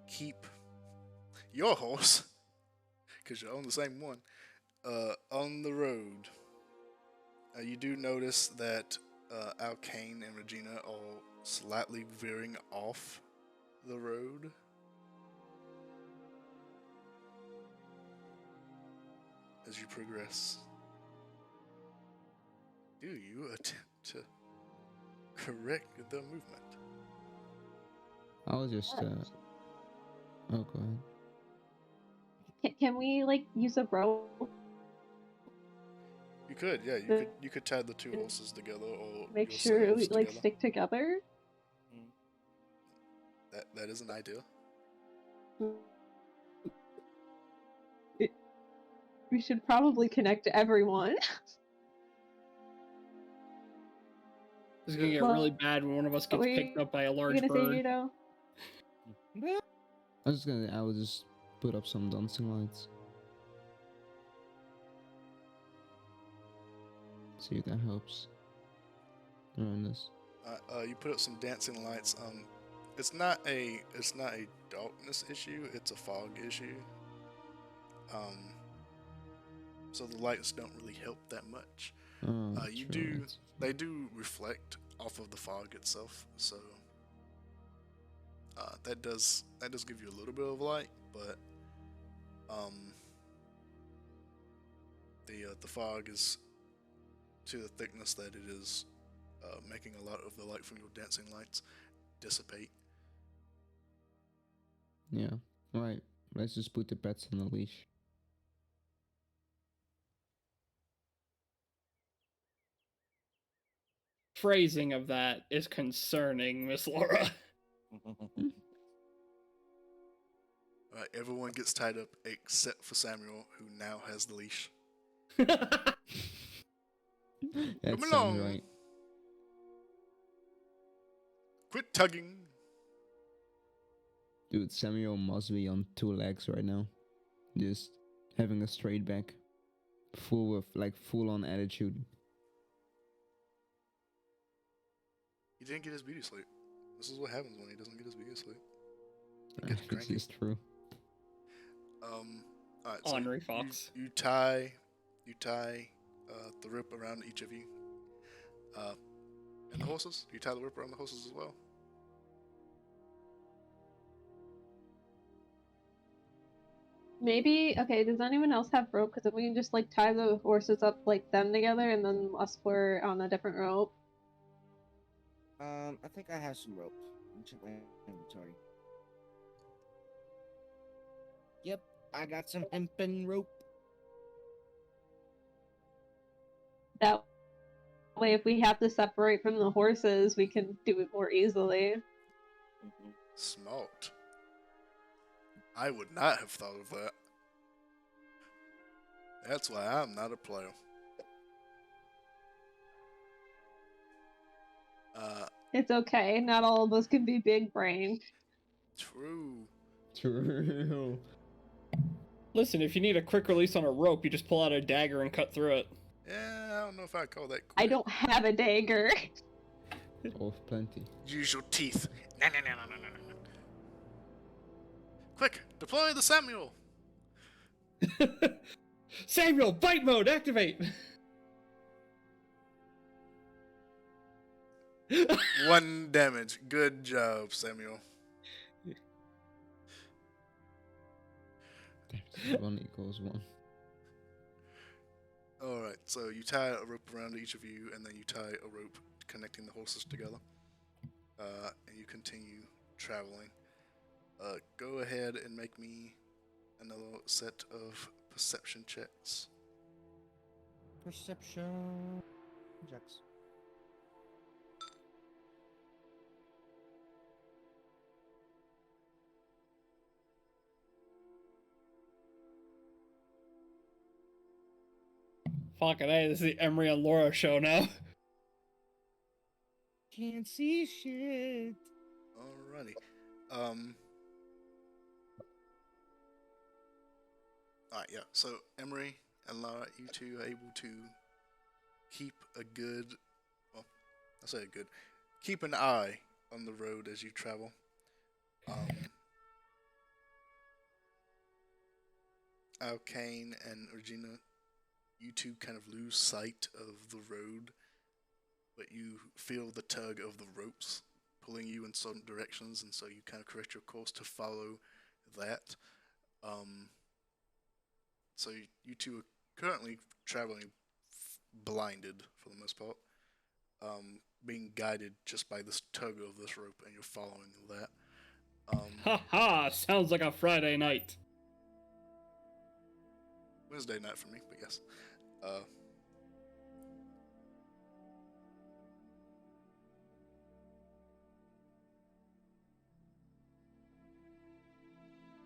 keep your horse, because you're on the same one, on the road. You do notice that Alkane and Regina are slightly veering off the road. As you progress, do you attempt to correct the movement? I was just, oh, go ahead. Can we like use a rope? You could, yeah. You could tie the two horses together, or Make sure we yourselves like together. stick together. That is an idea. We should probably connect everyone. This is gonna get Well, really bad when one of us gets picked up by a large You're gonna bird. say, you know? I would just put up some dancing lights. See if that helps. Around this. You put up some dancing lights. It's not a darkness issue. It's a fog issue. So the lights don't really help that much. Oh, They do reflect off of the fog itself, so that does give you a little bit of light, but The fog is to the thickness that it is making a lot of the light from your dancing lights dissipate. Yeah. Alright. Let's just put the pets on a leash. Phrasing of that is concerning, Miss Laura. Alright, everyone gets tied up except for Samuel, who now has the leash. That Come sounds along. right. Quit tugging. Dude, Samuel must be on 2 legs right now. Just having a straight back. Full on attitude. He didn't get his beauty sleep. This is what happens when he doesn't get his beauty sleep. He gets This cranky. is true. Alright, so Ornery fox. You tie the rope around each of you. And the horses? Do you tie the rope around the horses as well? Maybe, okay, does anyone else have rope? Because if we can just, like, tie the horses up, like, them together, and then us we're on a different rope. I think I have some rope. Let me check my inventory. Yep, I got some hempen rope. That way, if we have to separate from the horses, we can do it more easily. Smart. I would not have thought of that. That's why I'm not a player. It's okay, not all of us can be big brained. True. True. Listen, if you need a quick release on a rope, you just pull out a dagger and cut through it. Yeah, I don't know if I'd call that quick. I don't have a dagger. Oh, plenty. Use your teeth. No. Quick, deploy the Samuel. Samuel, bite mode, activate! 1 damage. Good job, Samuel. 1 equals 1. Alright, so you tie a rope around each of you, and then you tie a rope connecting the horses together. And you continue traveling. Go ahead and make me another set of perception checks. Perception checks. Fucking A, this is the Emery and Laura show now. Can't see shit. Alrighty. Alright, yeah. So, Emery and Lara, you two are able to keep a good... Well, I say a good... Keep an eye on the road as you travel. Alkane and Regina, you two kind of lose sight of the road, but you feel the tug of the ropes pulling you in certain directions, and so you kind of correct your course to follow that. So you two are currently traveling blinded for the most part, being guided just by this tug of this rope, and you're following that. Ha ha! Sounds like a Friday night. Wednesday night for me, but yes.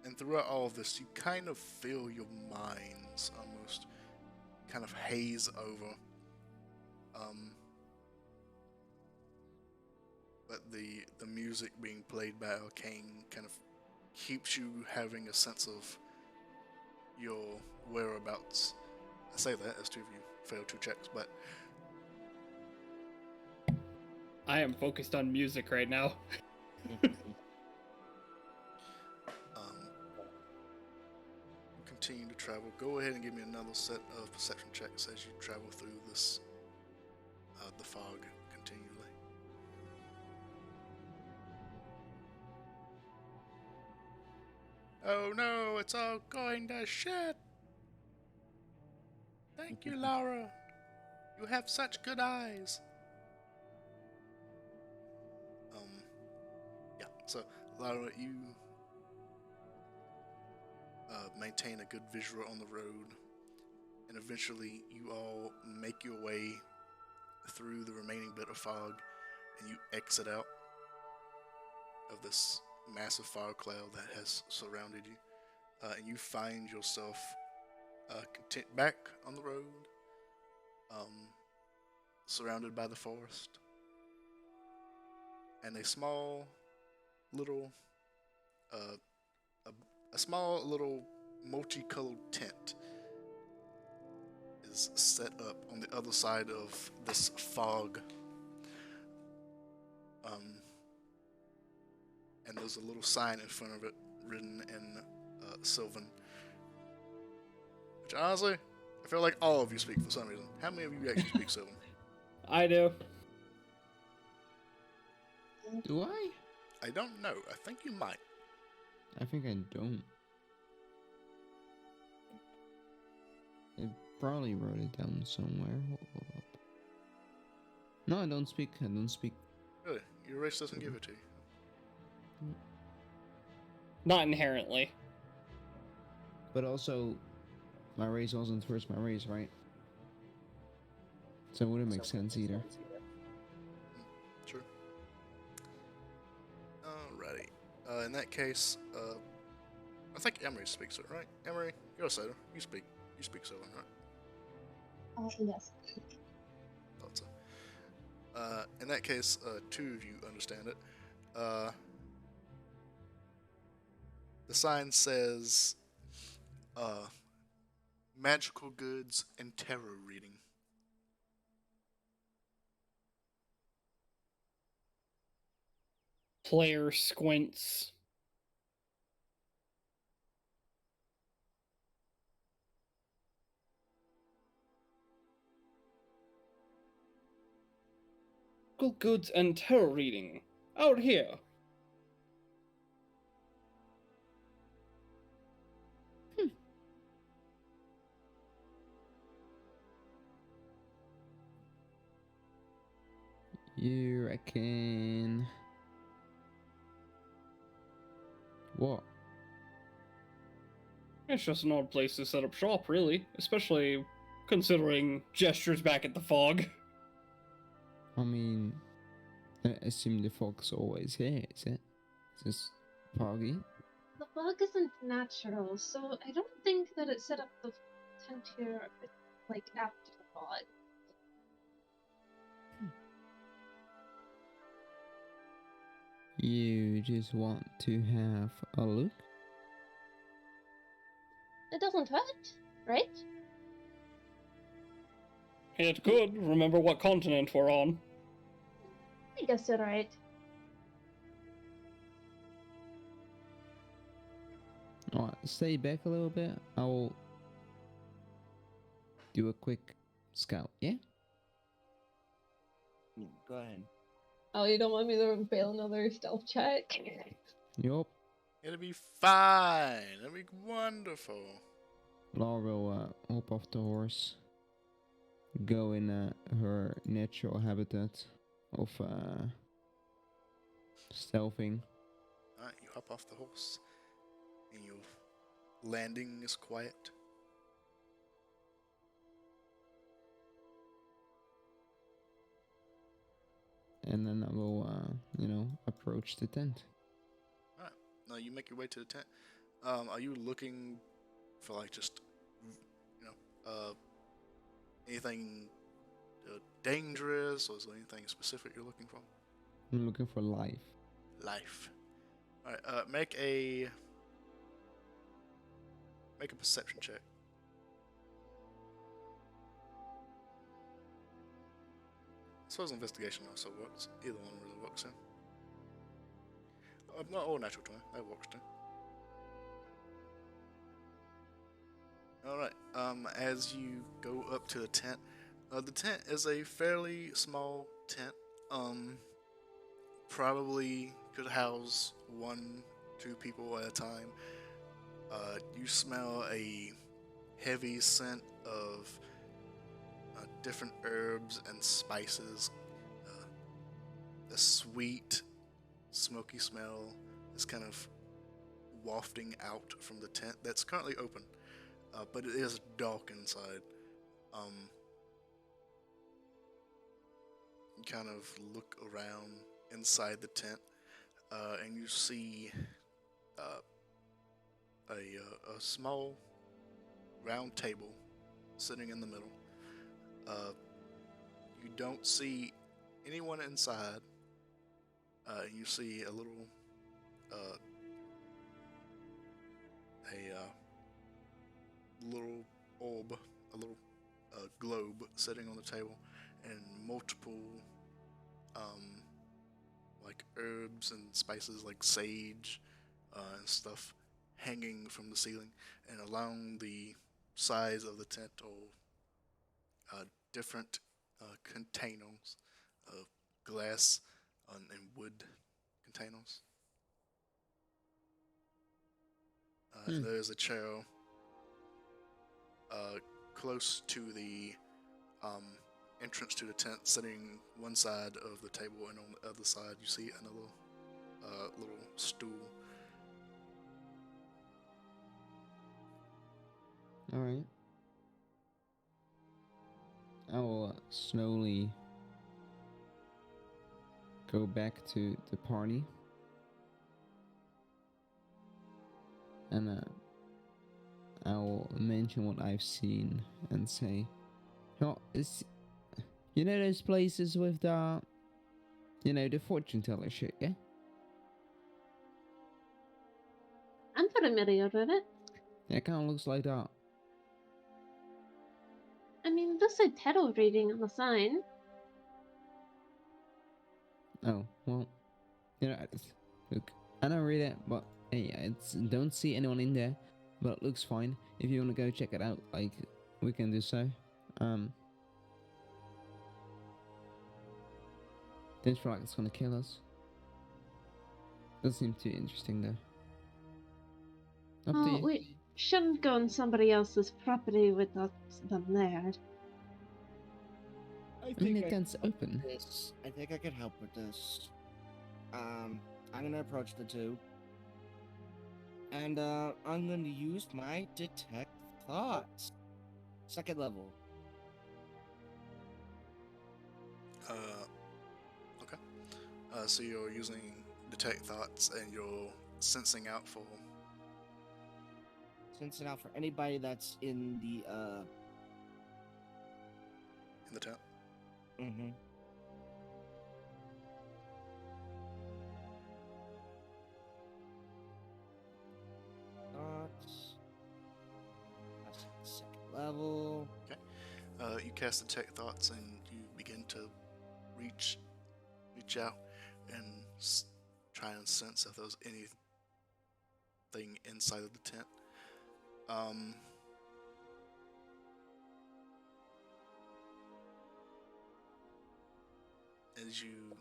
And throughout all of this, you kind of feel your minds almost kind of haze over. But the music being played by Arcane kind of keeps you having a sense of your whereabouts. I say that as 2 of you fail 2 checks, but I am focused on music right now. continue to travel. Go ahead and give me another set of perception checks as you travel through this, the fog continually. Oh no, it's all going to shit! Thank you, Laura. You have such good eyes. Yeah. So, Laura, you maintain a good visual on the road, and eventually you all make your way through the remaining bit of fog, and you exit out of this massive fog cloud that has surrounded you, and you find yourself back on the road, surrounded by the forest, and a small little a small little multicolored tent is set up on the other side of this fog. And there's a little sign in front of it written in Sylvan. Which honestly, I feel like all of you speak for some reason. How many of you actually speak Sylvan? I do. Do I? I don't know. I think you might. I think I don't. I probably wrote it down somewhere. Hold up. No, I don't speak. I don't speak. Really? Your race doesn't give it to you. Not inherently. But also, my race wasn't first my race, right? So it wouldn't make sense either. True. Alrighty. In that case, I think Emery speaks it, right? Emery, you're a setter. You speak Sylvan, right? Yes. Thought so. In that case, two of you understand it. The sign says, magical goods and tarot reading. Player squints. Magical goods and tarot reading. Out here. You reckon? What? It's just an odd place to set up shop, really. Especially considering gestures back at the fog. I mean, I assume the fog's always here, is it? It's just foggy. The fog isn't natural, so I don't think that it set up the tent here, like, after the fog. You just want to have a look? It doesn't hurt, right? It could. Remember what continent we're on. I guess you're right. Alright, stay back a little bit. I will do a quick scout, yeah? Go ahead. Oh, you don't want me to fail another stealth check? Yup. It'll be fine. It'll be wonderful. Laura will hop off the horse. Go in her natural habitat of stealthing. Alright, you hop off the horse, and your landing is quiet. And then I will, approach the tent. Alright, now you make your way to the tent. Are you looking for, like, just, anything dangerous, or is there anything specific you're looking for? I'm looking for life. Life. Alright, make a perception check. I suppose investigation also works. Either one really works, yeah. Not all natural 20, that works too. Alright, as you go up to the tent is a fairly small tent. Probably could house 1-2 people at a time. You smell a heavy scent of different herbs and spices. The sweet, smoky smell is kind of wafting out from the tent that's currently open, but it is dark inside. You kind of look around inside the tent, and you see a small round table sitting in the middle. You don't see anyone inside. You see a little little orb, a little globe sitting on the table, and multiple like herbs and spices like sage and stuff hanging from the ceiling, and along the sides of the tent are different containers of glass and wood containers. There's a chair close to the entrance to the tent, sitting one side of the table, and on the other side you see another little stool. Alright. I will slowly go back to the party. And I will mention what I've seen and say, oh, you know those places with the, the fortune teller shit, yeah? I'm familiar with it. Yeah, it kind of looks like that. I mean, it does say tarot reading on the sign. Oh, well, look, I don't read it, but hey, don't see anyone in there, but it looks fine. If you want to go check it out, like, we can do so. Don't feel like it's gonna kill us. Doesn't seem too interesting though. Up to you. We shouldn't go on somebody else's property without them there. I mean, the I tent's can help open. with this. I think I can help with this. I'm gonna approach the two. And I'm gonna use my detect thoughts. Second level. Okay. So you're using detect thoughts, and you're sensing out for. Sensing out for anybody that's in the In the tent. Mm-hmm. Thoughts. That's second level. You cast detect thoughts, and you begin to reach out and try and sense if there's anything inside of the tent. As you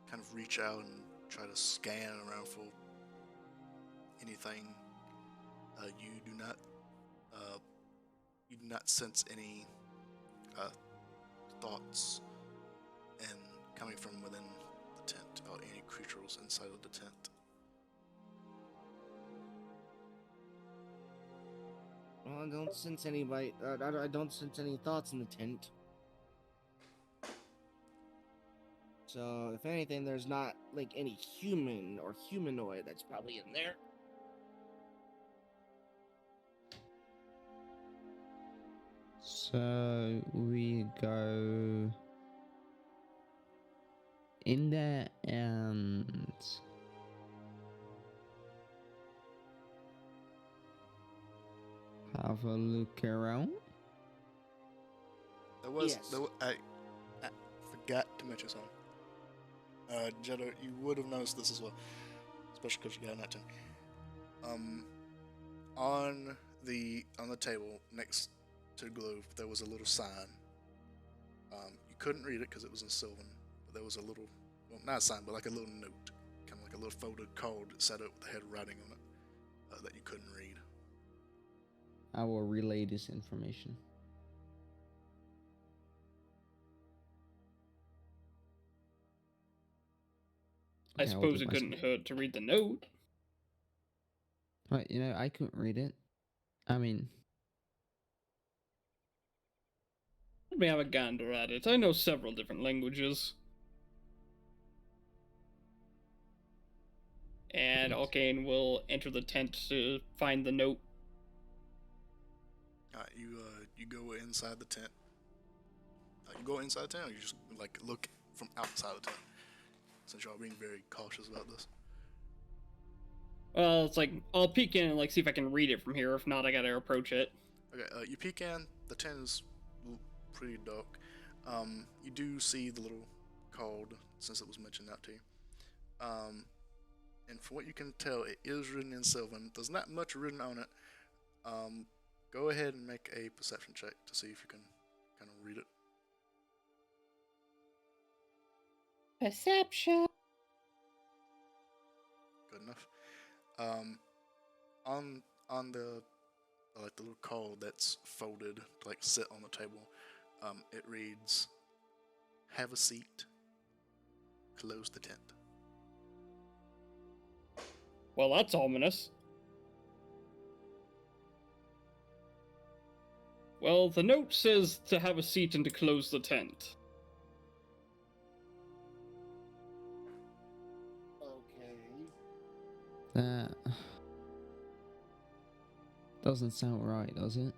kind of reach out and try to scan around for anything, you do not sense any thoughts and coming from within the tent, or any creatures inside of the tent. Well, I don't sense anybody. I don't sense any thoughts in the tent. So, if anything, there's not like any human or humanoid that's probably in there. So we go in there and have a look around. Yes. I forgot to mention something. Jeddah, you would have noticed this as well, especially because you got that 10. On the table next to the globe, there was a little sign. You couldn't read it because it was in Sylvan, but there was a little, well, not a sign, but like a little note, kind of like a little folded card set up with the head writing on it that you couldn't read. I will relay this information. I Okay, I'll suppose do it my couldn't hurt to read the note. Right, I couldn't read it. I mean, Let me have a gander at it. I know several different languages. And Yes. Arcane will enter the tent to find the note. You go inside the tent. You go inside the tent, or you just like look from outside the tent. Since y'all being very cautious about this. Well, it's like, I'll peek in and like see if I can read it from here. If not, I gotta approach it. Okay, you peek in. The tent is pretty dark. You do see the little card since it was mentioned out to you. And from what you can tell, it is written in Sylvan. There's not much written on it. Go ahead and make a perception check to see if you can kind of read it. Perception. Good enough. On the like the little card that's folded to like sit on the table, it reads, "Have a seat. Close the tent." Well, that's ominous. Well, the note says to have a seat and to close the tent. Okay. that doesn't sound right, does it?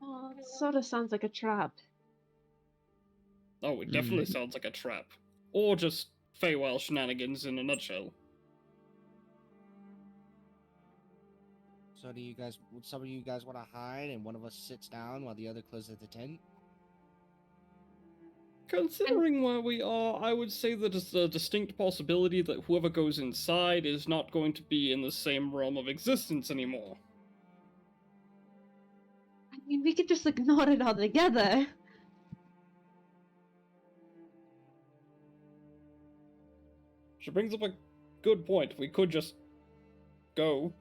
Oh, it sort of sounds like a trap. Oh, it definitely Mm. sounds like a trap. Or just Feywild shenanigans in a nutshell. So do you guys? Would some of you guys want to hide, and one of us sits down while the other closes the tent? Considering where we are, I would say that it's a distinct possibility that whoever goes inside is not going to be in the same realm of existence anymore. I mean, we could just ignore it altogether. She brings up a good point. We could just go.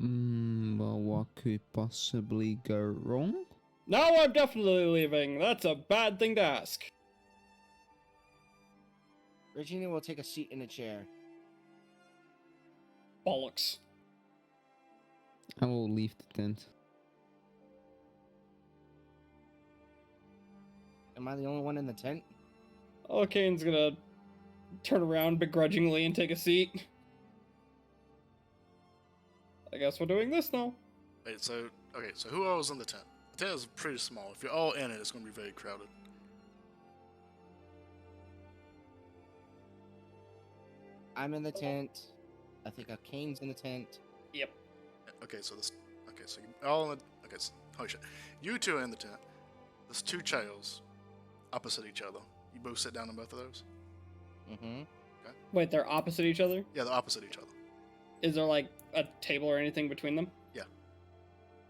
Well, what could possibly go wrong? Now I'm definitely leaving. That's a bad thing to ask. Regina will take a seat in a chair. Bollocks. I will leave the tent. Am I the only one in the tent? Arcane's gonna turn around begrudgingly and take a seat. I guess we're doing this now. Wait, so who all is in the tent? The tent is pretty small. If you're all in it, it's going to be very crowded. I'm in the tent. I think Arcane's in the tent. Yep. So you all in the, holy shit. You two are in the tent. There's two chairs opposite each other. You both sit down in both of those? Mm-hmm. Wait, they're opposite each other? Yeah, they're opposite each other. Is there like a table or anything between them?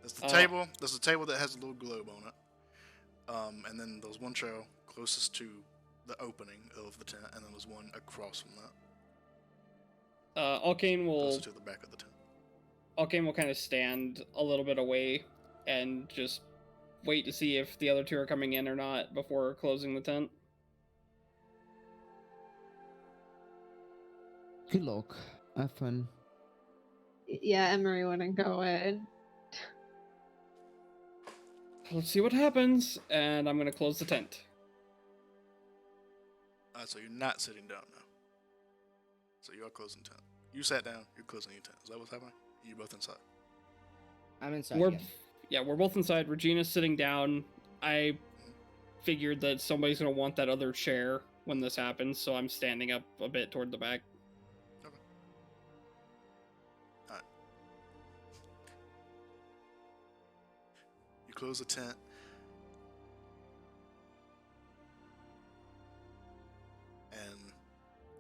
There's the table. There's a table that has a little globe on it. And then there's one chair closest to the opening of the tent, and then there's one across from that, Arcane will closer to the back of the tent. Arcane will kind of stand a little bit away and just wait to see if the other two are coming in or not before closing the tent. Good luck. Have fun. Yeah, Emery wouldn't go in. Let's see what happens, and I'm gonna close the tent. So you're not sitting down now. So you are closing the tent. You sat down. You're closing your tent. Is that what's happening? You're both inside. I'm inside. We're yes. we're both inside. Regina's sitting down. I figured that somebody's gonna want that other chair when this happens, so I'm standing up a bit toward the back. Okay. All right. You close the tent. And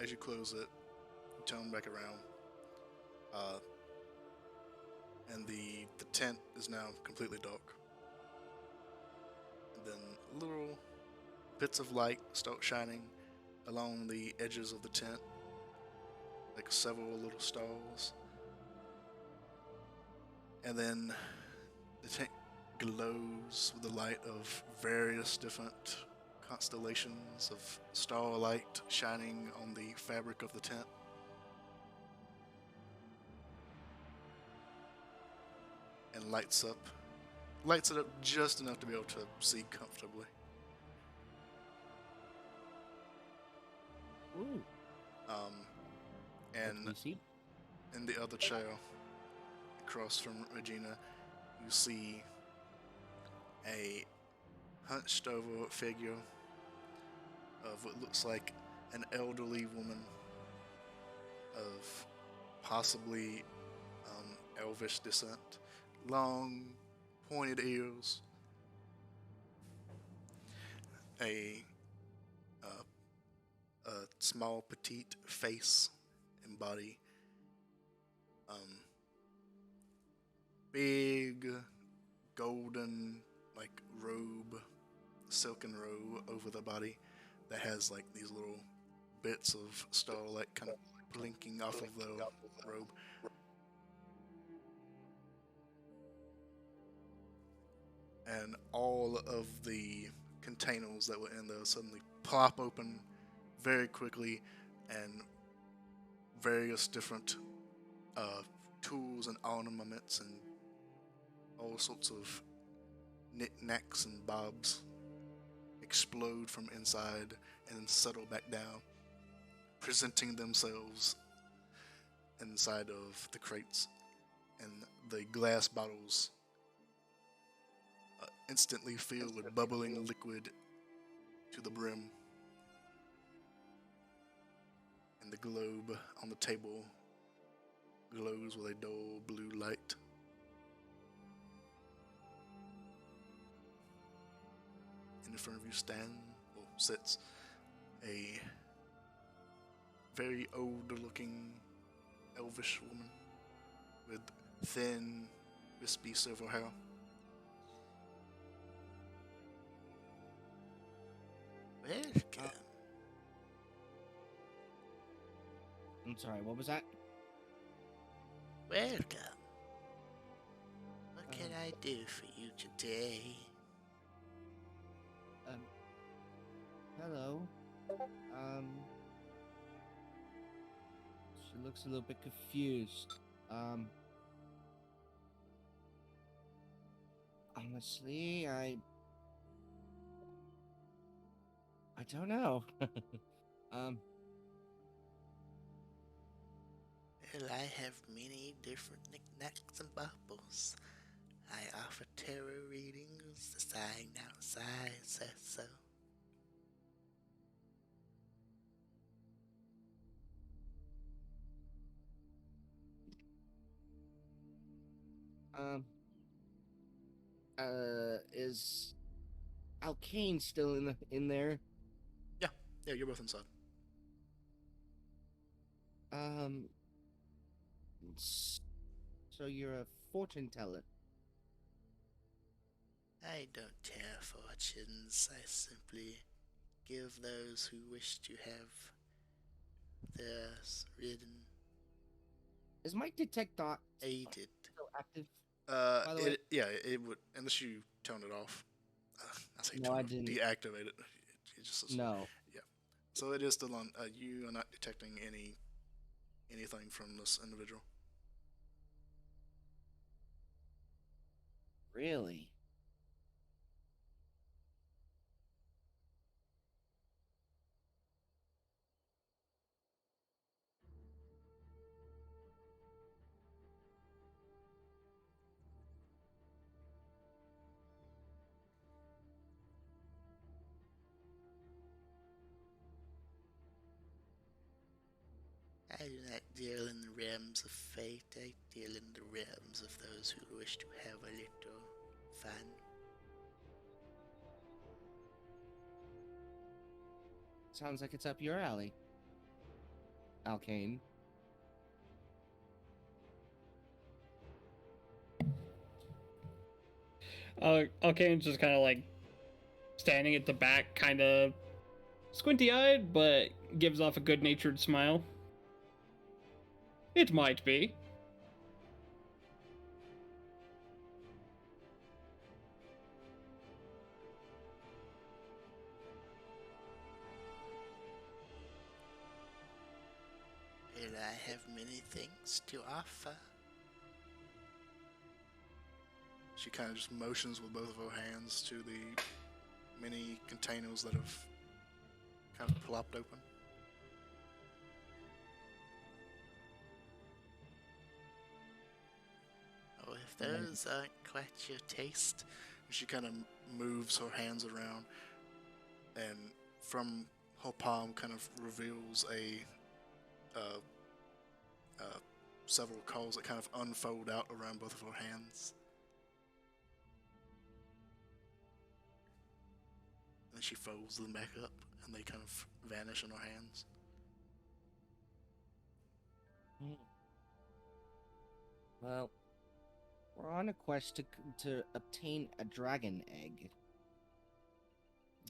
as you close it, you turn back around. And the tent is now completely dark. And then little bits of light start shining along the edges of the tent, like several little stars. And then The tent glows with the light of various different constellations of starlight shining on the fabric of the tent. And lights it up just enough to be able to see comfortably. Ooh. What do And we see? in the other chair, across from Regina, you see a hunched over figure of what looks like an elderly woman of possibly elvish descent. Long, pointed ears, a small, petite face and body, big, golden, like robe, silken robe over the body that has like these little bits of starlight kind of blinking off of the robe. And all of the containers that were in there suddenly plop open very quickly, and various different tools and ornaments and all sorts of knickknacks and bobs explode from inside and then settle back down, presenting themselves inside of the crates, and the glass bottles instantly filled with bubbling liquid to the brim. And the globe on the table glows with a dull blue light. In front of you sits a very old-looking elvish woman with thin, wispy silver hair. Welcome. I'm sorry, what was that? Welcome. What can I do for you today? Hello. She looks a little bit confused. Honestly, I don't know. Well, I have many different knickknacks and baubles. I offer tarot readings. The sign outside says so. Is Alkane still in there? Yeah, you're both inside. So you're a fortune teller. I don't tell fortunes. I simply give those who wish to have theirs ridden Is my detect dot aided. still active? By the way? It would, unless you turn it off. I say No, turn I it off. didn't. Deactivate it. It just says, No. yeah. So it is still on. You are not detecting anything from this individual. Really? I do not deal in the realms of fate. I deal in the realms of those who wish to have a little fun. Sounds like it's up your alley, Alkane. Alkane's just kind of like standing at the back, kind of squinty-eyed, but gives off a good-natured smile. It might be. Here I have many things to offer. She kind of just motions with both of her hands to the many containers that have kind of plopped open. Oh, if those aren't quite your taste. She kind of moves her hands around, and from her palm kind of reveals several coals that kind of unfold out around both of her hands. And then she folds them back up, and they kind of vanish in her hands. Well, we're on a quest to obtain a dragon egg.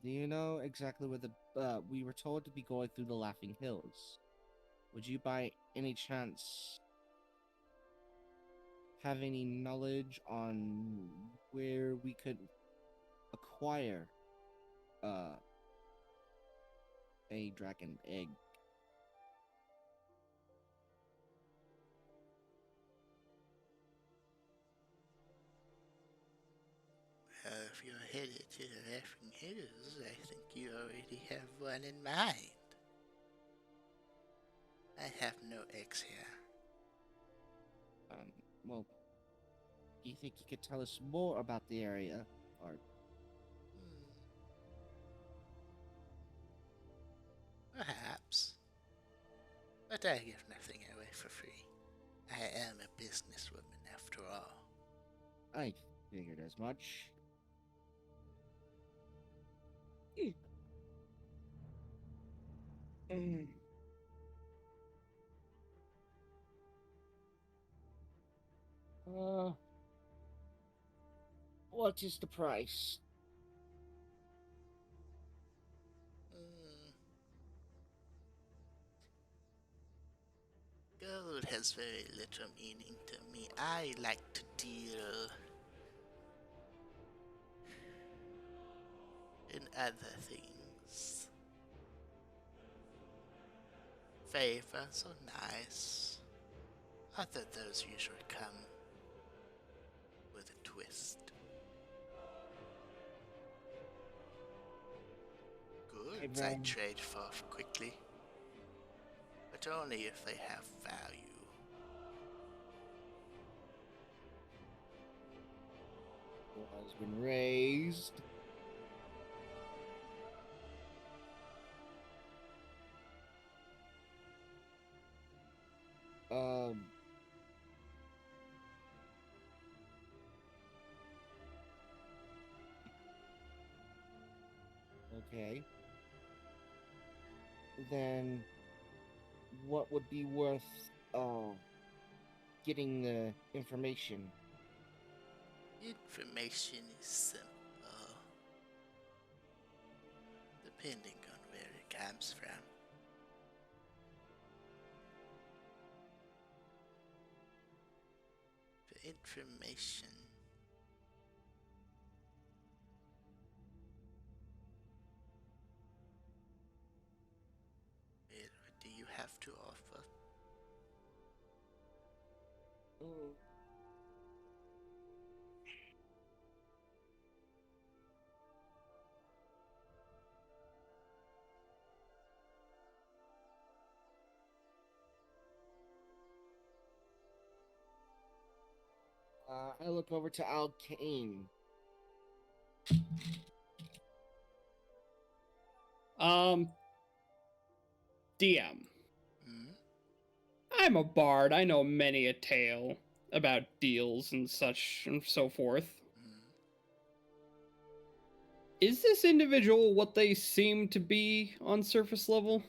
Do you know exactly where we were told to be going through the Laughing Hills? Would you by any chance have any knowledge on where we could acquire a dragon egg? If you're headed to the Laughing Hills, I think you already have one in mind. I have no eggs here. Well, do you think you could tell us more about the area? Or Perhaps. But I give nothing away for free. I am a businesswoman after all. I figured as much. What is the price? Gold has very little meaning to me. I like to deal in other things. Favors are nice. I thought those usually come with a twist. Goods I trade for quickly, but only if they have value. Has been raised. Okay. Then what would be worth getting the information? Information is simple, depending on where it comes from. For information, what do you have to offer? I look over to Alkane. DM. Hmm? I'm a bard. I know many a tale about deals and such and so forth. Is this individual what they seem to be on surface level?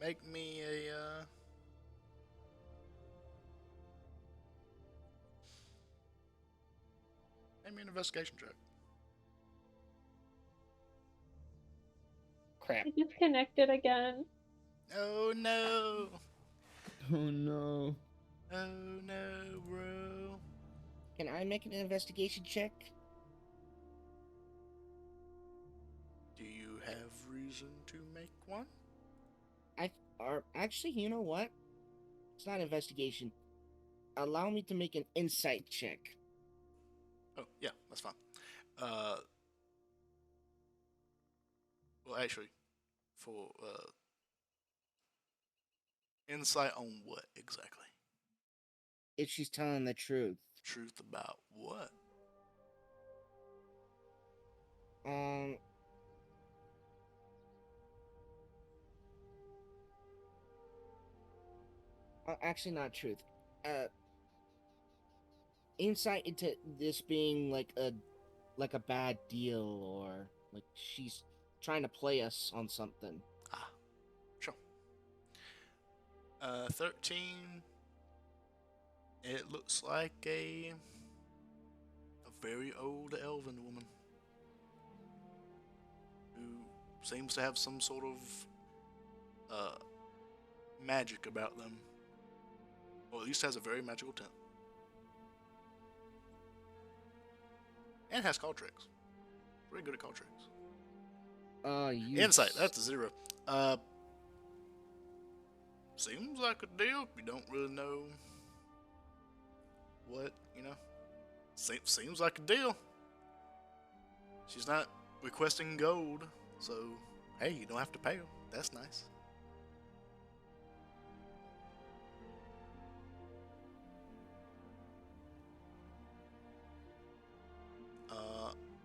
Make me an investigation check. Crap. I disconnected again. Oh no! Oh no. Oh no, bro. Can I make an investigation check? one? Or actually, you know what? It's not investigation. Allow me to make an insight check. Oh, yeah, that's fine. Well, actually, for insight on what exactly? If she's telling the truth. Truth about what? Um. Actually, not truth. Insight into this being like a bad deal, or like she's trying to play us on something. Ah, sure. 13. It looks like a very old elven woman who seems to have some sort of magic about them, or at least has a very magical tent, and has call tricks. Pretty good at call tricks. Insight, that's a 0. Seems like a deal. You don't really know what, seems like a deal. She's not requesting gold, so hey, you don't have to pay her. That's nice.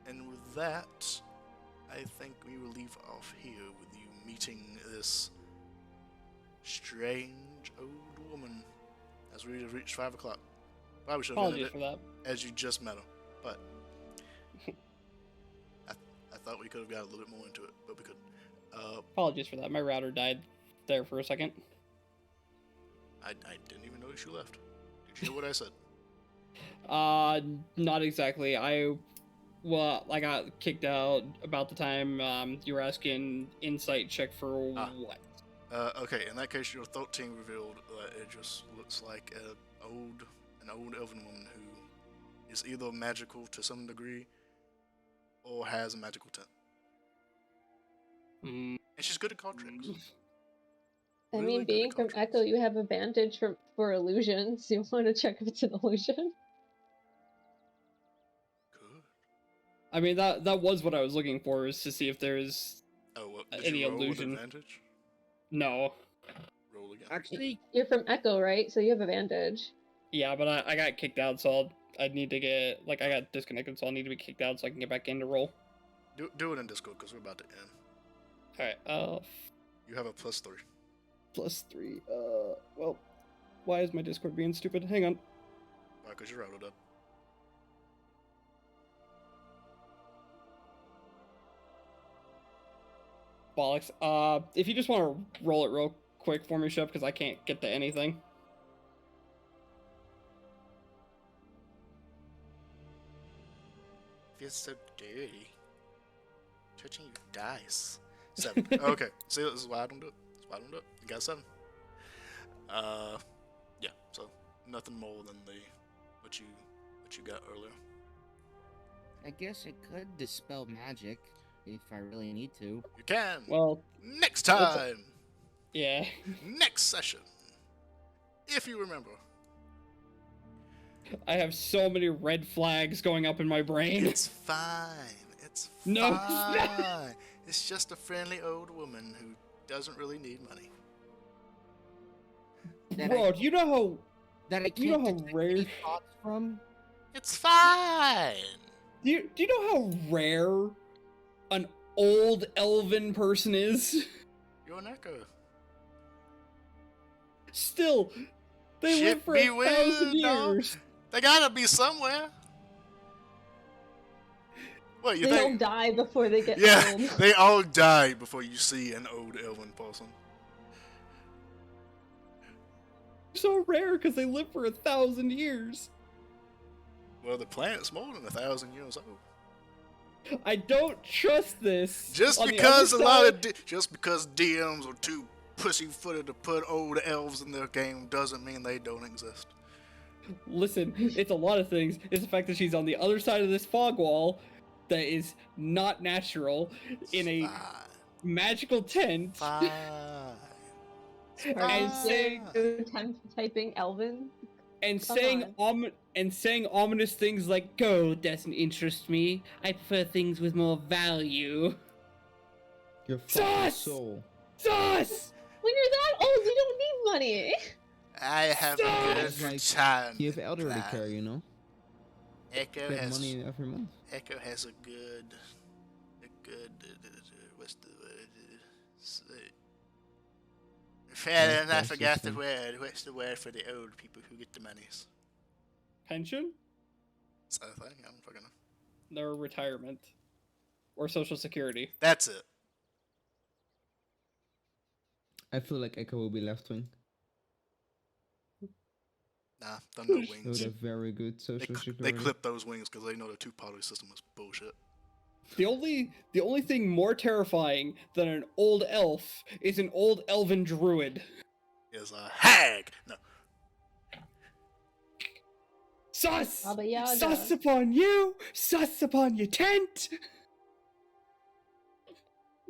And with that, I think we will leave off here with you meeting this strange old woman as we have reached 5 o'clock. Probably should have ended Apologies it for that. as you just met her, but I thought we could have got a little bit more into it, but we couldn't. Apologies for that. My router died there for a second. I didn't even notice you left. Did you hear what I said? Not exactly. I got kicked out about the time you were asking insight check for what? Okay, in that case, your 13 revealed that it just looks like an old elven woman who is either magical to some degree or has a magical tent. Mm, And she's good at card tricks. I Really mean, good being at from card Echo, tricks. you have advantage for illusions. You want to check if it's an illusion? Good. I mean, that was what I was looking for, is to see if there's Oh, what, did any you roll illusion. with advantage? No. Roll again. Actually, You're from Echo, right? So you have advantage. Yeah, but I got kicked out, so I'd need to get, I got disconnected, so I'll need to be kicked out so I can get back in to roll. Do it in Discord, because we're about to end. Alright, You have a +3. +3, well, why is my Discord being stupid? Hang on. Why, because you're out of that. Bollocks. If you just want to roll it real quick for me, Shep, because I can't get to anything. Feels so dirty. Touching your dice. 7. Okay, see, this is why I don't do it. That's why I don't do it. You got 7. Yeah. So nothing more than what you got earlier. I guess I could dispel magic if I really need to. You can. Well, Next time. yeah. Next session. If you remember. I have so many red flags going up in my brain. It's fine. It's fine. No, it's not. It's just a friendly old woman who doesn't really need money. Bro, do you know how... That I Do you know can't how detect rare... any thoughts from? It's fine. Do you know how rare an old elven person is? You're an echo. Still, they Shit live for be 1,000 weird, dog. years. They gotta be somewhere. What you They all think? die before they get Yeah, old. they all die before you see an old elven person. So rare because they live for 1,000 years. Well, the planet's more than 1,000 years old. I don't trust this. Just On the because other a lot of side- just because DMs are too pussyfooted to put old elves in their game doesn't mean they don't exist. Listen, it's a lot of things. It's the fact that she's on the other side of this fog wall that is not natural in a Fine. magical tent, Fine. and saying typing Elvin. and Come saying ominous things like "Gold doesn't interest me. I prefer things with more value." Your fucking Sus! soul. Sus! When you're that old, you don't need money. I have a good It's like, retirement you have elderly plan. care, you know? Echo Get has money every month. Echo has a good what's the word? Fair enough, I forgot the system. word. What's the word for the old people who get the monies? Pension? Is that a thing? I don't fucking know. Their retirement. Or social security. That's it. I feel like Echo will be left wing. Nah, don't know With wings. a very good social They security. clip those wings because they know the two-party system is bullshit. The only thing more terrifying than an old elf is an old elven druid. Is a hag. No. Sus! Baba Yaga. Sus upon you! Sus upon your tent!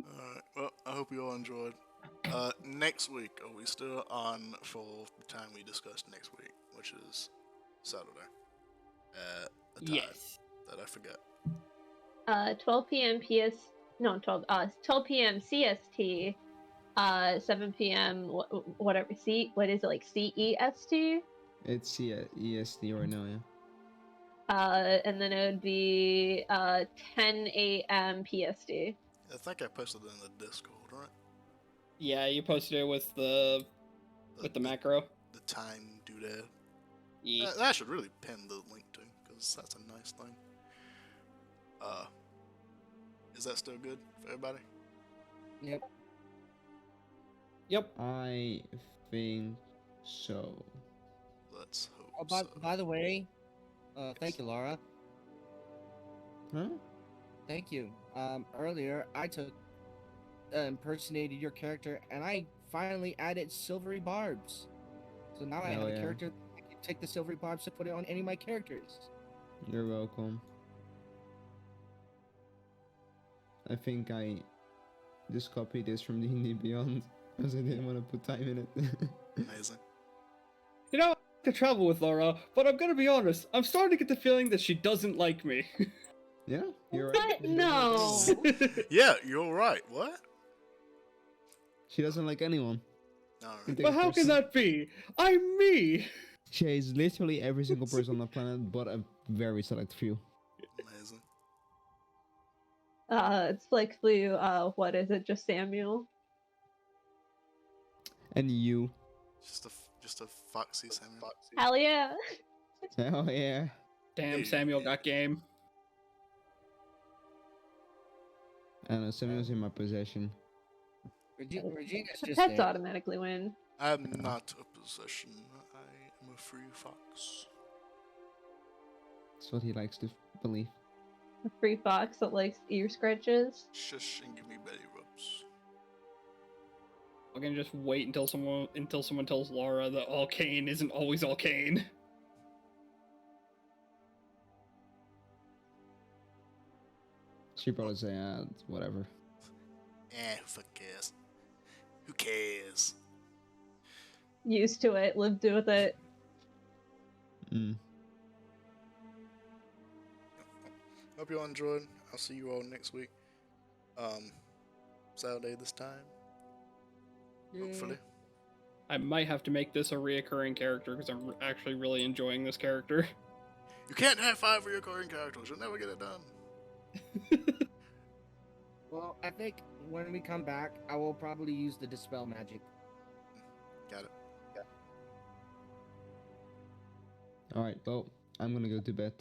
Alright, well, I hope you all enjoyed. Next week, are we still on for the time we discussed next week, which is Saturday? At the time that I forget. 12 p.m. 12 p.m. CST, 7 p.m. Whatever. What is it, like CEST? It's EST right now, yeah. And then it would be 10 a.m. PST. I think I posted it in the Discord, right? Yeah, you posted it with the macro. The time doodad. Yeah. I should really pin the link to, because that's a nice thing. Is that still good for everybody? Yep. Yep. I think so. Let's hope Oh, by, so. by the way, thank you, Laura. Huh? Thank you. Earlier I impersonated your character, and I finally added silvery barbs. So now I have Oh, a yeah. character. I can take the silvery barbs to put it on any of my characters. You're welcome. I think I just copied this from D&D Beyond because I didn't want to put time in it. Amazing. You know, I like to travel with Laura, but I'm gonna be honest, I'm starting to get the feeling that she doesn't like me. Yeah, you're right. What? No. Yeah, you're right. What? She doesn't like anyone. Alright. But how can that be? I'm me! She hates literally every single person on the planet, but a very select few. Amazing. It's like Flew, what is it, just Samuel? And you. Just a foxy Samuel. Hell yeah. Oh yeah. Damn, Hey. Samuel got game. I don't know, Samuel's in my possession. Regina's just Pets there. automatically win. I'm not a possession. I am a free fox. That's what he likes to believe. A free fox that likes ear scratches. Shush and give me belly rubs. I'm gonna just wait until someone tells Laura that Arcane isn't always Arcane. She probably say, whatever. Who fucking cares? Who cares? Used to it, lived with it. Mm. Hope you all enjoyed. I'll see you all next week. Saturday this time. Hopefully. I might have to make this a reoccurring character because I'm actually really enjoying this character. You can't have 5 recurring characters. You'll never get it done. Well, I think when we come back, I will probably use the dispel magic. Got it. Alright, well, I'm gonna go to bed.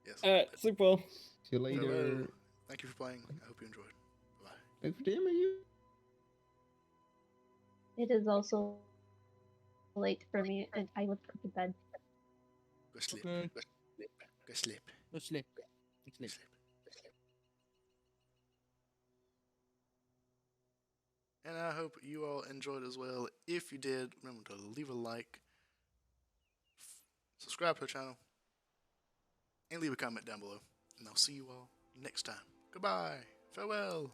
Yes. Sleep well. See you later. Farewell. Thank you for playing. I hope you enjoyed. Bye. Thanks for DMing you. It is also late for me, and I would go to bed. Go sleep. Okay. Go sleep. Go sleep. Go sleep. Sleep. And I hope you all enjoyed as well. If you did, remember to leave a like, subscribe to our channel, and leave a comment down below. And I'll see you all next time. Goodbye. Farewell.